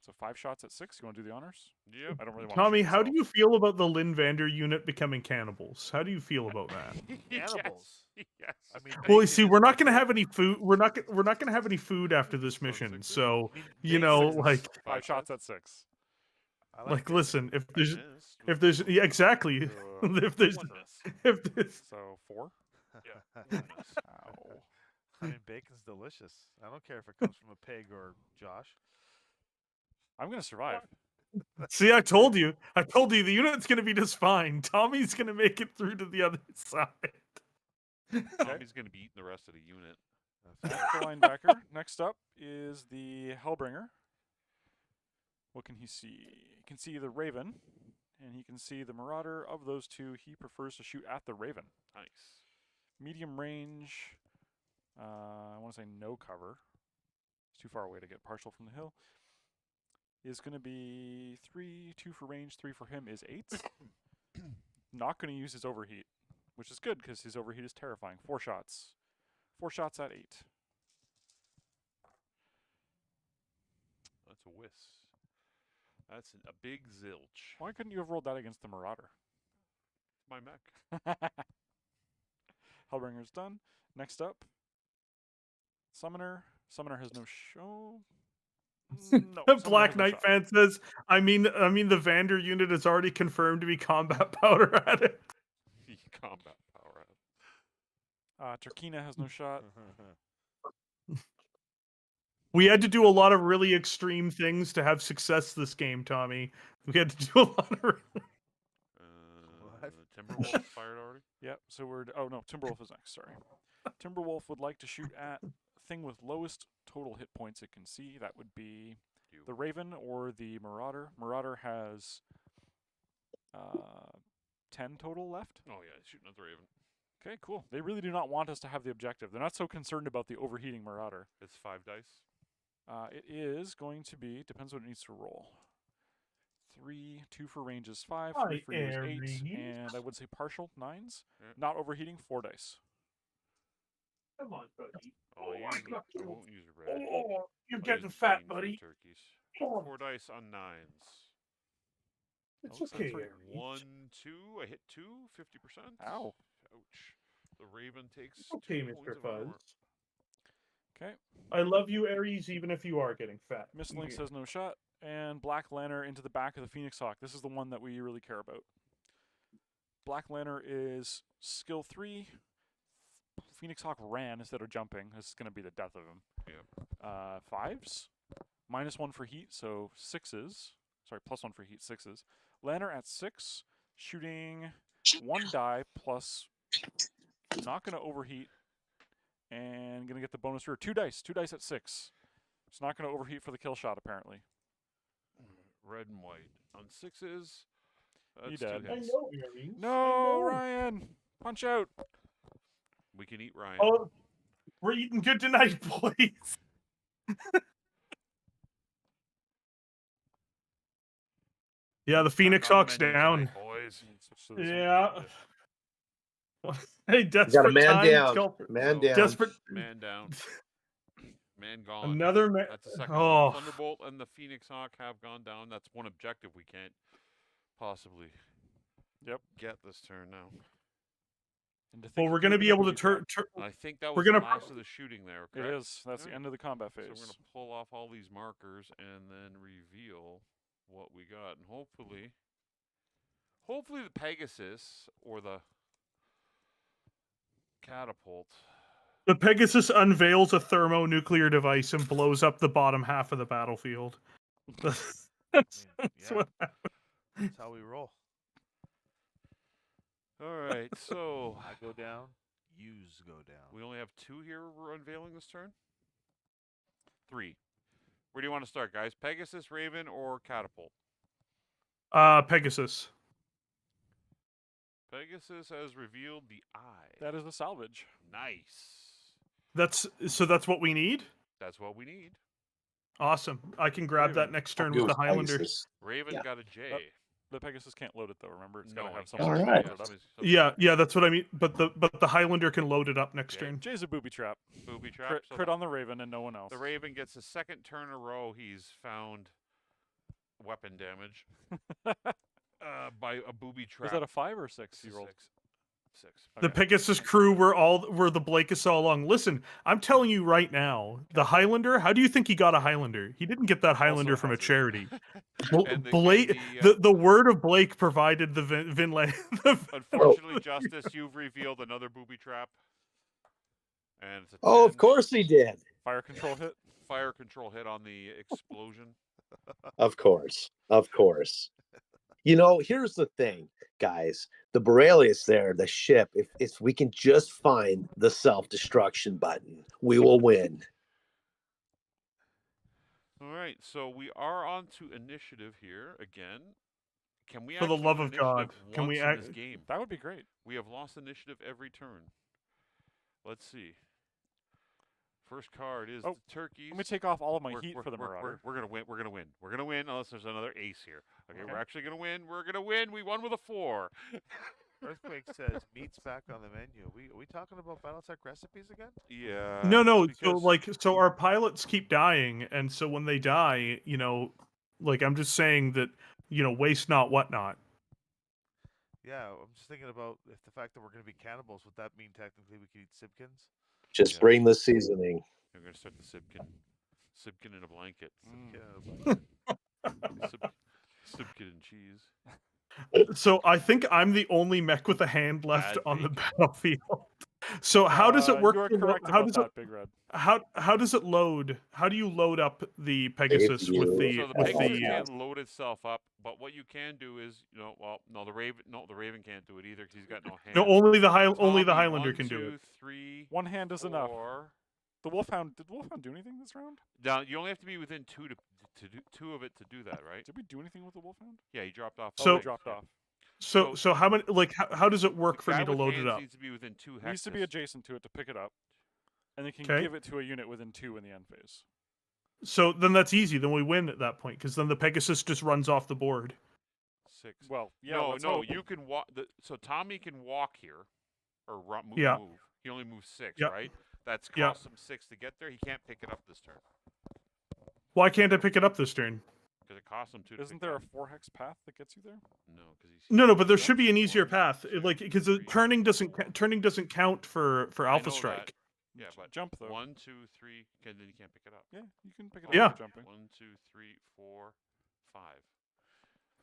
So 5 shots at 6. You want to do the honors? Yep. I don't really want Tommy, to shoot how do myself. you feel about the Lynn Vander unit becoming cannibals? How do you feel about that? Cannibals. Yes. I mean, Well, you bacon see, is we're not my going to have favorite. any food. We're not going to have any food after this So mission. 6s? So I mean, you know, bacon is- like 5 shots at 6. I like bacon. listen, if there's Yes. yeah, exactly if there's So 4. Yeah. Ow. I mean, bacon's delicious. I don't care if it comes from a pig or Josh. I'm going to survive. see, I told you the unit's going to be just fine. Tommy's going to make it through to the other side. Tommy's going to be eating the rest of the unit. That's the linebacker. Next up is the Hellbringer. What can he see? He can see the Raven, and he can see the Marauder. Of those two, he prefers to shoot at the Raven. Nice. Medium range. I want to say no cover. It's too far away to get partial from the hill. Is going to be 3, 2 for range, 3 for him is 8s. Not going to use his overheat, which is good because his overheat is terrifying. 4 shots. 4 shots at 8. That's a whiz. That's a big zilch. Why couldn't you have rolled that against the Marauder? My mech. Hellbringer's done. Next up, Summoner. Summoner has no show. No, The Summoner Black has no Knight shot. fan says, I mean, the Vander unit is already confirmed to be combat powder addict. Combat power out. Turkina has no shot. We had to do a lot of really extreme things to have success this game, Tommy. We had to do a lot of. Timberwolf fired already? Yep, so we're... Oh, no, Timberwolf is next, sorry. Timberwolf would like to shoot at thing with lowest total hit points it can see. That would be You. the Raven or the Marauder. Marauder has 10 total left. Oh, yeah, he's shooting at the Raven. Okay, cool. They really do not want us to have the objective. They're not so concerned about the overheating Marauder. It's 5 dice. It is going to be... Depends what it needs to roll. 3, 2 for range is 5, 3 Hi, for you is 8, Aries. and I would say partial 9s. Yeah. Not overheating, 4 dice. Come on, buddy. I'll use it. I won't use red. Oh, you're I'll getting use fat, green for buddy. turkeys. Oh, 4 dice on 9s. it's Oh, okay, that's right. Aries. 1, 2. I hit 2, 50%. Ow. Ouch. The Raven takes Okay, 2 Mr. points of Fuzz. armor. Okay. I love you, Aries, even if you are getting fat. Miss Link says no shot. And Black Lantern into the back of the Phoenix Hawk. This is the one that we really care about. Black Lantern is skill 3. Phoenix Hawk ran instead of jumping. This is going to be the death of him. Yep. 5s. -1 for heat, so 6s. Sorry, +1 for heat, 6s. Lantern at 6. Shooting 1 die plus. Not going to overheat. And going to get the bonus for 2 dice. 2 dice at 6. It's not going to overheat for the kill shot, apparently. Red and white. On 6s. That's He 2 dead. I hits. know, Aries. No, I know. Ryan! Punch out! We can eat Ryan. Oh, we're eating good tonight, boys. Yeah, the Phoenix Back on Hawk's the menu down. tonight, boys. Switch to this one. Yeah. Hey, You got a desperate man times down. call for Man So- down. desperate. Man down. Man gone. Another man. That's the second Oh, one. Thunderbolt and the Phoenix Hawk have gone down. That's one objective we can't possibly get this turn now. And to well, think we're of going to doing be a able to booby trap. I think that We're was the gonna- last of the shooting there, It correct? is. That's the Alright. end of the combat So phase. we're going to pull off all these markers and then reveal what we got. And hopefully the Pegasus or the catapult. the Pegasus unveils a thermonuclear device and blows up the bottom half of the battlefield. That's yeah. what That's how we roll. All right, so I go down, yous go down. we only have 2 here we're unveiling this turn? 3. Where do you want to start, guys? Pegasus, Raven, or catapult? Pegasus. Pegasus has revealed the eye. That is a salvage. Nice. That's what we need. That's what we need. Awesome. I can grab that Raven. next turn It with the was Highlanders. Pegasus. Raven Yeah. got a J. The Pegasus can't load it though. Remember, it's got to I have can't. something. All right. to load it up. Yeah, that's what I mean. But the Highlander can load it up next Okay. turn. Jay's a booby trap. Booby trap. Crit, So crit on the Raven and no one else. the Raven gets a second turn in a row. He's found weapon damage by a booby trap. Was that a 5 or 6 This you is rolled? 6. The Okay. Pegasus crew were the Blakest all along. Listen, I'm telling you right now, the Highlander. How do you think he got a Highlander? He didn't get that Highlander Also from a has it. charity. And Blake, the word of Blake provided the Vinland. Unfortunately, Justice, you've revealed another booby trap. And it's a 10. Oh, of course he did. Fire control hit. Fire control hit on the explosion. Of course. Of course. You know, here's the thing, guys. The Borelius there, the ship, if we can just find the self-destruction button, we will win. All right, so we are on to initiative here again. Can we For the actually love win of God, initiative can we once in this act- game? That would be great. We have lost initiative every turn. Let's see. First card is Oh, the turkeys. Let me take off all of my We're- heat we're- for the we're- Marauder. We're gonna win. We're gonna win. We're gonna win unless there's another ace here. Okay, Okay. we're actually gonna win. We're gonna win. We won with a 4. Earthquake says meat's back on the menu. Are we talking about BattleTech recipes again? Yeah. No. because- So our pilots keep dying, and so when they die, I'm just saying that, waste not, whatnot. Yeah, I'm just thinking about if the fact that we're going to be cannibals, would that mean technically we could eat Sibkins? Just Yes. bring the seasoning. We're gonna start the Sibkin in a blanket. Mm. Sibkin and cheese. So I think I'm the only mech with a hand left Bad on the bacon. battlefield. So how does it work? You are for- correct how about does that, it Big Red. how does it load? How do you load up the Pegasus with you- the So the with Pegasus the? can't load itself up, but what you can do is, the Raven can't do it either because he's got no hands. No, only the Tommy, Highlander 1, can do 2, it. 3, One hand is enough. 4. The Wolfhound. Did the Wolfhound do anything this round? Now you only have to be within 2 to do 2 of it to do that, right? Did we do anything with the Wolfhound? Yeah, he dropped off. So- he dropped off. So how many? How does it work for guy me to with load hands it up? needs to be within 2 hexes. He needs to be adjacent to it to pick it up, and they can 'Kay. give it to a unit within 2 in the end phase. So then that's easy. Then we win at that point because then the Pegasus just runs off the board. 6. Well, yeah. no, let's no, hope. you can walk. So Tommy can walk here, or move. Yeah. He only moves 6, Yeah. right? that's Yeah. cost him 6 to get there. He can't pick it up this turn Why can't I pick it up this turn? because it costs him 2 to Isn't pick there it a up. 4-hex path that gets you there? No, because he's No, but there he should be an jumps easier 1, path, 2, because the 3, turning doesn't 4. turning doesn't count for I Alpha know Strike. that. Yeah, but Jump though. 1, 2, 3. Okay, then you can't pick it up. Yeah, you can pick it Yeah. up by jumping. 1, 2, 3, 4, 5.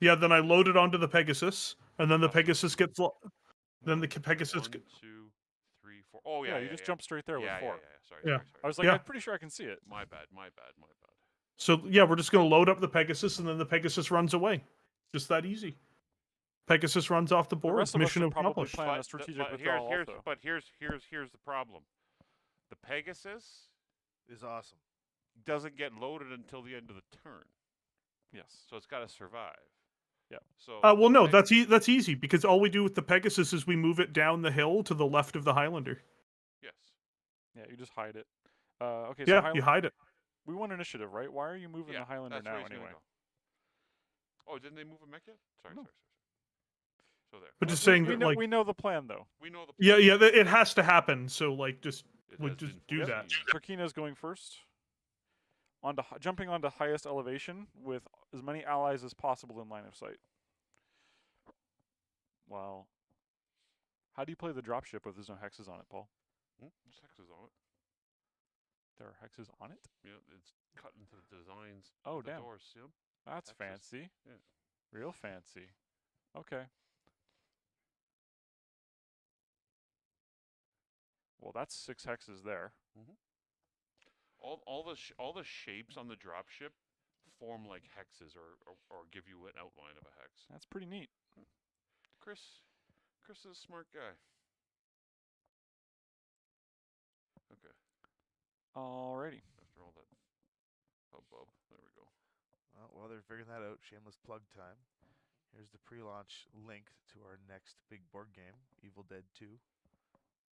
Yeah, then I load it onto the Pegasus, and then the Costs him Pegasus 2. gets then the Pegasus. 1, 2, 3, 4. Oh yeah, you just jump straight there with 4. Sorry, Yeah. sorry. I was like, Yeah. I'm pretty sure I can see it. My bad. So yeah, we're just gonna load up the Pegasus, and then the Pegasus runs away. Just that easy. Pegasus runs off the The board. rest of us Mission should probably accomplished. plan a strategic withdrawal also. But here's the problem. The Pegasus Is awesome. doesn't get loaded until the end of the turn, Yes. so it's got to survive. Yeah. So Well, no, that's easy because all we do with the Pegasus is we move it down the hill to the left of the Highlander. yes. Yeah, you just hide it. Okay, Yeah, so you hide it. we want initiative, right? Why are you moving Yeah, the Highlander that's where now he's gonna anyway? go. Oh, didn't they move a mech yet? Sorry. No. So there. But just We- saying we that, know, like, we know the plan though. We know the. yeah, it has to happen. So like, just It would has just been do that. foreseen. Turkina's going first. Jumping onto highest elevation with as many allies as possible in line of sight. Wow. How do you play the dropship if there's no hexes on it, Paul? There's hexes on it. There are hexes on it? Yeah, it's cut into the designs. Oh, of the damn. doors. See 'em? That's Hexes. fancy. Yeah. Real fancy. Okay. Well, that's 6 hexes there. All the shapes on the dropship form like hexes or give you an outline of a hex. That's pretty neat. Chris is a smart guy. Okay. Alrighty. After all that hubbub, there we go. Well, while they're figuring that out, shameless plug time. Here's the pre-launch link to our next big board game, Evil Dead 2.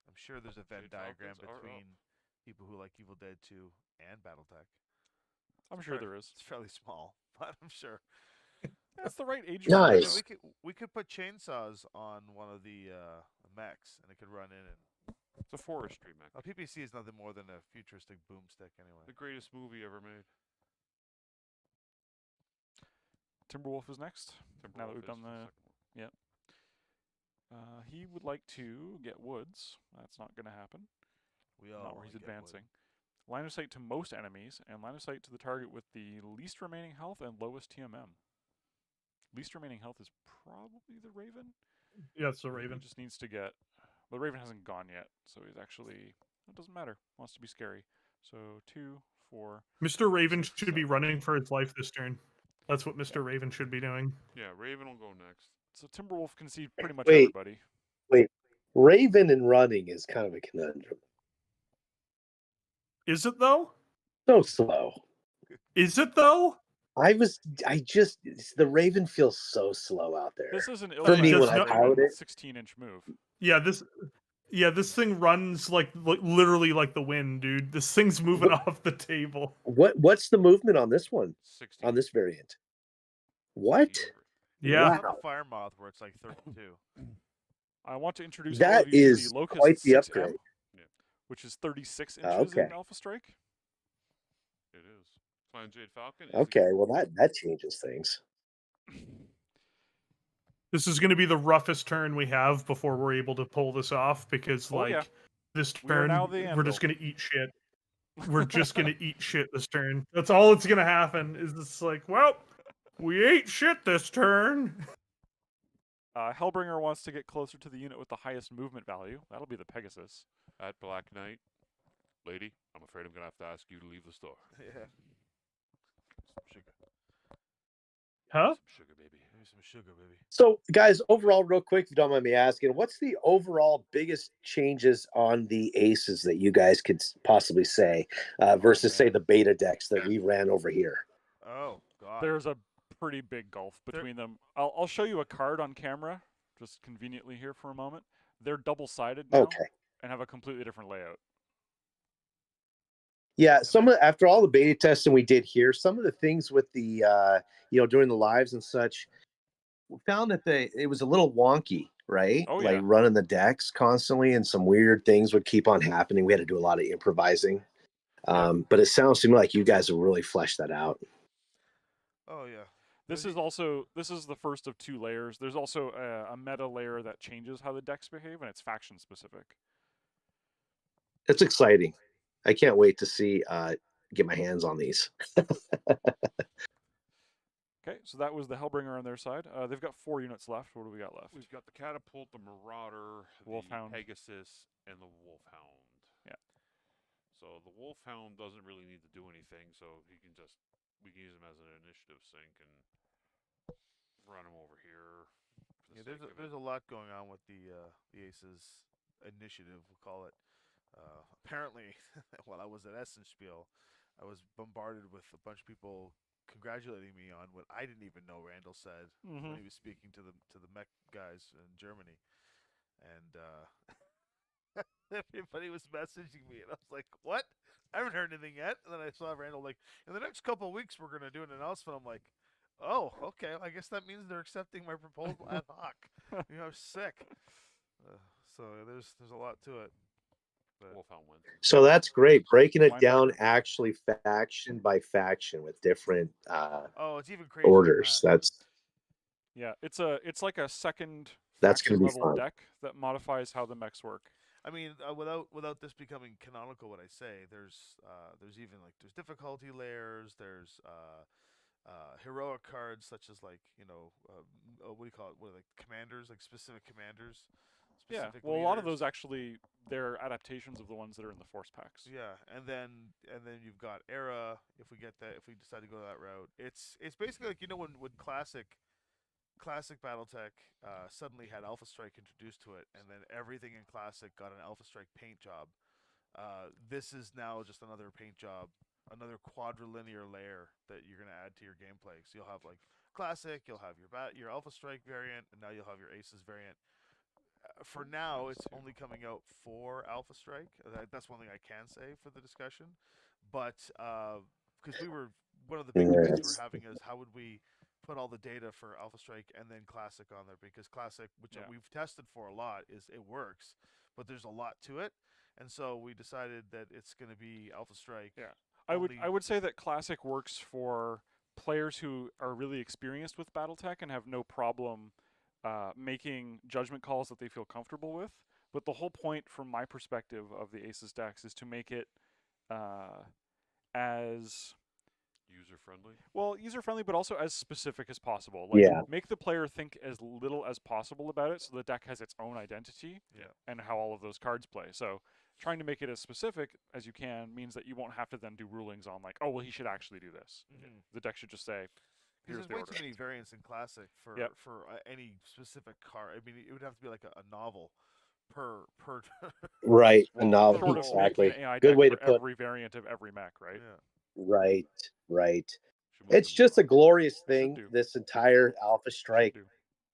I'm sure there's a Venn Jade diagram Falcons are up. between people who like Evil Dead 2 and BattleTech. I'm sure there is. It's fairly small, but I'm sure. That's the right age. Nice. range. We could put chainsaws on one of the mechs, and it could run in. And It's a forestry mech. a PPC is nothing more than a futuristic boomstick, anyway. The greatest movie ever made. Timberwolf is next. Now that Timberwolf we've is done the the- second one. He would like to get woods. That's not going to happen. We all Not where wanna he's get wood. advancing. Line of sight to most enemies, and line of sight to the target with the least remaining health and lowest TMM. Least remaining health is probably the Raven. Yeah, it's the He Raven. just needs to get. The Raven hasn't gone yet, so he's actually. It doesn't matter. Wants to be scary. So 2, 4. Mr. Raven should be running for his life this turn. That's what Mr. Raven should be doing. Yeah, Raven will go next. So Timberwolf can see pretty much Wait. everybody. Raven and running is kind of a conundrum. Is it though? So slow. Is it though? The Raven feels so slow out there. This is an For me, when I pilot it- 16-inch move. Yeah, this thing runs like literally like the wind, dude. This thing's moving off the table. What's the movement on this one? 16. On this variant? What? 16. Yeah. It's not the Fire Moth where it's like 32. I want to introduce That all of you is to the Locust quite the 6M, upgrade. which is 36 inches Okay. in Alpha Strike. It is. Clan Jade Falcon. Is Okay, a- well that changes things. This is going to be the roughest turn we have before we're able to pull this off because, Oh, like, yeah. this We are turn, now the we're just Anvil. going to eat shit. We're just going to eat shit this turn. That's all that's going to happen is it's like, well, we ate shit this turn. Hellbringer wants to get closer to the unit with the highest movement value. That'll be the Pegasus. At Black Knight, lady, I'm afraid I'm gonna have to ask you to leave the store. Yeah. Some sugar. Huh? Some sugar, baby. Maybe some sugar, baby. So, guys, overall, real quick, if you don't mind me asking, what's the overall biggest changes on the aces that you guys could possibly say versus, say, man. the beta decks that we ran over here? Oh, God. There's a pretty big gulf between them. I'll show you a card on camera, just conveniently here for a moment. They're double-sided now Okay. and have a completely different layout. Yeah, after all the beta testing we did here, some of the things with the during the lives and such, we found that it was a little wonky, right? Oh, Like yeah. running the decks constantly, and some weird things would keep on happening. We had to do a lot of improvising. But it sounds to me like you guys have really fleshed that out. Oh yeah. This is the first of 2 layers. There's also a meta layer that changes how the decks behave, and it's faction specific. It's exciting. I can't wait to see get my hands on these. Okay, so that was the Hellbringer on their side. They've got 4 units left. What do we got left? We've got the Catapult, the Marauder, Wolfhound. the Pegasus, and the Wolfhound. Yeah. So the Wolfhound doesn't really need to do anything, so we can use him as an initiative sink and run him over here. Yeah, there's a lot going on with the Aces initiative, we'll call it. Apparently, while I was at Essenspiel, I was bombarded with a bunch of people congratulating me on what I didn't even know Randall said when he was speaking to the mech guys in Germany, and everybody was messaging me, and I was like, "What? I haven't heard anything yet." And then I saw Randall like, "In the next couple of weeks, we're gonna do an announcement." I'm like, "Oh, okay. I guess that means they're accepting my proposal ad hoc." You know, I was sick. So there's a lot to it. But Wolfhound wins. So that's great. Breaking it Linebacker. down actually faction by faction with different oh, it's even crazier orders. than that. Yeah, it's like a second That's faction gonna be level fun. deck that modifies how the mechs work. I mean, without this becoming canonical, what I say, there's even like there's difficulty layers, there's heroic cards such as like what do you call it? What are like commanders, like specific commanders. Yeah, Specific well, a lot of leaders. those actually they're adaptations of the ones that are in the force packs. Yeah, and then you've got era. If we decide to go that route, it's basically like when classic BattleTech suddenly had Alpha Strike introduced to it, and then everything in classic got an Alpha Strike paint job. This is now just another paint job, another quadrilinear layer that you're gonna add to your gameplay. So you'll have like classic, you'll have your Alpha Strike variant, and now you'll have your Aces variant. For now, it's only coming out for Alpha Strike. That's one thing I can say for the discussion. But because one of the big debates we're having is how would we put all the data for Alpha Strike and then Classic on there, because Classic, which we've tested for a lot, it works, but there's a lot to it, and so we decided that it's going to be Alpha Strike. Yeah, I would say that Classic works for players who are really experienced with BattleTech and have no problem making judgment calls that they feel comfortable with. But the whole point, from my perspective, of the Aces decks is to make it as user friendly, but also as specific as possible. Like, make the player think as little as possible about it, so the deck has its own identity and how all of those cards play. So trying to make it as specific as you can means that you won't have to then do rulings on like, oh well, he should actually do this. The deck should just say, because there's way too many variants in Classic for any specific card. I mean, it would have to be like a novel per right. Well, a novel, sort of exactly. making an AI Good deck way for to put every variant of every mech, right? Yeah. Right. It's just a glorious thing. This entire Alpha Strike,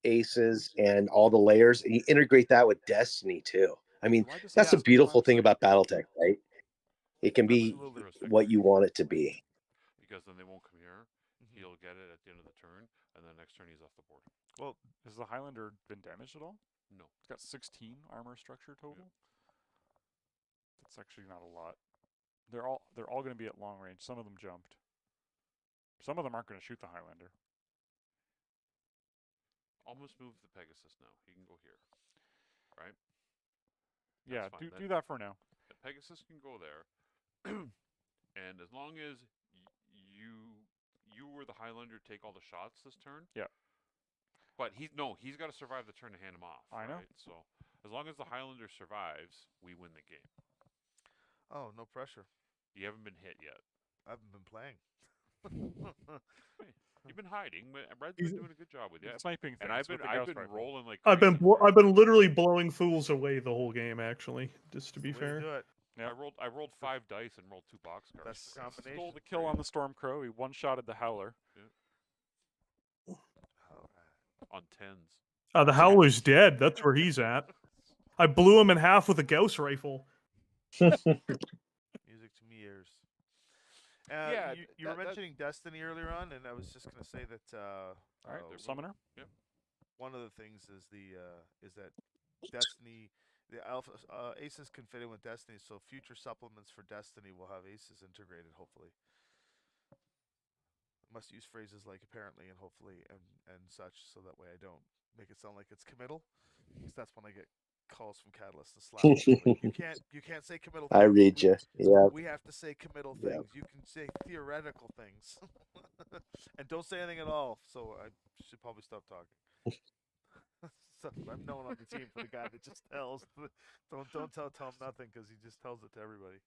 Aces, and all the layers, and you integrate that with Destiny too. I mean, that's a beautiful thing about BattleTech, right? It can be what you want it to be. Because then they won't come here. He'll get it at the end of the turn, and then next turn he's off the board. Well, has the Highlander been damaged at all? No. It's got 16 armor structure total. That's actually not a lot. They're all going to be at long range. Some of them jumped. Some of them aren't going to shoot the Highlander. Almost move the Pegasus now. He can go here, right? Yeah, do that for now. The Pegasus can go there, and as long as you or the Highlander take all the shots this turn. Yeah. But he's got to survive the turn to hand him off. I know. So as long as the Highlander survives, we win the game. Oh, no pressure. You haven't been hit yet. I haven't been playing. You've been hiding, but Red's been doing a good job with you. Sniping things. And I've been rolling like I've crazy. been literally blowing fools away the whole game, actually. Just to be fair. Do it. Yep. I rolled 5 dice and rolled 2 box cards. That's the combination. Stole the kill on the Stormcrow. He one-shotted the Howler. Yeah. On 10s. The Howler's dead. That's where he's at. I blew him in half with a Gauss rifle. Music to me ears. You were mentioning Destiny earlier on, and I was just going to say that. All right, there's Summoner. Yep. one of the things is that Destiny, the alpha aces can fit in with Destiny, so future supplements for Destiny will have aces integrated. Hopefully, must use phrases like apparently and hopefully and such, so that way I don't make it sound like it's committal, because that's when I get calls from Catalyst and slap me. Like, you can't say committal I things. read you. Yeah. We have to say committal Yeah. things. You can say theoretical things, and don't say anything at all. So I should probably stop talking. So I'm known on the team for the guy that just tells. Don't tell Tom nothing, because he just tells it to everybody.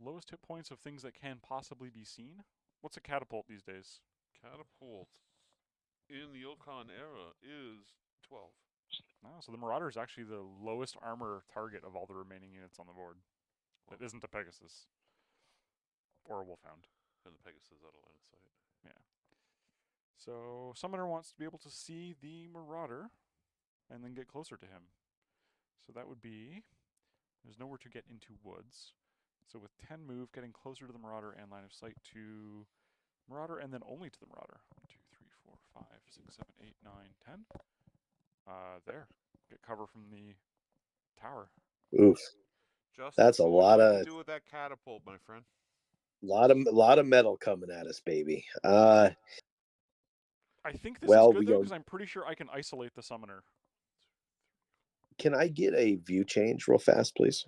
Lowest hit points of things that can possibly be seen. What's a catapult these days? Catapult in the Yukon era is 12. Oh, so the Marauder is actually the lowest armor target of all the remaining units on the board. That isn't a Pegasus or a Wolfhound. And the Pegasus out of line of sight. Yeah. So Summoner wants to be able to see the Marauder and then get closer to him. So that would be, there's nowhere to get into woods. So with 10 move, getting closer to the Marauder and line of sight to Marauder and then only to the Marauder. 1, 2, 3, 4, 5, 6, 7, 8, 9, 10. There. Get cover from the tower. Oof. Justice, That's a what would lot you like of to do with that catapult, my friend? lot of metal coming at us, baby. I think this is Well, good though, because I'm pretty sure I can isolate the Summoner. can I get a view change real fast, please?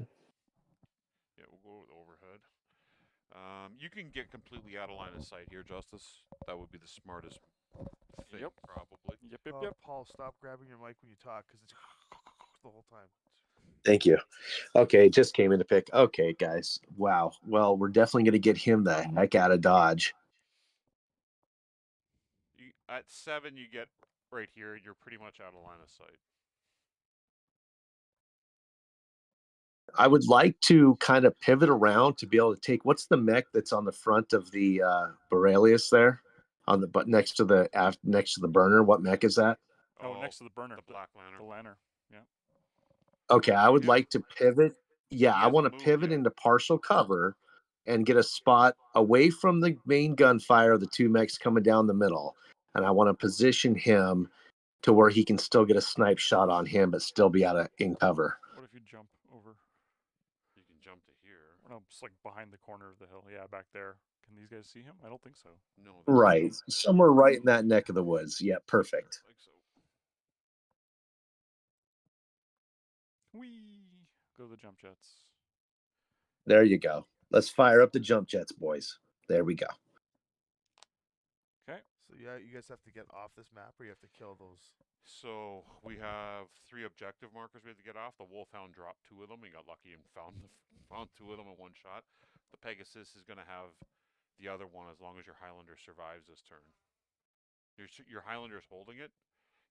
Yeah, we'll go with overhead. You can get completely out of line of sight here, Justice. That would be the smartest thing, Yep. probably. Yep. Paul, stop grabbing your mic when you talk, because it's the whole time. Thank you. Okay, just came in to pick. Okay, guys. Wow. Well, we're definitely going to get him the heck out of Dodge. At 7, you get right here. You're pretty much out of line of sight. I would like to kind of pivot around to be able to take, what's the mech that's on the front of the Borelius there, on the but next to the burner? What mech is that? Oh, next to the burner. The Black Lantern. The Lantern. Yeah. Okay, I would Him? like to pivot. Yeah, He I want to hasn't moved pivot yet. into partial cover and get a spot away from the main gunfire of the two mechs coming down the middle. And I want to position him to where he can still get a snipe shot on him, but still be in cover. What if you jump over? You can jump to here. No, just like behind the corner of the hill. Yeah, back there. Can these guys see him? I don't think so. No, they Right, don't. somewhere right in that neck of the woods. Yeah, perfect. Like so. Whee! Go the jump jets. There you go. Let's fire up the jump jets, boys. There we go. Okay. So yeah, you guys have to get off this map, or you have to kill those. So we have 3 objective markers we have to get off. The Wolfhound dropped 2 of them. We got lucky and found 2 of them in one shot. The Pegasus is going to have the other one as long as your Highlander survives this turn. Your Highlander is holding it.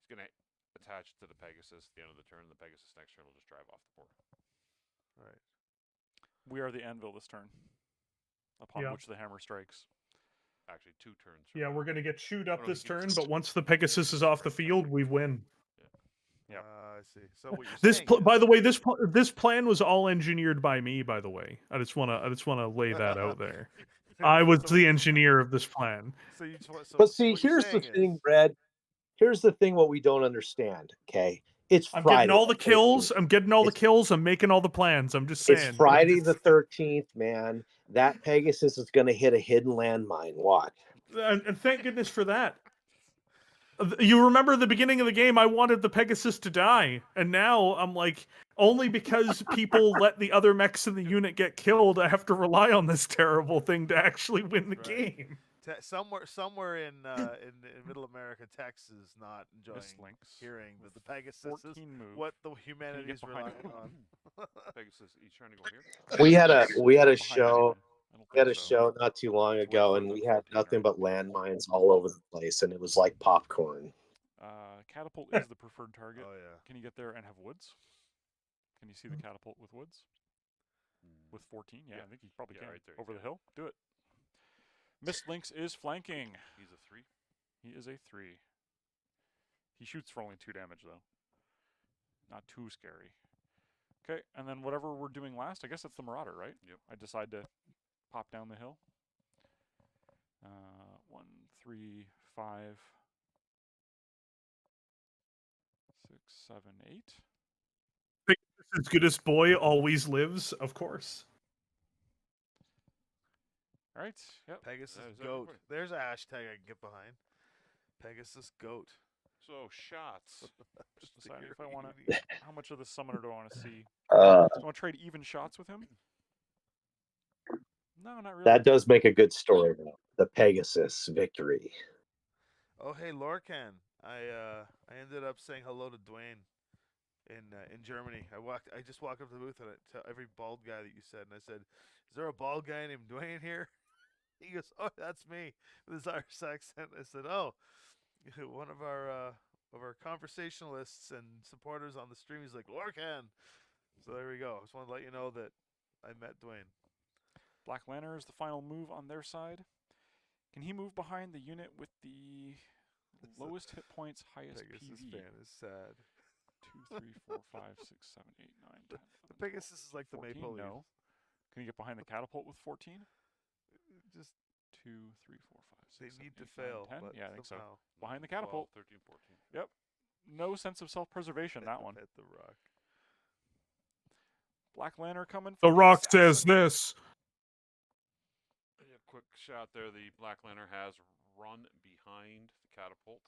He's going to attach it to the Pegasus at the end of the turn. The Pegasus next turn will just drive off the board. All right. We are the anvil this turn, upon which the hammer strikes. Actually, 2 turns. Yeah, we're going to get chewed up no, this he can- turn, but once the Pegasus is off the field, we win. Yep. I see. So what you're saying By is, the way, this plan was all engineered by me. By the way, I just want to lay that out there. I was the engineer of this plan. So you just want. So But see, what you're here's the saying thing, is, Brad. Here's the thing what we don't understand, okay? It's I'm Friday. getting all the kills. 13th. I'm getting all the It's- kills. I'm making all the plans. I'm just saying. It's Friday the 13th, man. That Pegasus is going to hit a hidden landmine. Watch. And thank goodness for that. You remember the beginning of the game, I wanted the Pegasus to die, and now I'm like, only because people let the other mechs in the unit get killed, I have to rely on this terrible thing to actually win the Right. game. somewhere in Middle America, Tex is not enjoying Lynx. hearing that the Pegasus is 14 move. what the humanity is behind relying on. Pegasus, he's trying to go here. We had a Behind show. I don't We had a think so. show not too long It's way ago, further and we than had 14 nothing yards. but landmines all over the place, and it was like popcorn. Catapult is the preferred target. Oh yeah. Can you get there and have woods? Can you see the catapult with woods? With 14? Yeah, Yeah. I think you probably Yeah, can. right there, Over you the can. hill? Do it. Mist Lynx is flanking. He's a 3. He is a 3. He shoots for only 2 damage, though. Not too scary. Okay, and then whatever we're doing last, I guess it's the Marauder, right? Yep. I decide to pop down the hill. 1, 3, 5. 7, 8. As good as boy always lives, of course. All right. Yep. Pegasus There's goat. everybody. There's a hashtag I can get behind. Pegasus goat. So shots. Just deciding if I want to. Beauty. How much of the summoner do I want to see? Uh, Do I want to trade even shots with him? No, not really. that does make a good story, though. The Pegasus victory. Oh hey, Lorcan. I ended up saying hello to Dwayne in Germany. I just walked up to the booth and I tell every bald guy that you said, and I said, "Is there a bald guy named Dwayne here?" He goes, "Oh, that's me," with his Irish accent. I said, "Oh, one of our conversationalists and supporters on the stream." He's like, "Lorcan." So there we go. I just wanted to let you know that I met Dwayne. Black Lantern is the final move on their side. Can he move behind the unit with the lowest hit points, highest Pegasus PV? fan is sad. 2, 3, 4, 5, 6, 7, 8, 9, 10, The 11, Pegasus 12, is like the 14? Maple Leaf. No. Can he get behind the catapult with 14? Just 2, 3, 4, 5, 6, they 7, need to 8, 9, fail. 10? But Yeah, I think so. somehow. Behind the 12, catapult. 13, 14. Yep. No sense of self-preservation, that one. At the Rock. Black Lantern coming The for Rock says assassin. this. Yeah, quick shot there. The Black Lantern has run behind the catapult.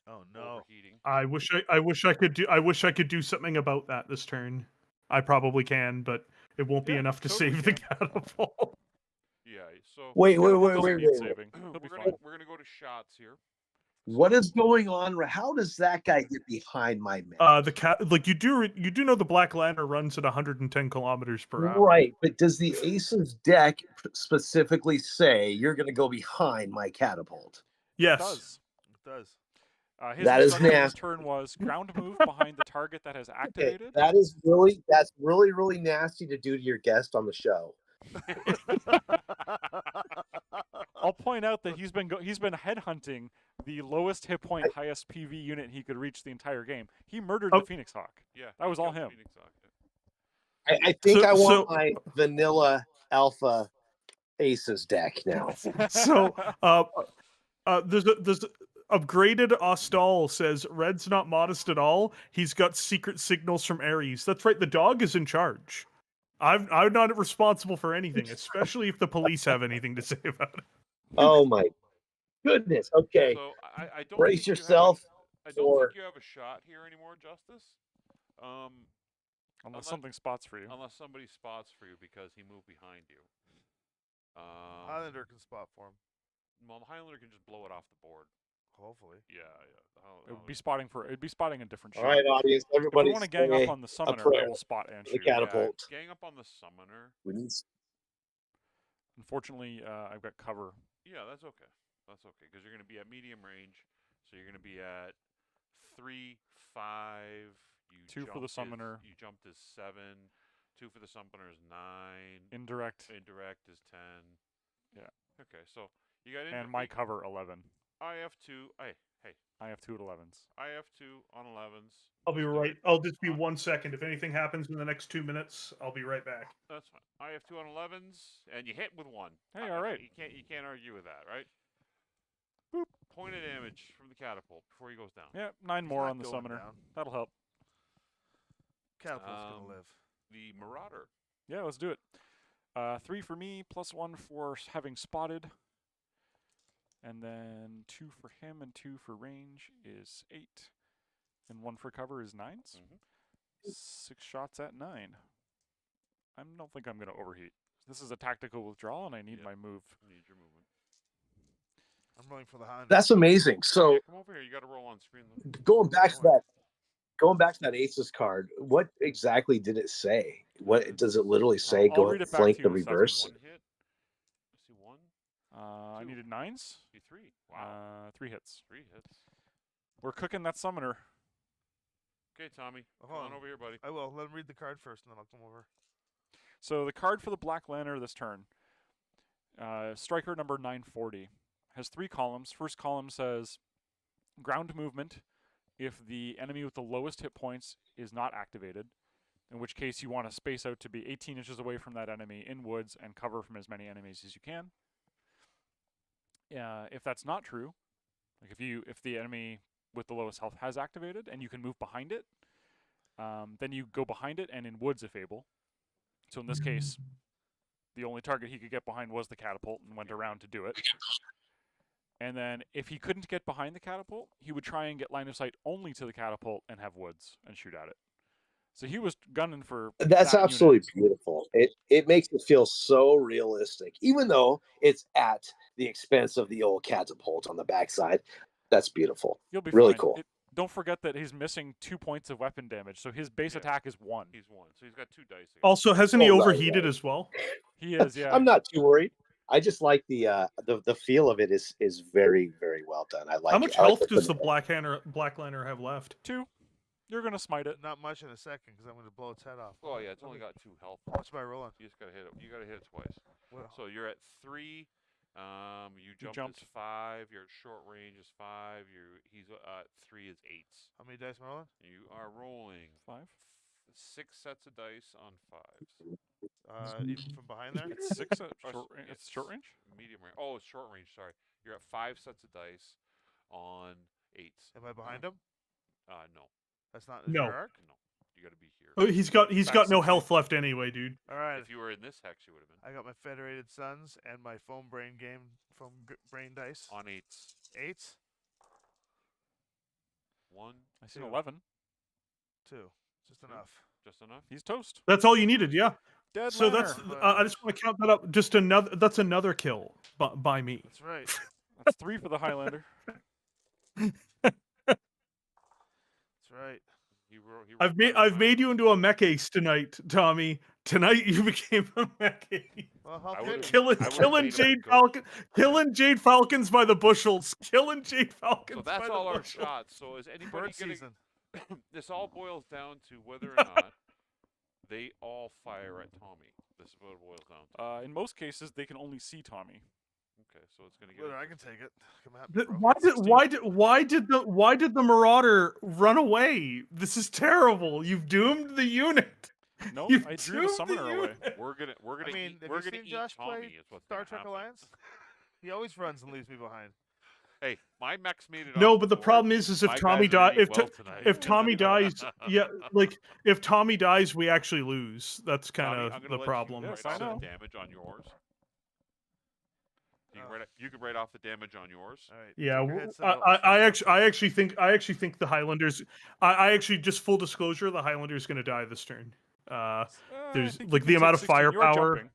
Oh no. Overheating. I wish I could do something about that this turn. I probably can, but it won't be Yeah, enough to totally save the can. catapult. Yeah. So Wait, Catapult doesn't need wait. saving. He'll be fine. we're gonna go to shots here. What is going on? How does that guy get behind my man? The cat, like you do know the Black Lantern runs at 110 kilometers per hour. Right, but does the Aces deck specifically say you're going to go behind my catapult? Yeah, it Yes. does. It does. His That is instruction this nasty. turn was ground move behind the target that has Okay, activated. that's really nasty to do to your guest on the show. I'll point out that he's been headhunting the lowest hit point, highest PV unit he could reach the entire game. He murdered the Phoenix Hawk. Yeah. That he was all killed him. Phoenix Hawk, yeah. I think I want So- my vanilla alpha Aces deck now. So, there's upgraded Ostal says Red's not modest at all. He's got secret signals from Ares. That's right. The dog is in charge. I'm not responsible for anything, especially if the police have anything to say about it. Oh my goodness. Okay, So I don't brace think you yourself. I don't for- think you have a shot here anymore, Justice. Unless something spots for you. Unless somebody spots for you because he moved behind you. Highlander can spot for him. Well, the Highlander can just blow it off the board. Hopefully. Yeah. It'd be spotting a different All shot. right, audience, If we everybody want to gang up say on the summoner, I prayer will spot and for the shoot. catapult. Yeah, gang up on the summoner. We need Unfortunately, I've got cover. Yeah, that's okay. That's okay because you're going to be at medium range, so you're going to be at 3, 5. You 2 for the summoner. You jumped is 7. 2 for the summoner is 9. Indirect. Indirect is 10. Yeah. Okay, so you got And my cover 11. I have 2. Hey. I have 2 at 11s. I have 2 on 11s. I'll be Let's do right. it. I'll just be 1 second. If anything happens in the next 2 minutes, I'll be right back. That's fine. I have 2 on 11s, and you hit with 1. Hey, all right. You can't argue with that, right? Boop. Point of damage from the catapult before he goes down. Yeah, 9 He's more not on the going summoner. down. That'll help. Catapult's gonna live. The Marauder. Yeah, let's do it. 3 for me, +1 for having spotted. And then 2 for him and 2 for range is 8. And 1 for cover is 9s. 6 shots at 9. I don't think I'm going to overheat. This is a tactical withdrawal, and I need my move. Need your movement. I'm rolling for the Highlander. That's amazing. So Yeah, come over here. You got to roll on screen. going back to that Aces card, what exactly did it say? What does it literally say? I'll Go read it back flank to the you in a second. reverse. 1 hit. I see 1. I 2. needed 9s. See 3. Wow. 3 hits. 3 hits. We're cooking that summoner. Okay, Tommy. Hold Come on on. over here, buddy. I will. Let him read the card first, and then I'll come over. So the card for the Black Lantern this turn, striker number 940, has 3 columns. First column says ground movement if the enemy with the lowest hit points is not activated, in which case you want to space out to be 18 inches away from that enemy in woods and cover from as many enemies as you can. If that's not true, like if the enemy with the lowest health has activated, and you can move behind it. Then you go behind it and in woods if able. So in this case, the only target he could get behind was the catapult and went around to do it. And then if he couldn't get behind the catapult, he would try and get line of sight only to the catapult and have woods and shoot at it. So he was gunning for That's that absolutely unit. beautiful. It makes it feel so realistic, even though it's at the expense of the old catapult on the backside. That's beautiful. You'll be Really fine. cool. Don't forget that he's missing 2 points of weapon damage, so his base attack is 1. He's 1, so he's got 2 dice. Again. Also, hasn't he Oh, right, overheated right. as well? He is, yeah. I'm not too worried. I just like the feel of it is very, very well done. I like How much it. I like health does the finale. Blackliner have left? 2. You're gonna smite it. Not much in a second because I'm going to blow its head off. Oh yeah, it's only got 2 health. What's my rolling? You just gotta hit it. You gotta hit it twice. Well, So you're at 3. You jumped. As 5. You're at short range is 5. He's 3 is 8s. how many dice am I rolling? You are rolling 5. 6 sets of dice on 5s. Even from behind there? It's 6. It's short range. Medium range. Oh, it's short range. Sorry. You're at 5 sets of dice on 8s. Am I behind him? No. That's not in No. his arc? No. You gotta be here. Oh, he's got Back no 60. health left anyway, dude. All right. If you were in this hex, you would have been I got my Federated Suns and my Foam Brain game from Brain Dice. on 8s. 8s? I 1, see 2. 11. 2. Just enough. just enough. He's toast. That's all you needed, yeah. Dead So Lanner. that's I just want to count that up. Just another. That's another kill by me. That's right. That's 3 for the Highlander. That's right. I've made you into a mech ace tonight, Tommy. Tonight you became a mech ace. Well, how I could would've- you? Killing Jade Falcon, killing Jade Falcons by the bushels, killing Jade Falcons. So that's by the all our bushels. shots. So is anybody Bird gonna? season. This all boils down to whether or not they all fire at Tommy. This is what it boils down to. In most cases, they can only see Tommy. Okay, so it's gonna get. Whether I can take it. Come at me, Th- bro. Why did the Marauder run away? This is terrible. You've doomed the unit. No, You've I drew the doomed summoner away. unit. We're gonna I mean, eat, have we're you gonna seen eat Josh Tommy. play Is what's Star gonna Trek happen. Alliance? He always runs and leaves me behind. Hey, my mech's made it. No, off but the board. problem is if My Tommy guys are dies, eating well tonight. if Tommy dies, yeah, like if Tommy dies, we actually lose. That's kind Tommy, of I'm gonna the let problem. You Yes, write I off know. the damage on yours. You can write off the damage on yours. All right. Yeah, take your head, son, I actually think the Highlanders. I actually, just full disclosure, the Highlanders going to die this turn. There's, I think like, you the can amount take of 16. You're firepower- jumping.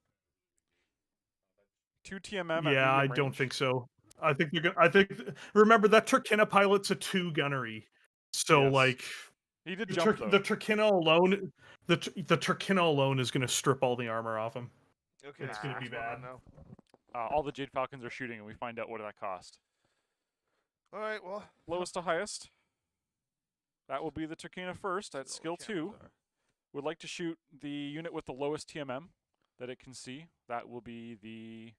2 TMM. at Yeah, I medium don't range. think so. I think they're gonna. I think remember that Turkina pilot's a 2 gunnery, so Yes. like He did the, jump the though. Turkina alone, the Turkina alone is going to strip all the armor off him. Okay, It's gonna be what's going on bad. now? All the Jade Falcons are shooting, and we find out what that cost. All right, well. Lowest to highest. That will be the Turkina first at see skill what the cameras 2. are. Would like to shoot the unit with the lowest TMM that it can see. That will be the.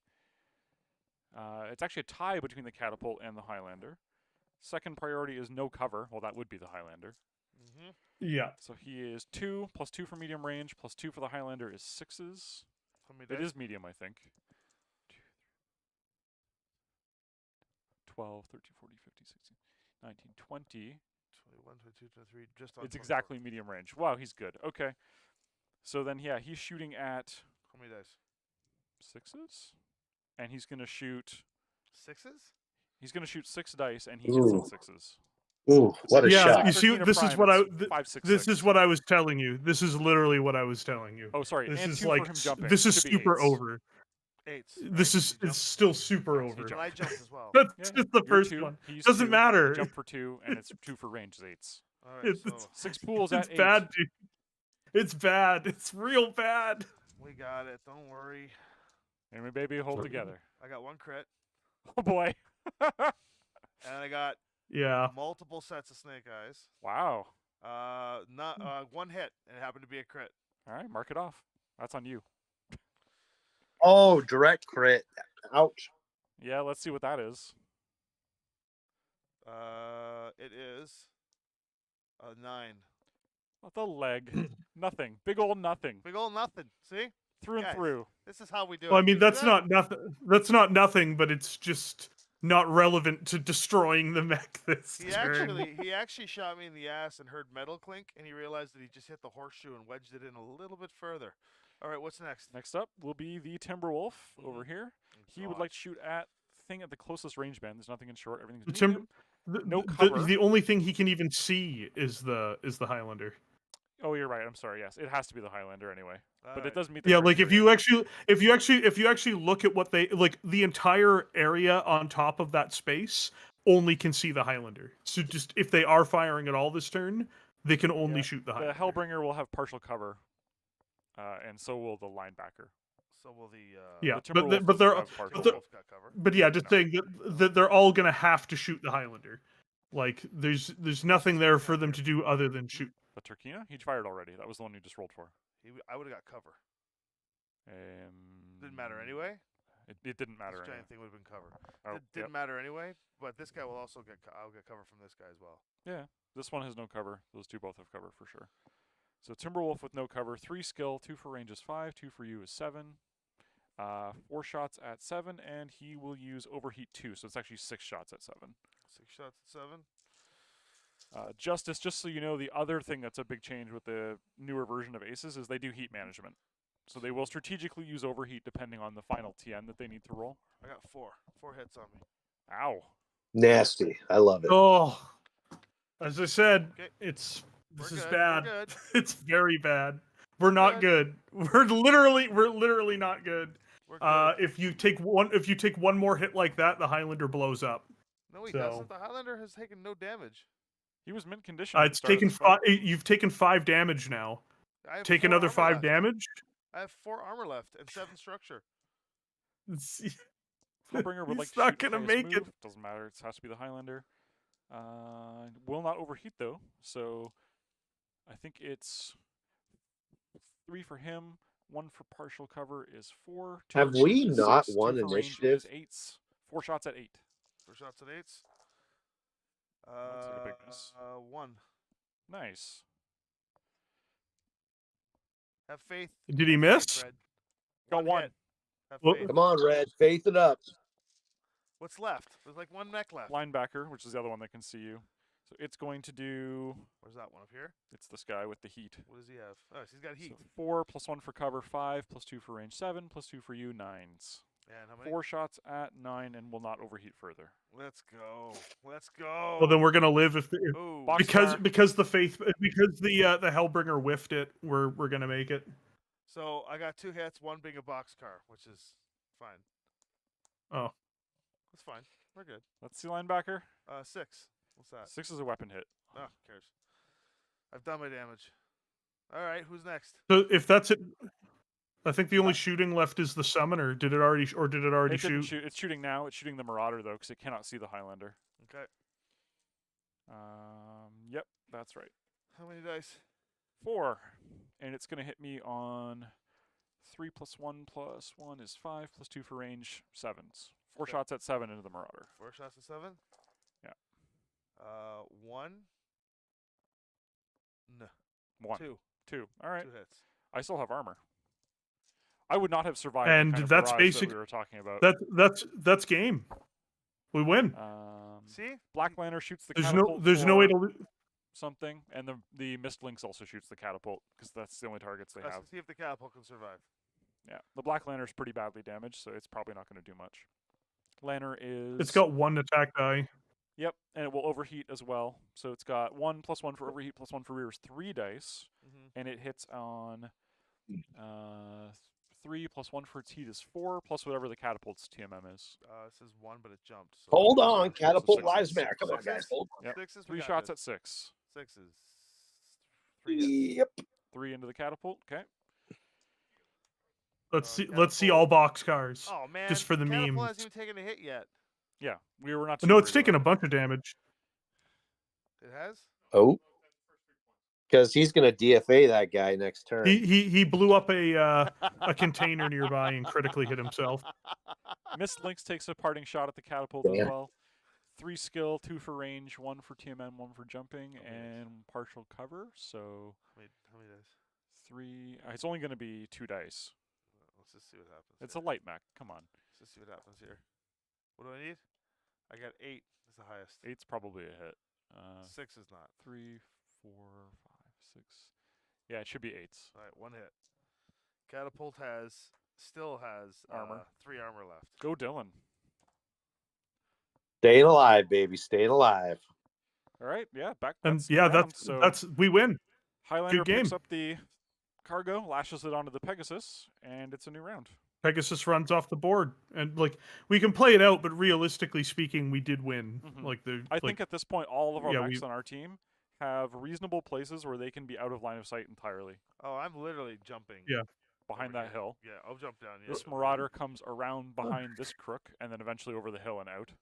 It's actually a tie between the catapult and the Highlander. Second priority is no cover. Well, that would be the Highlander. Mm-hmm. Yeah. So he is 2 plus 2 for medium range plus 2 for the Highlander is 6s. How many It dice? is medium, I think. 12, 13, 14, 15, 16, 19, 20. 21, 22, 23, just on It's 24. exactly medium range. Wow, he's good. Okay. So then, yeah, he's shooting at How many dice? 6s, and he's gonna shoot. 6s? He's gonna shoot 6 dice, and he hits on Ooh. 6s. Ooh, what a Yeah, shot! you see, Turkina this is Prime, what I. it's 5, 6, This 6. is what I was telling you. This is literally what I was telling you. Oh, sorry. This and is 2 like for him jumping. this is Should be super 8s. over. 8s. This right? is He jumped. it's still super He over. And I jumped as well. That's Yeah, just the you're first 2, one. he's Doesn't 2, matter. Jump for 2, and it's 2 for range is 8s. All right, It's- so 6 pools It's at 8. bad, dude. It's bad. It's real bad. we got it. Don't worry. And we baby hold together. I got 1 crit, Oh boy. and I got Yeah. multiple sets of snake eyes. Wow. Not 1 hit, and it happened to be a crit. All right, mark it off. That's on you. Oh, direct crit! Ouch! Yeah, let's see what that is. It is a 9. What the leg? Nothing. Big old nothing. Big ol' nothing. See? Through and Guys. through. This is how we do Well, I it. mean, You see that's that? not nothing. That's not nothing, but it's just not relevant to destroying the mech this He turn. actually shot me in the ass and heard metal clink, and he realized that he just hit the horseshoe and wedged it in a little bit further. All right, what's next? Next up will be the Timberwolf over here. He would like to God. shoot at thing at the closest range band. There's nothing in short. Everything's The medium. No the, cover. the only thing he can even see is the Highlander. Oh, you're right. I'm sorry. Yes, it has to be the Highlander anyway. But it Alright. does meet the Yeah, like if criteria. you actually look at what they like, the entire area on top of that space only can see the Highlander. So just if they are firing at all this turn, they can only Yeah, shoot the the Highlander. Hellbringer will have partial cover, and so will the linebacker. So will the Yeah, The but Timberwolf but doesn't they're have partial but, they're, cover. Timberwolf's got cover. but yeah, just No. saying that they're all gonna have to shoot the Highlander. Like there's nothing there for them to do other than shoot. The Turkina? He fired already. That was the one you just rolled for. I would have got cover. Didn't matter anyway. It didn't matter This anyway. giant thing would have been cover. Oh, Didn't matter anyway. But this guy will also get. I'll get cover from this guy as well. Yeah, this one has no cover. Those two both have cover for sure. So Timberwolf with no cover, 3 skill, 2 for range is 5, 2 for you is 7. 4 shots at 7, and he will use overheat 2, so it's actually 6 shots at 7. 6 shots at 7. Justice, just so you know, the other thing that's a big change with the newer version of Aces is they do heat management. So they will strategically use overheat depending on the final TN that they need to roll. I got 4. 4 hits on me. Ow. Nasty. I love it. Oh, as I said, Okay. this We're is good, we're bad. good. It's very bad. We're not good. We're literally not good. We're good. If you take one more hit like that, the Highlander blows up. No, he so- doesn't. The Highlander has taken no damage. He was mint condition. at the It's start of taken this fight. 5. You've taken 5 damage now. I have Take 4 another armor 5 left. damage. I have 4 armor left and 7 structure. Hellbringer would like He's to not shoot the gonna highest make it. move. Doesn't matter. It has to be the Highlander. Will not overheat though. So I think it's 3 for him. 1 for partial cover is 4. 2 Have for range we is not 6, won 2 for range initiative? is 8. 4 shots at 8. 4 shots at 8s. Looks like a big miss. 1. Nice. Have faith. Did he Have miss? faith, Red. Got 1. hit. Have Well- faith. Come on, Red. Faith it up. What's left? There's like 1 mech left. Linebacker, which is the other one that can see you. So it's going to do. Where's that one up here? It's this guy with the heat. What does he have? Oh, he's got heat. So 4 plus 1 for cover, 5 plus 2 for range, 7 plus 2 for you, 9s. And how many? 4 shots at 9 and will not overheat further. Let's go. Let's go. Well, then we're gonna live if Ooh. Box- because the Hellbringer whiffed it. We're gonna make it. So I got 2 hits, 1 being a boxcar, which is fine. Oh, That's fine. We're good. Let's see linebacker. 6. What's that? 6 is a weapon hit. Oh, who cares? I've done my damage. All right, who's next? so if that's it, I think the only shooting left is the summoner. Did it already It didn't shoot? shoot. It's shooting now. It's shooting the Marauder though, because it cannot see the Highlander. Okay. Yep, that's right. How many dice? 4, and it's going to hit me on 3 plus 1 is 5 plus 2 for range, 7s. 4 Okay. shots at 7 into the Marauder. 4 shots at 7? Yeah. 1. No. 1, 2. 2. All right. 2 hits. I still have armor. I would not have survived. And the kind of that's barrage basic- that we were talking about. That's game. We win. See? Black Lantern shoots the There's catapult. there's no way for to. something, and the Mist Lynx also shoots the catapult because that's the only targets they Let's have. see if the catapult can survive. Yeah, the Black Lantern's pretty badly damaged, so it's probably not going to do much. Lantern is. It's got 1 attack die. Yep, and it will overheat as well. So it's got 1 plus 1 for overheat plus 1 for rear is 3 dice, Mm-hmm. and it hits on 3 plus 1 for its heat is 4 plus whatever the catapult's TMM is. It says 1, but it jumped. So Hold on. Catapult six lives is- matter. Come on, six guys. is- Hold on. Yep. 6 is 3 shots at 6. 6 is 3 hits. Yep. 3 into the catapult. Okay. Let's see catapult. all box cars. Oh man! Just for the catapult memes. hasn't even taken a hit yet. Yeah, we were not. No, too it's worried taken a about bunch of damage. It has. Oh. Because he's going to DFA that guy next turn. He blew up a container nearby and critically hit himself. it. Mist Lynx takes a parting shot at the catapult as Damn. well. 3 skill, 2 for range, 1 for TMM, 1 for jumping, and partial cover. So How many dice? 3. It's only going to be 2 dice. Let's just see what happens. It's a here. light mech. Come on. Let's just see what happens here. What do I need? I got 8 is the highest. 8's probably a hit. 6 is not. 3, 4, 5, 6. Yeah, it should be 8s. All right, 1 hit. Catapult still has Armor. 3 armor left. Go Dylan. Staying alive, baby. Staying alive. All right, yeah, back. And That's the yeah, round. So that's we win. Highlander good game. picks up the cargo, lashes it onto the Pegasus, and it's a new round. Pegasus runs off the board, and like we can play it out, but realistically speaking, we did win. Mhm. Like the I think at this point, all of our yeah, mechs on our team have reasonable places where they can be out of line of sight entirely. Oh, I'm literally jumping. Yeah. Behind over that here. hill. Yeah, I'll jump down. Yeah. This Marauder comes around behind this crook, and then eventually over the hill and out.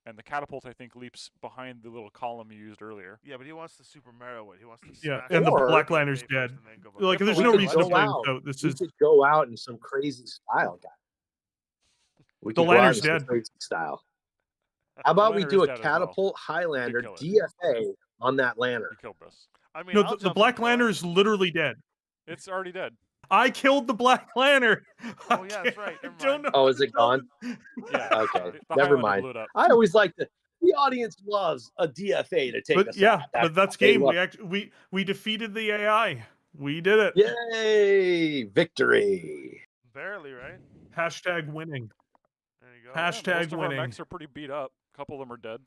And the Catapult, I think, leaps behind the little column you used earlier. Yeah, but he wants the Super Mario way. He wants to Yeah, smash and the Or- Black Liner's dead. Like, Yeah, there's but no we could reason to go play out. without. This We is could go out in some crazy style, guys. We The could go out Liner's in some dead. crazy style. How about we Liner do is a dead as well. catapult Highlander kill it. DFA on that lantern? You killed this. I mean, no. I'll The jump Black and kill it. Liner is literally dead. It's already dead. I killed the Black Lantern. Oh, yeah, that's right. Never I don't mind. know Oh, how is to it tell gone? this. Yeah. Okay, The never Highlander mind. blew it up. I always like the audience loves a DFA to take But us yeah, out. but that's they game. love- We defeated the AI. We did it. Yay! Victory! Barely, right? Hashtag winning. There you go. Yeah, Hashtag most of our winning. mechs are pretty beat up. A couple of them are dead.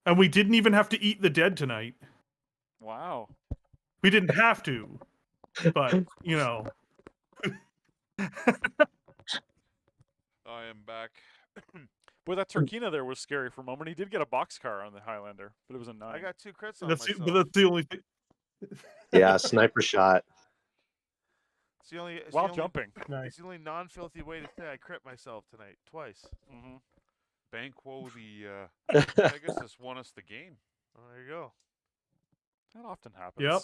And we didn't even have to eat the dead tonight. Wow. We didn't have to. But, you know. I am back. Boy, that Turkina there was scary for a moment. He did get a boxcar on the Highlander, but it was a 9. I got 2 crits on That's myself. but that's the only thing. Yeah, sniper shot. It's the only, it's While the only, jumping. Nice. It's the only non-filthy way to say I crit myself tonight. Twice. Mm-hmm. Banquo, the Pegasus won us the game. Oh, there you go. That often happens. Yep.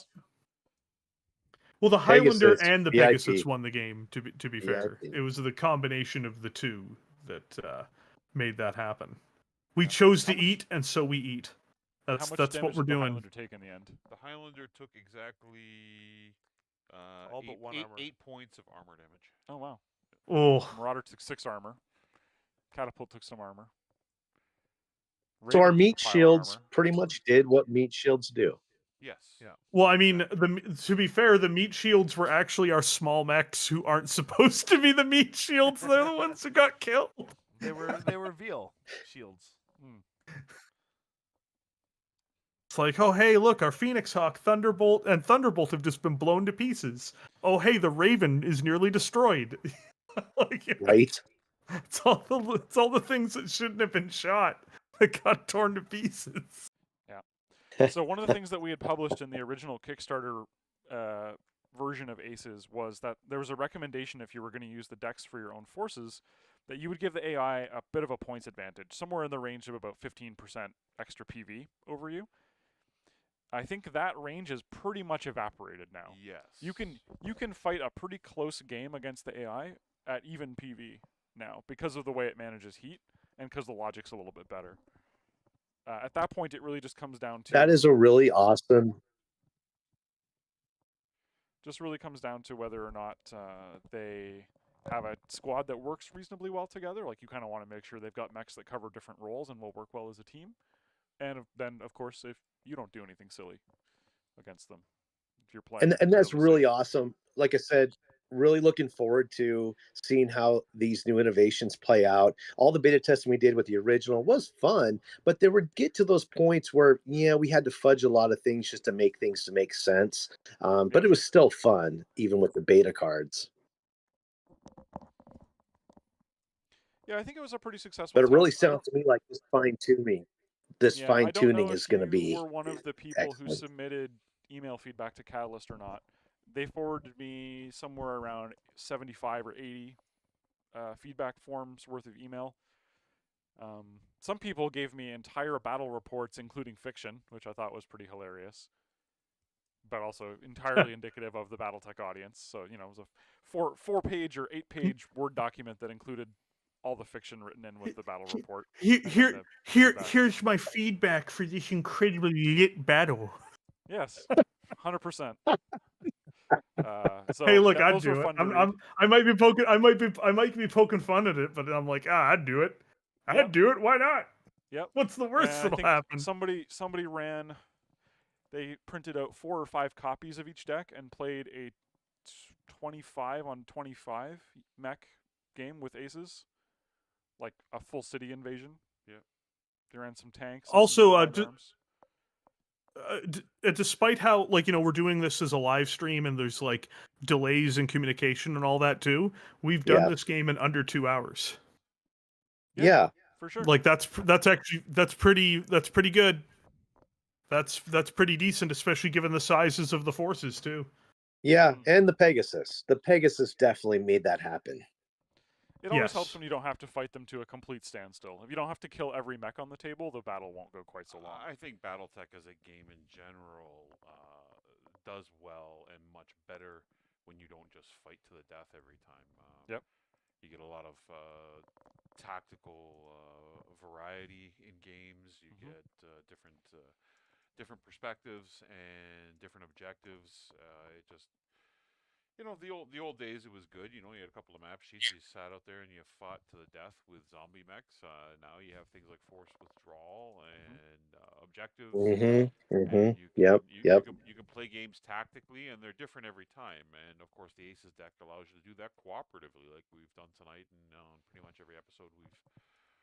Well, the Highlander Pegasus, and the VIP. Pegasus won the game. To be fair, VIP. it was the combination of the two that made that happen. We chose to eat, and so we eat. How That's much what damage we're did the doing. Highlander take in the end? The Highlander took exactly All but 1 armor. 8 points of armor damage. Oh, wow. Oh, Marauder took 6 armor. Catapult took some armor. So our Raven meat took a pile of shields armor. pretty much did what meat shields do. Yes. Yeah. well, I mean, to be fair, the meat shields were actually our small mechs who aren't supposed to be the meat shields. They're the ones who got killed. They were veal shields. It's like, oh, hey, look, our Phoenix Hawk, Thunderbolt, and Thunderbolt have just been blown to pieces. Oh, hey, the Raven is nearly destroyed. Like, Right? it's all the things that shouldn't have been shot that got torn to pieces. So one of the things that we had published in the original Kickstarter version of Aces was that there was a recommendation if you were going to use the decks for your own forces that you would give the AI a bit of a points advantage, somewhere in the range of about 15% extra PV over you. I think that range is pretty much evaporated now. Yes. You can fight a pretty close game against the AI at even PV now because of the way it manages heat and because the logic's a little bit better. At that point, it really just comes down to That is a really awesome. whether or not they have a squad that works reasonably well together. Like, you kind of want to make sure they've got mechs that cover different roles and will work well as a team. And then, of course, if you don't do anything silly against them, if you're playing, And that's fairly really safe. awesome. Like I said, really looking forward to seeing how these new innovations play out. All the beta testing we did with the original was fun, but there would get to those points where, yeah, we had to fudge a lot of things just to make things to make sense. But Yep. it was still fun, even with the beta cards. Yeah, I think it was a pretty successful. But it really test. I don't- sounds to me like this fine tuning. This Yeah, fine I don't know tuning if is going to you be were one of the people who excellent. submitted email feedback to Catalyst or not. They forwarded me somewhere around 75 or 80 feedback forms worth of email. Some people gave me entire battle reports, including fiction, which I thought was pretty hilarious, but also entirely indicative of the BattleTech audience. So, you know, it was a four-page or 8-page Word document that included all the fiction written in with the battle report. Here's my feedback for this incredibly lit battle. Yes, 100%. So Hey, look, yeah, I'd those were do it. fun to read. I might be poking fun at it, but I'm like, I'd do it. Yep. I'd do it. Why not? Yep. What's the worst And I that'll think happen? somebody ran. They printed out 4 or 5 copies of each deck and played a 25 on 25 mech game with aces, like a full city invasion. Yeah. They ran some tanks and some Also, command arms. Despite how, like, we're doing this as a live stream and there's like delays in communication and all that too, we've done Yeah. this game in under 2 hours. Yeah. For sure. Like that's pretty good. That's pretty decent, especially given the sizes of the forces too. Yeah. Mhm. And the Pegasus. The Pegasus definitely made that happen. It always helps Yes. when you don't have to fight them to a complete standstill. If you don't have to kill every mech on the table, the battle won't go quite so long. I think BattleTech as a game in general does well and much better when you don't just fight to the death every time. Yep. You get a lot of tactical variety in games. You get different perspectives and different objectives. It just the old days it was good. You had a couple of map sheets. You sat out there and you fought to the death with zombie mechs. Now you have things like force withdrawal and objectives, and you can Yep. Yep. you can play games tactically, and they're different every time. And of course, the Aces deck allows you to do that cooperatively, like we've done tonight, and pretty much every episode we've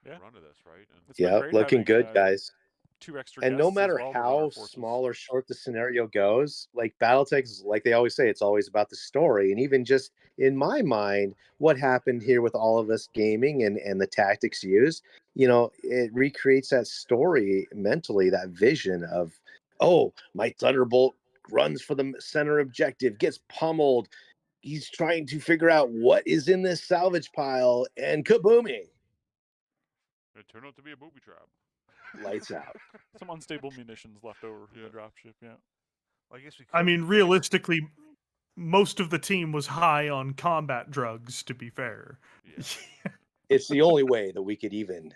Yeah. run of this, right? And It's been Yep. great Looking having good, guys. 2 extra And no guests as matter well to run our how forces. small or short the scenario goes, like BattleTech is, like they always say, it's always about the story. And even just in my mind, what happened here with all of us gaming and the tactics used, it recreates that story mentally, that vision of, oh, my Thunderbolt runs for the center objective, gets pummeled. He's trying to figure out what is in this salvage pile, and kabooming, it turned out to be a booby trap. lights out. Some unstable munitions left over from Yeah. the dropship, yeah. Well, I guess we could. I mean, realistically, most of the team was high on combat drugs, to be fair. Yeah. It's the only way that we could even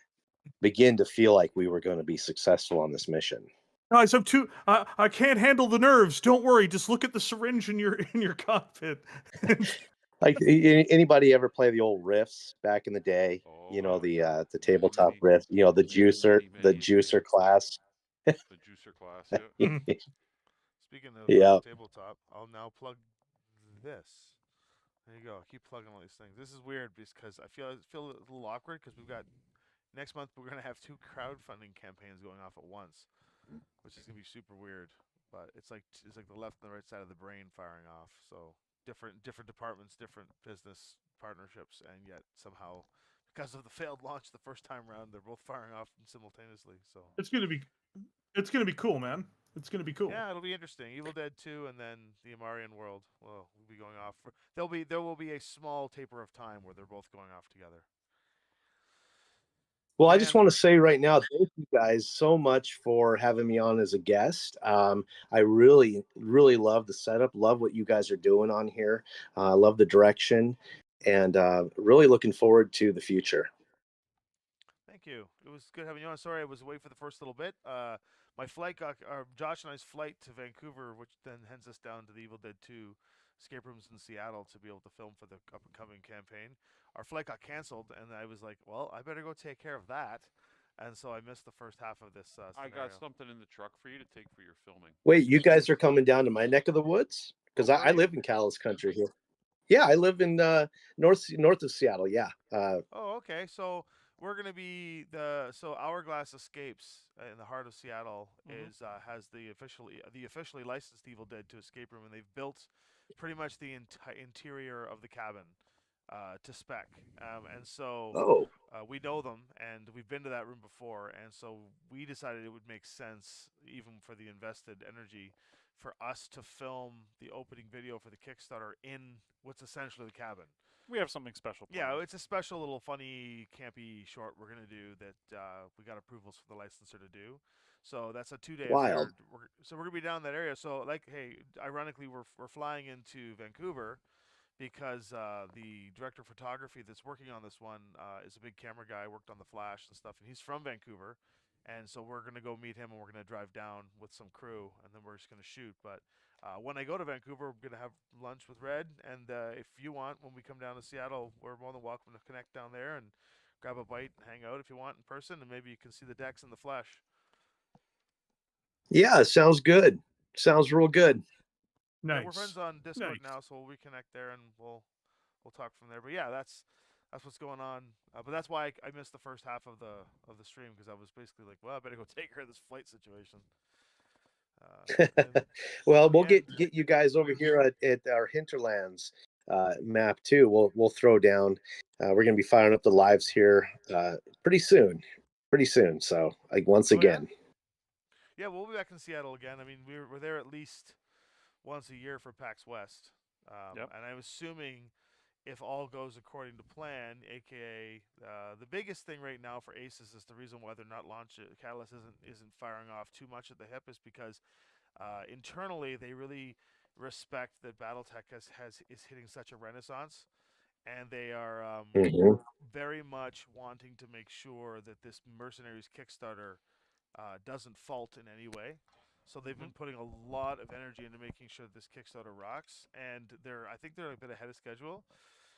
begin to feel like we were going to be successful on this mission. Guys, I can't handle the nerves. Don't worry. Just look at the syringe in your cockpit. Like anybody ever play the old riffs back in the day? Oh, The many, tabletop many, riff. The many, juicer, many, the many juicer games. class. The juicer class. Yeah. Speaking of Yeah. tabletop, I'll now plug this. There you go. I keep plugging all these things. This is weird because I feel a little awkward because we've got next month we're gonna have 2 crowdfunding campaigns going off at once, which is gonna be super weird. But it's like the left and the right side of the brain firing off. So different departments, different business partnerships, and yet somehow because of the failed launch the first time around, they're both firing off simultaneously. So It's gonna be cool, man. It's gonna be cool. yeah, it'll be interesting. Evil Dead 2 and then the Amarian world. Well, we'll be going off. There will be a small taper of time where they're both going off together. Well, I just Man. want to say right now, thank you guys so much for having me on as a guest. I really, really love the setup. Love what you guys are doing on here. Love the direction, and really looking forward to the future. Thank you. It was good having you on. Sorry I was away for the first little bit. My flight Josh and I's flight to Vancouver, which then heads us down to the Evil Dead 2 escape rooms in Seattle to be able to film for the up and coming campaign. Our flight got canceled, and I was like, well, I better go take care of that. And so I missed the first half of this scenario. I got something in the truck for you to take for your filming. Wait, you guys are coming down to my neck of the woods? Because Oh, I live in Callus country here. Yeah, I live in north of Seattle. Yeah. Oh, okay. So we're gonna be so Hourglass Escapes in the heart of Seattle is has the officially licensed Evil Dead 2 escape room, and they've built pretty much the interior of the cabin to spec. And so we know them, and we've been to that room before, and so we decided it would make sense, even for the invested energy, for us to film the opening video for the Kickstarter in what's essentially the cabin. We have something special planned. Yeah, it's a special little funny, campy short we're gonna do that we got approvals for the licensor to do. So that's a 2-day Wild. affair. So we're gonna be down in that area. So like, hey, ironically, we're flying into Vancouver because the director of photography that's working on this one is a big camera guy, worked on the Flash and stuff, and he's from Vancouver. And so we're gonna go meet him, and we're gonna drive down with some crew, and then we're just gonna shoot. But When I go to Vancouver, I'm gonna have lunch with Red, and if you want, when we come down to Seattle, we're more than welcome to connect down there and grab a bite and hang out if you want in person, and maybe you can see the decks in the flesh. Yeah, sounds good. Sounds real good. Yeah, we're Nice. friends on Discord Nice. now, so we'll reconnect there and we'll talk from there. But yeah, that's what's going on. But that's why I missed the first half of the stream because I was basically like, well, I better go take care of this flight situation. And Well, in we'll the end, get you guys over here at our Hinterlands map too. We'll throw down. We're gonna be firing up the lives here pretty soon. Pretty soon. So like once oh yeah, again. yeah, we'll be back in Seattle again. I mean, we're there at least once a year for PAX West, Yep. and I'm assuming if all goes according to plan, aka the biggest thing right now for Aces is the reason why they're not launching Catalyst isn't firing off too much at the hip is because internally they really respect that BattleTech is hitting such a renaissance, and they are Mhm. very much wanting to make sure that this Mercenaries Kickstarter doesn't fault in any way. So they've been putting a lot of energy into making sure this Kickstarter rocks, and I think they're a bit ahead of schedule.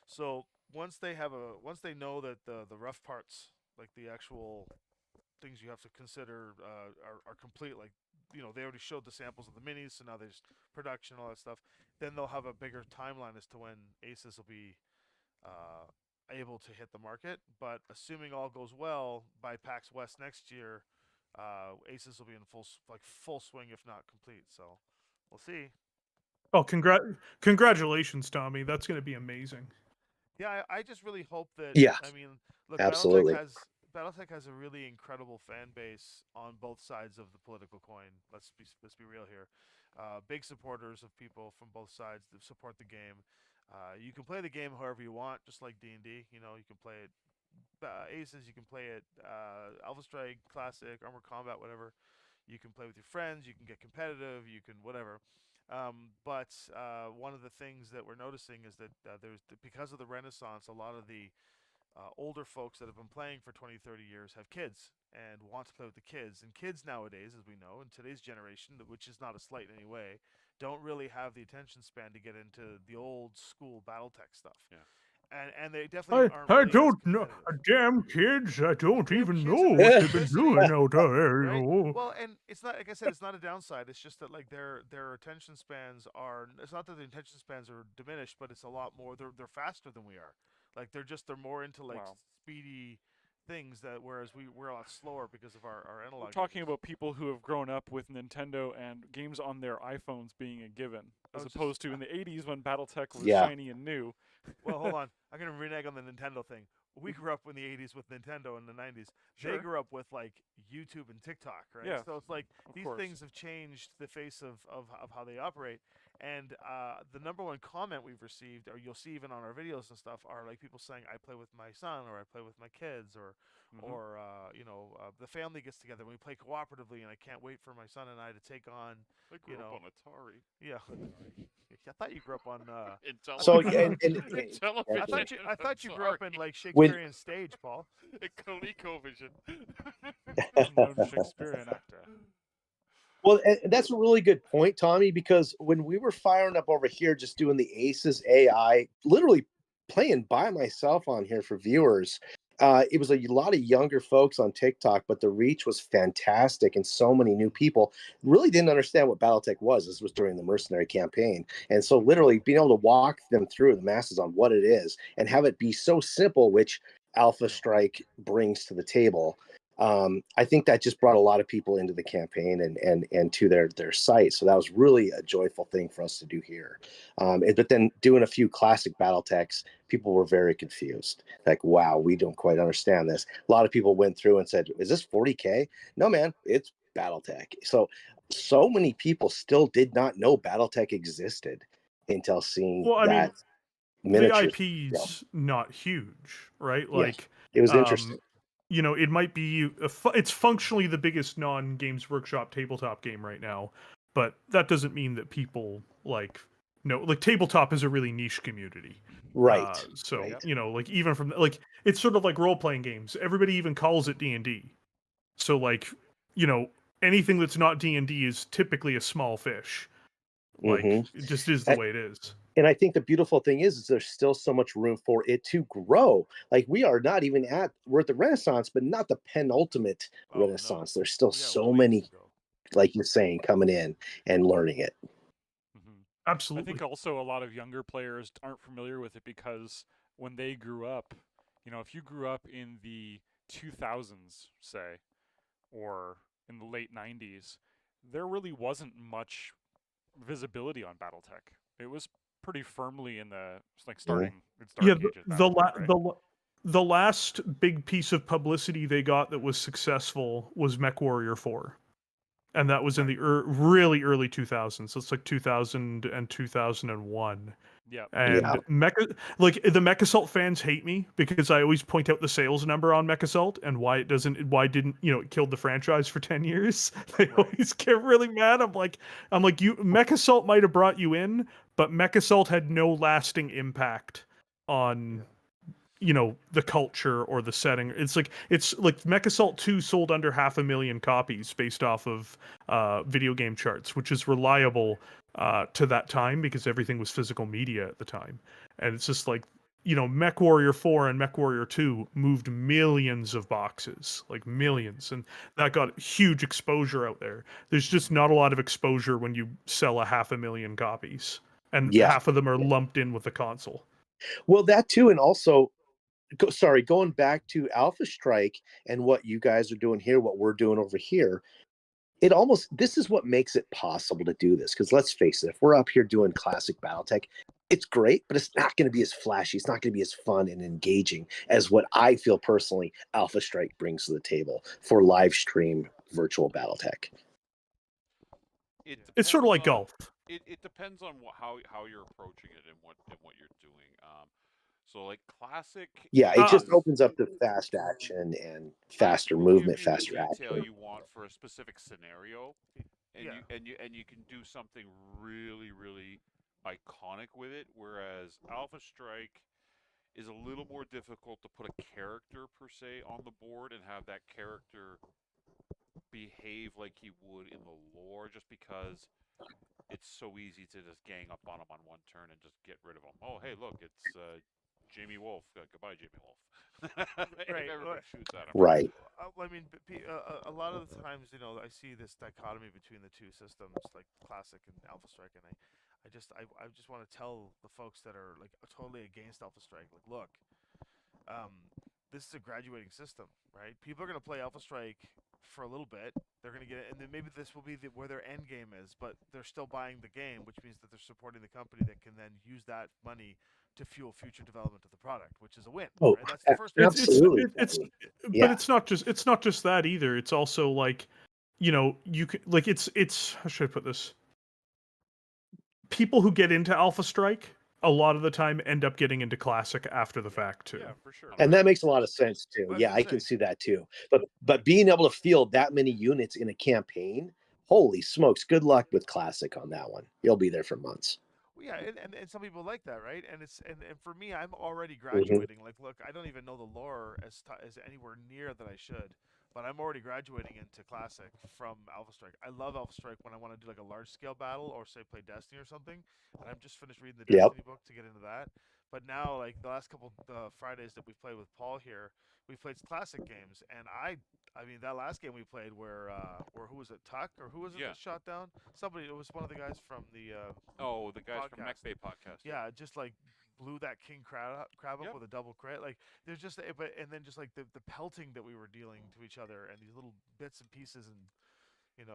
So once they know that the rough parts, like the actual things you have to consider, are complete, like they already showed the samples of the minis, so now there's production, all that stuff. Then they'll have a bigger timeline as to when Aces will be uh, able to hit the market. But assuming all goes well, by PAX West next year, Aces will be in full swing, if not complete. So we'll see. Oh, congratulations, Tommy. That's going to be amazing. Yeah, I just really hope that. Yeah, I mean, look, absolutely. BattleTech has a really incredible fan base on both sides of the political coin. Let's be real here. Big supporters of people from both sides that support the game. You can play the game however you want, just like D&D. You can play it Aces. You can play it Alpha Strike, Classic, Armored Combat, whatever. You can play with your friends. You can get competitive. You can whatever. But one of the things that we're noticing is that because of the Renaissance, a lot of the older folks that have been playing for 20, 30 years have kids and want to play with the kids. And kids nowadays, as we know, in today's generation, which is not a slight in any way, don't really have the attention span to get into the old school BattleTech stuff. Yeah. And they definitely aren't I really as don't know. competitive. Damn kids, I don't Damn even kids know that are what still they've been listening, doing out there. right? Well, and it's not like I said, it's not a downside. It's just that like their attention spans are. It's not that the attention spans are diminished, but it's a lot more. They're faster than we are. Like they're more into like Wow. speedy things that whereas we're a lot slower because of our We're analog. talking gadgets. about people who have grown up with Nintendo and games on their iPhones being a given, as Oh, opposed to in the 80s when BattleTech was Yeah. shiny and new. Well, hold on. I'm gonna renege on the Nintendo thing. We grew up in the '80s with Nintendo in the '90s. They Sure. grew up with like YouTube and TikTok, right? Yeah, So it's like of these course. things have changed the face of how they operate. And the number one comment we've received, or you'll see even on our videos and stuff, are like people saying, "I play with my son," or "I play with my kids," or the family gets together and we play cooperatively, and I can't wait for my son and I to take on. I grew up on Atari. Yeah. I thought you grew up on. In So television. and In television. I thought you grew up in Atari. like When- Shakespearean stage, Paul. In ColecoVision. Known Shakespearean actor. Well, and that's a really good point, Tommy, because when we were firing up over here, just doing the Aces AI, literally playing by myself on here for viewers, it was a lot of younger folks on TikTok, but the reach was fantastic, and so many new people really didn't understand what BattleTech was. This was during the mercenary campaign, and so literally being able to walk them through the masses on what it is and have it be so simple, which Alpha Strike brings to the table. I think that just brought a lot of people into the campaign and to their site. So that was really a joyful thing for us to do here. But then doing a few classic BattleTechs, people were very confused. Like, wow, we don't quite understand this. A lot of people went through and said, "Is this 40K?" No, man, it's BattleTech. So many people still did not know BattleTech existed until seeing Well, I mean, that the miniature. IP's not huge, right? Yeah, Like, it was interesting. it might be it's functionally the biggest non-Games Workshop tabletop game right now, but that doesn't mean that people like tabletop is a really niche community. Right. So right. like even from like it's sort of like role-playing games. Everybody even calls it D&D. So like anything that's not D&D is typically a small fish. Like, Mhm. it just is the way it is. And I think the beautiful thing is there's still so much room for it to grow. Like we are not even we're at the Renaissance, but not the penultimate Oh no. Renaissance. There's still We got so ways many, to go. like you're saying, coming in and learning it. I Absolutely. think also a lot of younger players aren't familiar with it because when they grew up, if you grew up in the 2000s, say, or in the late 90s, there really wasn't much visibility on BattleTech. It was pretty firmly in the Mhm. Yeah, dark ages the BattleTech, right? the last big piece of publicity they got that was successful was MechWarrior 4. And that was in the really early 2000s. So it's like 2000 and 2001. Yeah. And Yeah. the Mech Assault fans hate me because I always point out the sales number on Mech Assault and why didn't it killed the franchise for 10 years. They Right. always get really mad. I'm like you Mech Assault might have brought you in, but Mech Assault had no lasting impact on the culture or the setting. It's like Mech Assault 2 sold under 500,000 copies based off of video game charts, which is reliable to that time because everything was physical media at the time. And it's just like Mech Warrior 4 and Mech Warrior 2 moved millions of boxes, like millions, and that got huge exposure out there. There's just not a lot of exposure when you sell 500,000 copies and Yeah. half of them are lumped in with the console. Well, that too, and also, going back to Alpha Strike and what you guys are doing here, what we're doing over here. This is what makes it possible to do this. Because let's face it, if we're up here doing classic BattleTech, it's great, but it's not going to be as flashy. It's not going to be as fun and engaging as what I feel personally Alpha Strike brings to the table for live stream virtual BattleTech. It's sort of like depends on- golf. It depends on how you're approaching it and what you're doing. So like classic. Yeah, it just is- opens up to fast action and faster will movement, give you the faster detail action. you want for a specific scenario, and Yeah. you can do something really iconic with it. Whereas Alpha Strike is a little more difficult to put a character per se on the board and have that character behave like he would in the lore, just because it's so easy to just gang up on him on one turn and just get rid of him. Oh, hey, look, it's Jamie Wolf. Goodbye, Jamie Wolf. Right. If everybody shoots at him. Right. I mean, a lot of the times, I see this dichotomy between the two systems, like Classic and Alpha Strike, and I just want to tell the folks that are like totally against Alpha Strike, like, look, this is a graduating system, right? People are going to play Alpha Strike for a little bit. They're going to get it, and then maybe this will be where their end game is, but they're still buying the game, which means that they're supporting the company that can then use that money to fuel future development of the product, which is a win. Oh, Right? That's the first. absolutely. It's Yeah. but it's not just that either. It's also like, you can like it's how should I put this? People who get into Alpha Strike a lot of the time end up getting into Classic after the fact too. Yeah, for sure. And that makes a lot of sense too. I was Yeah, gonna I can say. see that too. But being able to field that many units in a campaign, holy smokes! Good luck with Classic on that one. You'll be there for months. Well, yeah, and some people like that, right? And and for me, I'm already Mm-hmm. graduating. Like, look, I don't even know the lore as anywhere near that I should, but I'm already graduating into Classic from Alpha Strike. I love Alpha Strike when I want to do like a large scale battle or say play Destiny or something. And I'm just finished reading the Yep. Destiny book to get into that. But now, like the last couple Fridays that we played with Paul here, we played classic games, and I mean that last game we played where who was it, Tuck or who was it Yeah. that shot down somebody? It was one of the guys from the Oh, the guys from podcast. Mech Bay podcast. yeah, just like blew that king crab up Yep. with a double crit. Like there's just but and then just like the pelting that we were dealing to each other and these little bits and pieces and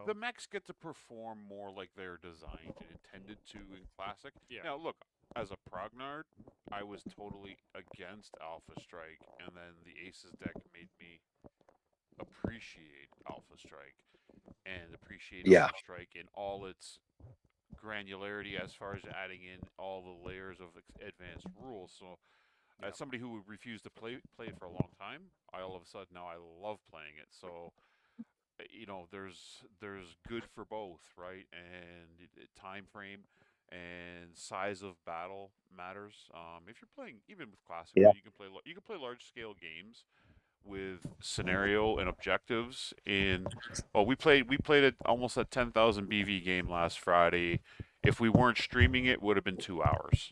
The mechs get to perform more like they're designed and intended to in Classic. Yeah. Now, look, as a Prognard, I was totally against Alpha Strike, and then the Aces deck made me appreciate Alpha Strike and appreciate Yeah. Alpha Strike in all its granularity as far as adding in all the layers of advanced rules. So, as somebody who refused to play it for a long time, I all of a sudden now I love playing it. So, there's good for both, right? And time frame and size of battle matters. If you're playing even with classic, Yeah. you can play large scale games with scenario and objectives. We played almost a 10,000 BV game last Friday If we weren't streaming it, would have been 2 hours.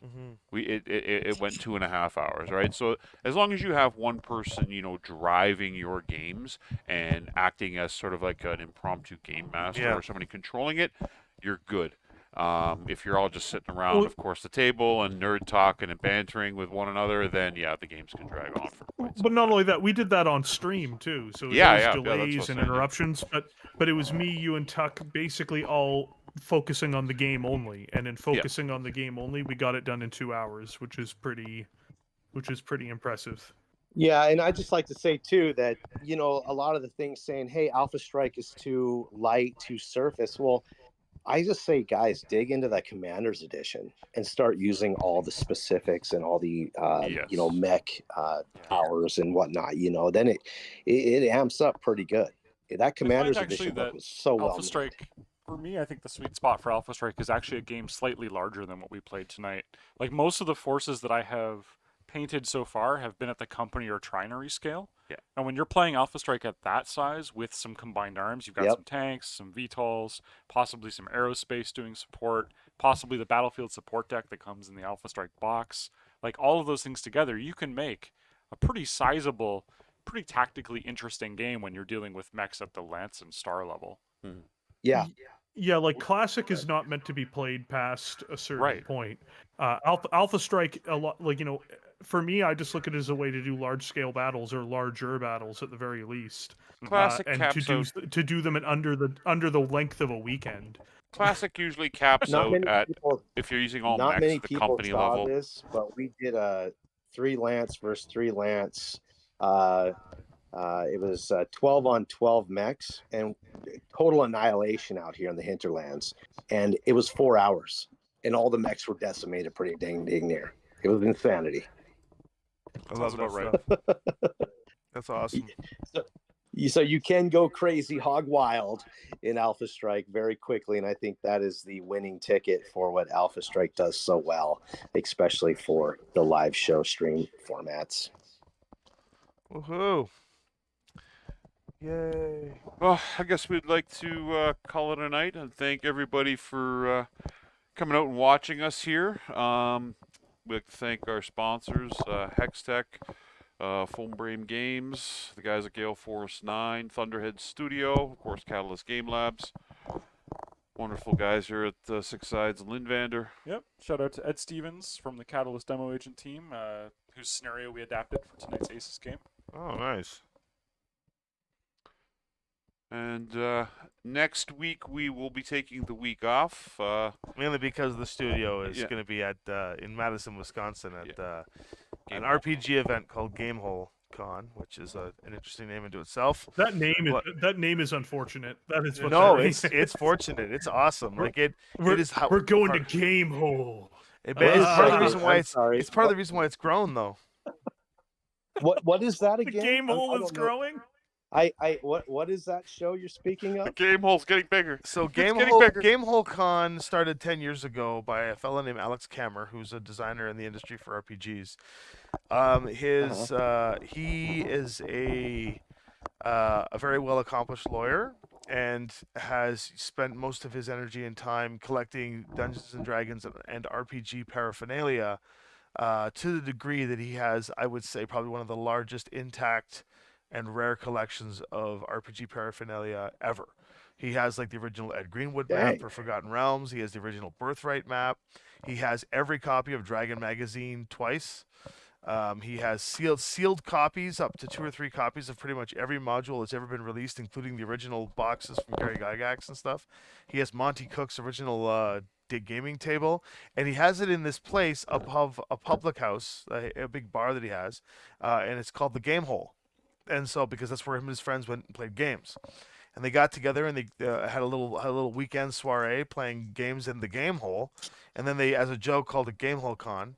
It went 2.5 hours, right? So as long as you have one person, driving your games and acting as sort of like an impromptu game master Yeah. or somebody controlling it, you're good. If you're all just sitting around, Well- of course, the table and nerd talking and bantering with one another, then yeah, the games can drag on for quite some But not time. only that, we did that on stream too. So Yeah, there was yeah, that's what I delays was and saying, yeah. interruptions, but it was me, you, and Tuck basically all focusing on the game only. And in focusing on the game only, we got it done in 2 hours, which is pretty impressive. Yeah, and I just like to say too that a lot of the things saying, "Hey, Alpha Strike is too light, too surface." Well, I just say, guys, dig into that Commander's Edition and start using all the specifics and all the Yes. mech powers and whatnot. Then it amps up pretty good. That Commander's actually Edition that book was so well Alpha made. Strike, for me, I think the sweet spot for Alpha Strike is actually a game slightly larger than what we played tonight. Like most of the forces that I have painted so far have been at the company or trinary scale. Yeah. And when you're playing Alpha Strike at that size with some combined arms, you've got Yep. some tanks, some VTOLs, possibly some aerospace doing support, possibly the battlefield support deck that comes in the Alpha Strike box. Like all of those things together, you can make a pretty sizable, pretty tactically interesting game when you're dealing with mechs at the Lance and Star level. Yeah, Yeah, like Classic is not meant to be played past a certain Right. point. Alpha Strike, a lot, for me, I just look at it as a way to do large scale battles or larger battles at the very least, Classic and caps out. to do them in under the length of a weekend. Classic usually caps not out many at, people, if you're using all not mechs many at the people company saw level. this, but we did a 3 Lance versus 3 Lance. It was 12 on 12 mechs and total annihilation out here in the hinterlands. And it was 4 hours, and all the mechs were decimated pretty dang near. It was insanity. I love about that right. stuff. That's awesome. So you can go crazy, hog wild in Alpha Strike very quickly, and I think that is the winning ticket for what Alpha Strike does so well, especially for the live show stream formats. Woohoo! Yay! Well, I guess we'd like to call it a night and thank everybody for coming out and watching us here. We'd like to thank our sponsors, Hextech, Foambrame Games, the guys at Gale Force 9, Thunderhead Studio, of course, Catalyst Game Labs. Wonderful guys here at Six Sides and Lindvander. Yep. Shout out to Ed Stevens from the Catalyst Demo Agent team, whose scenario we adapted for tonight's Aces game. Oh, nice. And next week we will be taking the week off. Mainly because the studio is Yeah. going to be at in Madison, Wisconsin, at an Gamehole. RPG event called Gamehole Con, which is an interesting name into itself. That But- name is unfortunate. That is what No, that it's is. fortunate. It's awesome. Like it We're, is how we're going part- to Game Hole. It, Wait a it's part of the second, reason why I'm it's sorry. it's part of the reason why it's grown though. What is that The again? Game I Hole is don't know. growing. What is that show you're speaking The of? game hole's getting bigger. So It's getting bigger. Gamehole Con started 10 years ago by a fellow named Alex Kammer, who's a designer in the industry for RPGs. He is a very well accomplished lawyer and has spent most of his energy and time collecting Dungeons and Dragons and RPG paraphernalia to the degree that he has, I would say, probably one of the largest intact and rare collections of RPG paraphernalia ever. He has like the original Ed Greenwood map Dang. for Forgotten Realms. He has the original Birthright map. He has every copy of Dragon Magazine twice. He has sealed copies, up to 2 or 3 copies of pretty much every module that's ever been released, including the original boxes from Gary Gygax and stuff. He has Monty Cook's original gaming table, and he has it in this place above a public house, a big bar that he has, and it's called the Game Hole. And so, because that's where him and his friends went and played games, and they got together and they had a little weekend soiree playing games in the Game Hole, and then they, as a joke, called it Game Hole Con.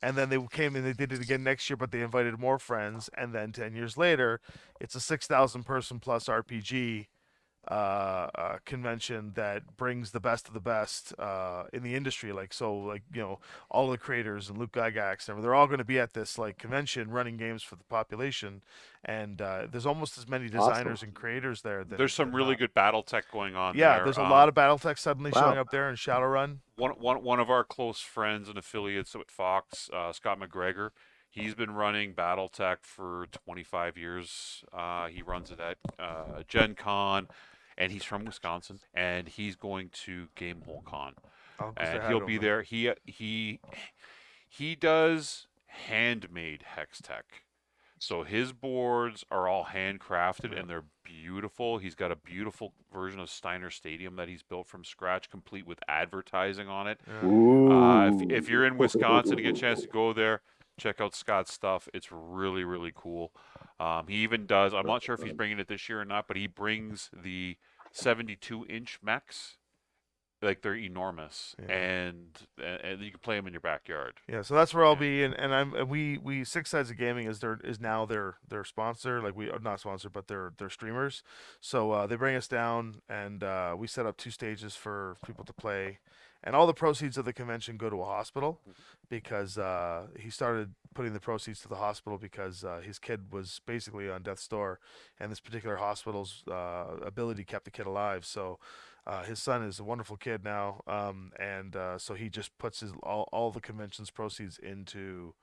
And then they came and they did it again next year, but they invited more friends. And then 10 years later, it's a 6,000 person plus RPG convention that brings the best of the best in the industry. Like all the creators and Luke Gygax, and they're all going to be at this like convention running games for the population. And there's almost as many designers and creators there. There's some really good BattleTech going on Yeah, there. there's a lot of BattleTech suddenly Wow. showing up there in Shadowrun. One of our close friends and affiliates at Fox, Scott McGregor, he's been running BattleTech for 25 years. He runs it at Gen Con, and he's from Wisconsin, and he's going to Gamehole Con, I'll go say and hi he'll to be him. there. He does handmade hex tech. So his boards are all handcrafted and they're beautiful. He's got a beautiful version of Steiner Stadium that he's built from scratch, complete with advertising on it. If you're in Wisconsin and get a chance to go there, check out Scott's stuff. It's really, really cool. He even does, I'm not sure if he's bringing it this year or not, but he brings the 72-inch mechs. Like they're enormous, and you can play them in your backyard. Yeah, so that's where I'll be, and we Six Sides of Gaming is now their sponsor. Like we are not sponsor, but they're streamers. So they bring us down, and we set up 2 stages for people to play, and all the proceeds of the convention go to a hospital, because he started putting the proceeds to the hospital because his kid was basically on death's door, and this particular hospital's ability kept the kid alive. So. His son is a wonderful kid now, and so he just puts all the convention's proceeds into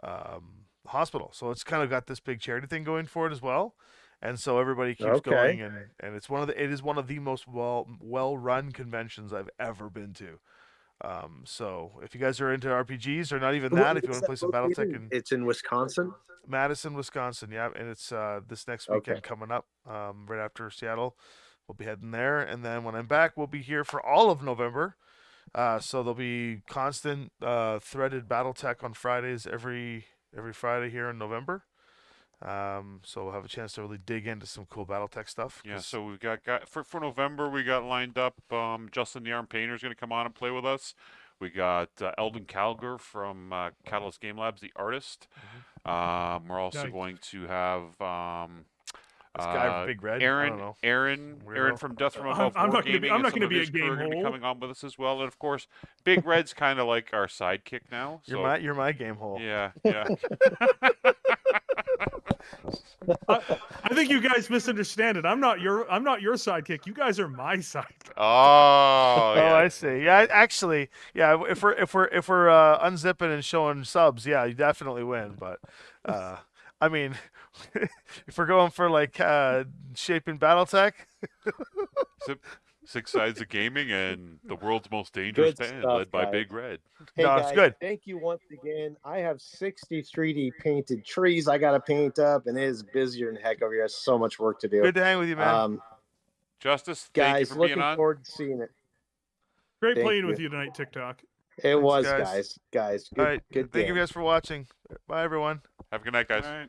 the hospital. So it's kind of got this big charity thing going for it as well, and so everybody keeps going, and it is one of the most well run conventions I've ever been to. So if you guys are into RPGs or not even that, if you want to play some BattleTech, It's in Wisconsin. Madison, Wisconsin, yeah, and it's this next weekend coming up, right after Seattle. We'll be heading there, and then when I'm back, we'll be here for all of November. So there'll be constant threaded BattleTech on Fridays every Friday here in November. So we'll have a chance to really dig into some cool BattleTech stuff. Yeah, so we've got for November, we got lined up. Justin the Arm Painter is going to come on and play with us. We got Eldon Calger from Catalyst Game Labs, the artist. We're also going to have. This guy Big Red, Aaron from Death from Above I'm not Gaming, going to be a his crew are going to be gamehole. coming on with us as well, and of course, Big Red's kind of like our sidekick now. So. You're my game hole. Yeah. I think you guys misunderstand it. I'm not your sidekick. You guys are my sidekick. Oh, yeah. I see. Yeah, actually, yeah. If we're unzipping and showing subs, yeah, you definitely win. But I mean, if we're going for like shaping BattleTech, Six Sides of Gaming and the world's most dangerous Good band, stuff, led by guys. Big Red. Hey No, guys, it's good. thank you once again. I have 60 3D painted trees I got to paint up, and it is busier than heck over here. So much work to do. good to hang with you, man. Justice, thank you Guys, for being looking on. forward to seeing it. Great Thank playing you. with you tonight, TikTok. It Thanks, was, guys. guys. All right, Good thank you game. guys for watching. Bye, everyone. Have a good night, guys. All right.